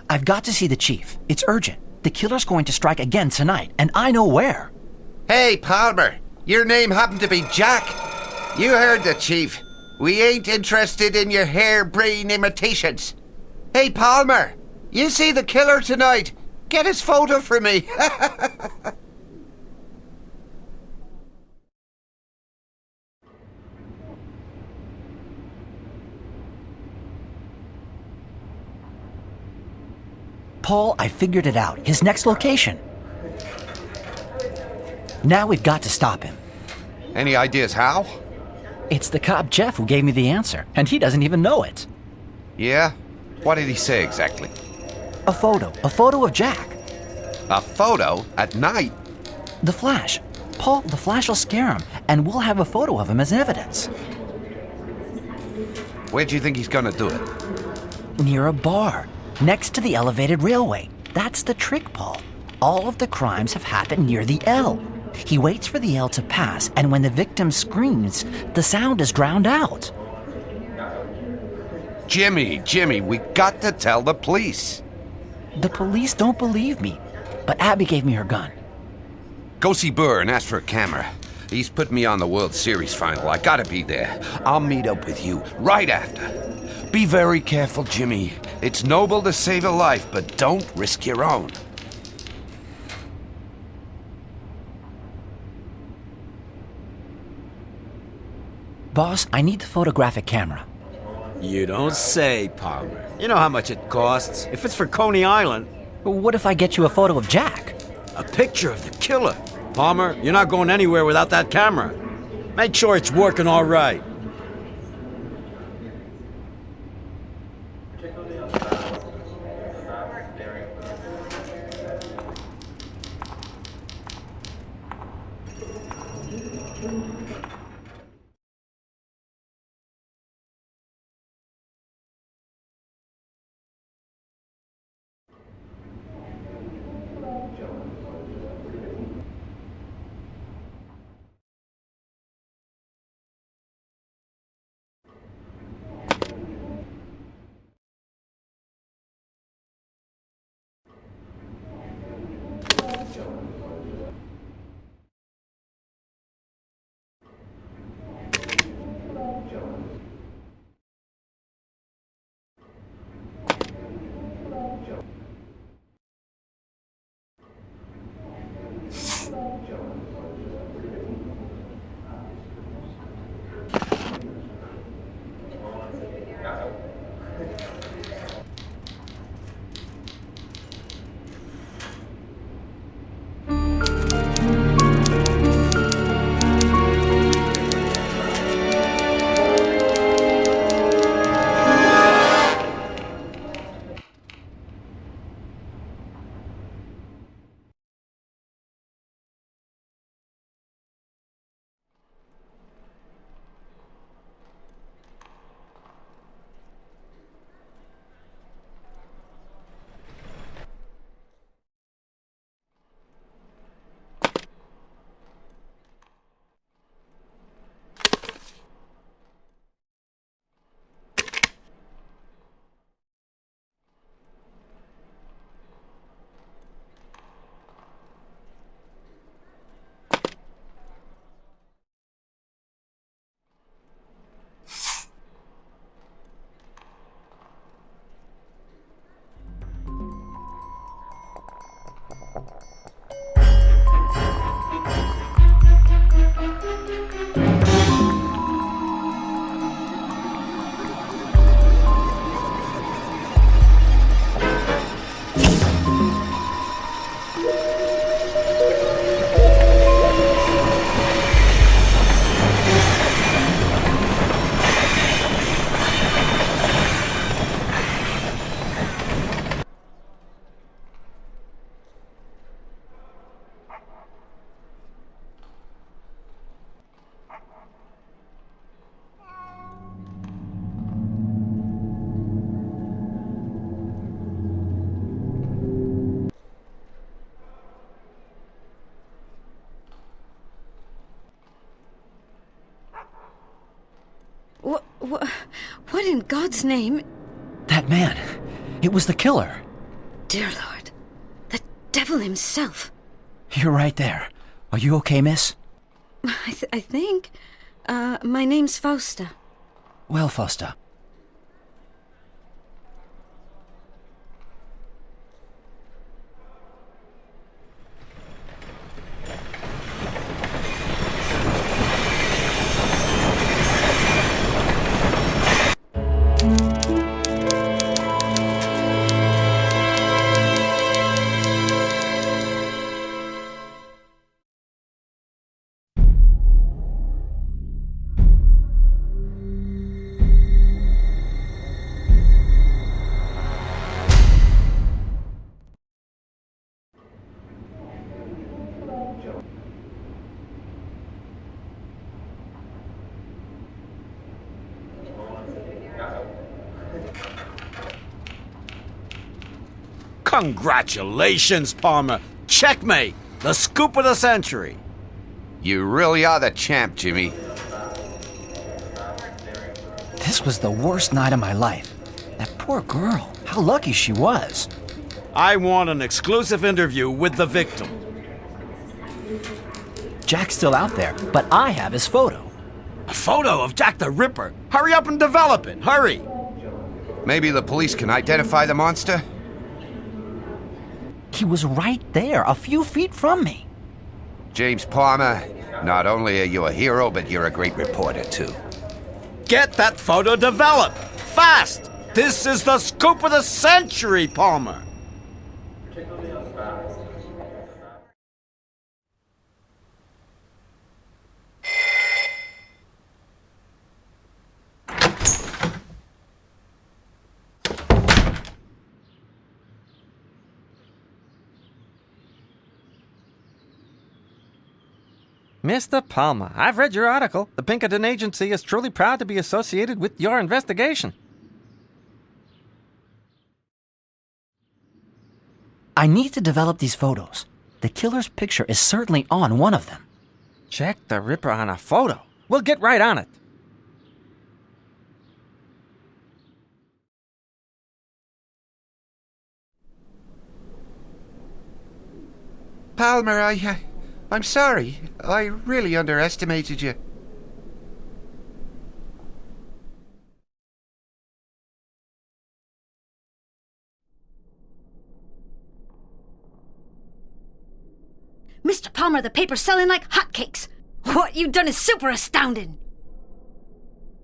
I've got to see the chief. It's urgent. The killer's going to strike again tonight, and I know where. Hey, Palmer, your name happened to be Jack? You heard the chief. We ain't interested in your harebrained imitations. Hey, Palmer, you see the killer tonight? Get his photo for me. Paul, I figured it out. His next location. Now we've got to stop him. Any ideas how? It's the cop Jeff who gave me the answer, and he doesn't even know it. Yeah? What did he say exactly? A photo of Jack. A photo? At night? The flash. Paul, the flash will scare him, and we'll have a photo of him as evidence. Where do you think he's gonna do it? Near a bar, next to the elevated railway. That's the trick, Paul. All of the crimes have happened near the L. He waits for the L to pass, and when the victim screams, the sound is drowned out. Jimmy, we got to tell the police. The police don't believe me, but Abby gave me her gun. Go see Burr and ask for a camera. He's put me on the World Series final. I gotta be there. I'll meet up with you right after. Be very careful, Jimmy. It's noble to save a life, but don't risk your own. Boss, I need the photographic camera. You don't say, Palmer. You know how much it costs. If it's for Coney Island. What if I get you a photo of Jack? A picture of the killer. Palmer, you're not going anywhere without that camera. Make sure it's working all right. What in God's name? That man. It was the killer. Dear Lord, the devil himself. You're right there. Are you okay, miss? I think. My name's Fausta. Well, Fausta. Congratulations, Palmer. Checkmate. The scoop of the century. You really are the champ, Jimmy. This was the worst night of my life. That poor girl. How lucky she was. I want an exclusive interview with the victim. Jack's still out there, but I have his photo. A photo of Jack the Ripper? Hurry up and develop it. Hurry. Maybe the police can identify the monster? He was right there, a few feet from me. James Palmer, not only are you a hero, but you're a great reporter, too. Get that photo developed. Fast. This is the scoop of the century, Palmer. Mr. Palmer, I've read your article. The Pinkerton Agency is truly proud to be associated with your investigation. I need to develop these photos. The killer's picture is certainly on one of them. Jack the Ripper on a photo. We'll get right on it. Palmer, I'm sorry. I really underestimated you. Mr. Palmer, the paper's selling like hotcakes. What you've done is super astounding.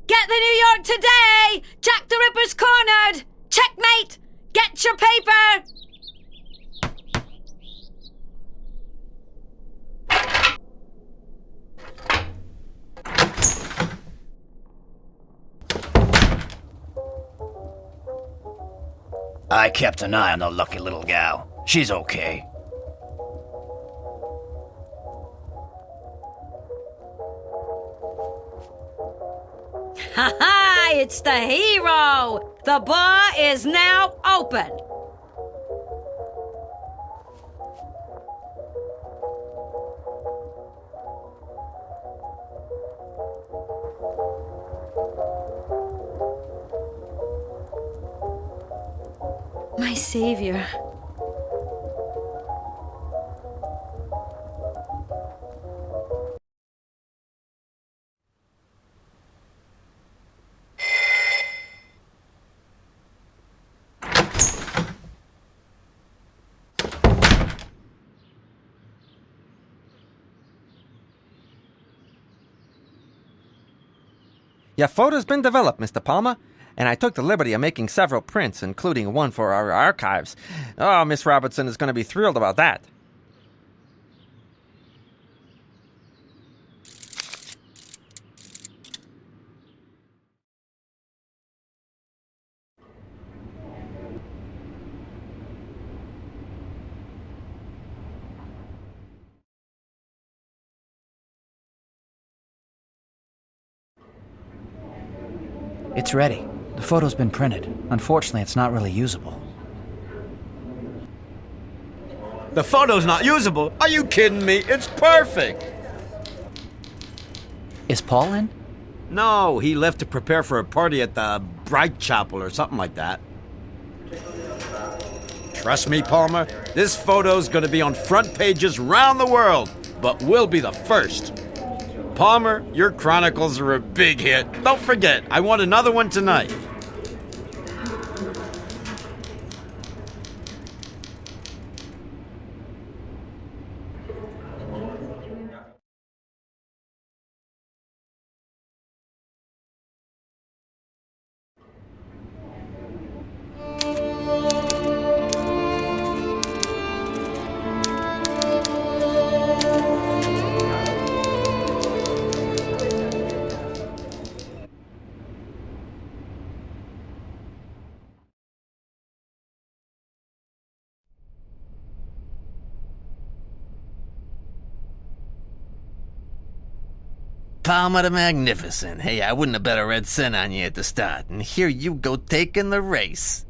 Get the New York today! Jack the Ripper's cornered! Checkmate! Get your paper! I kept an eye on the lucky little gal. She's okay. Ha ha! It's the hero! The bar is now open! My savior. Your photo's been developed, Mr. Palmer, and I took the liberty of making several prints, including one for our archives. Oh, Miss Robertson is going to be thrilled about that. It's ready. The photo's been printed. Unfortunately, it's not really usable. The photo's not usable? Are you kidding me? It's perfect! Is Paul in? No, he left to prepare for a party at the Bright Chapel or something like that. Trust me, Palmer, this photo's gonna be on front pages round the world, but we'll be the first. Palmer, your chronicles are a big hit. Don't forget, I want another one tonight. Palmer the Magnificent. Hey, I wouldn't have bet a red cent on you at the start, and here you go taking the race.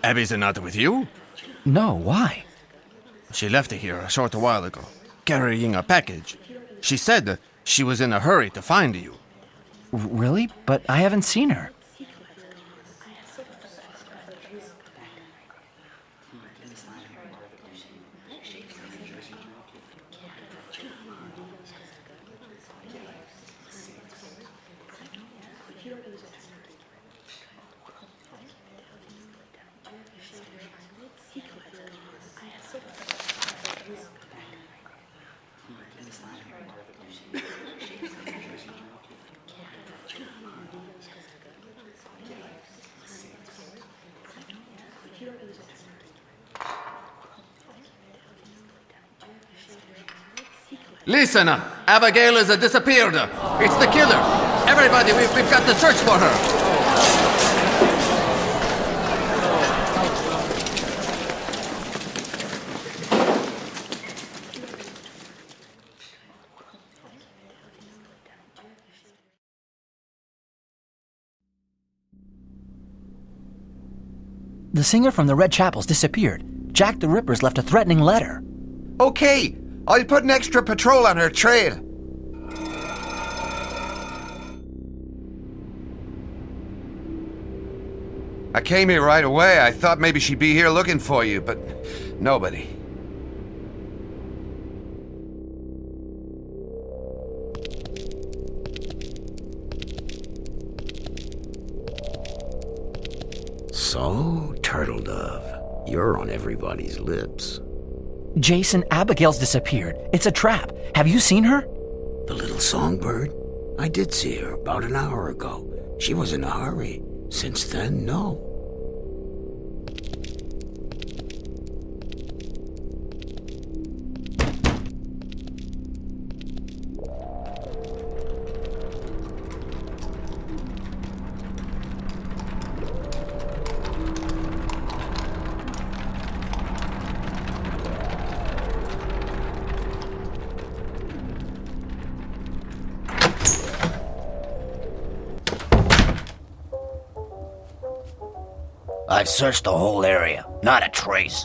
Abby's not with you? No, why? She left here a short while ago, carrying a package. She said she was in a hurry to find you. Really? But I haven't seen her. Listen, Abigail is disappeared. It's the killer. Everybody, we've got to search for her. The singer from the Red Chapels disappeared. Jack the Ripper's left a threatening letter. Okay, I'll put an extra patrol on her trail. I came here right away. I thought maybe she'd be here looking for you, but nobody. So, Turtle Dove, you're on everybody's lips. Jason, Abigail's disappeared. It's a trap. Have you seen her? The little songbird? I did see her about an hour ago. She was in a hurry. Since then, no. I've searched the whole area. Not a trace.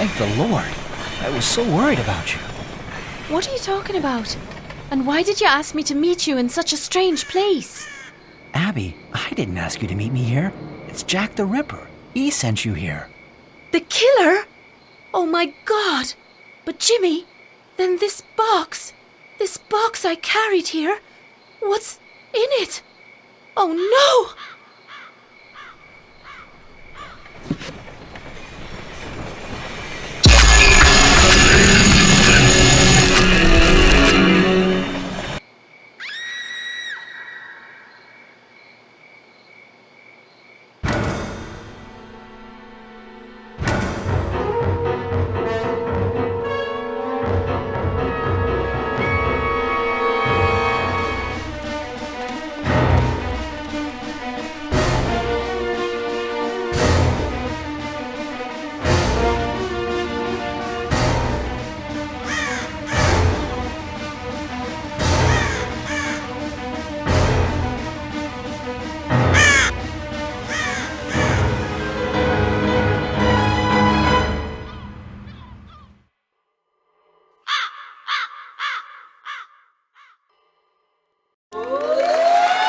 Thank the Lord. I was so worried about you. What are you talking about? And why did you ask me to meet you in such a strange place? Abby, I didn't ask you to meet me here. It's Jack the Ripper. He sent you here. The killer? Oh my God! But Jimmy, then this box I carried here, what's in it? Oh no!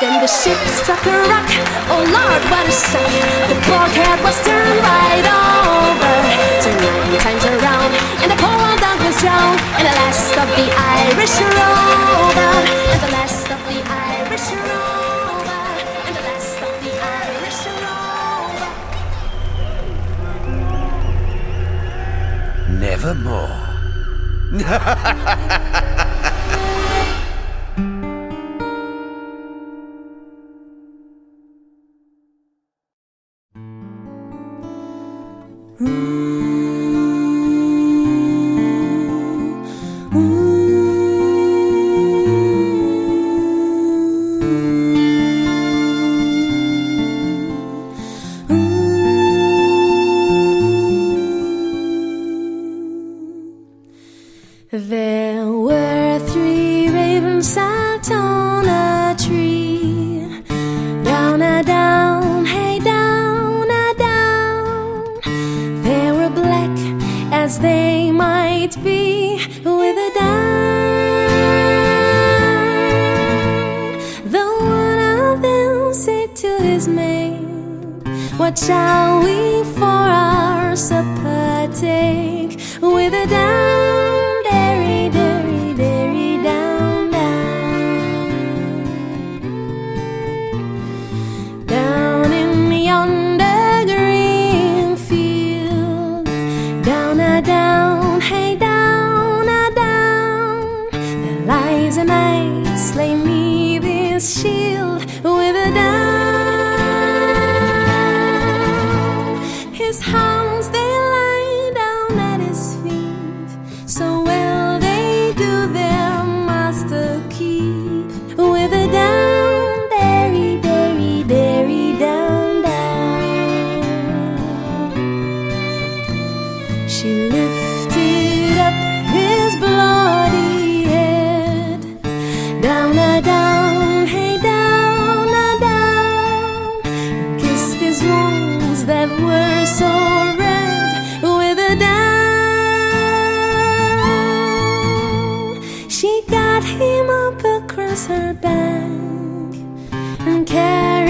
Then the ship struck a rock. Oh Lord, what a shock! The bulkhead was turned right over, turned 9 times around, and the poor old dog was drowned. And the last of the Irish rover, and the last of the Irish rover, and the last of the Irish rover. Nevermore. There were 3 ravens sat on a tree. Down a down, hey down a down. They were black as they might be, with a down. Though one of them said to his mate, what shall we for our supper take? With a down, derry, derry, derry, down, down. Down in yonder green field, down a down, hey down a down. There lies a knight, slay me this shield, with a down. His hounds they lie down at his feet, so well they do their master keep, with a down, derry, derry, derry, down, down. She lifted up his bloody head, down a down, hey down a down, kissed his wounds that were so red, with a down. She got him up across her back and carried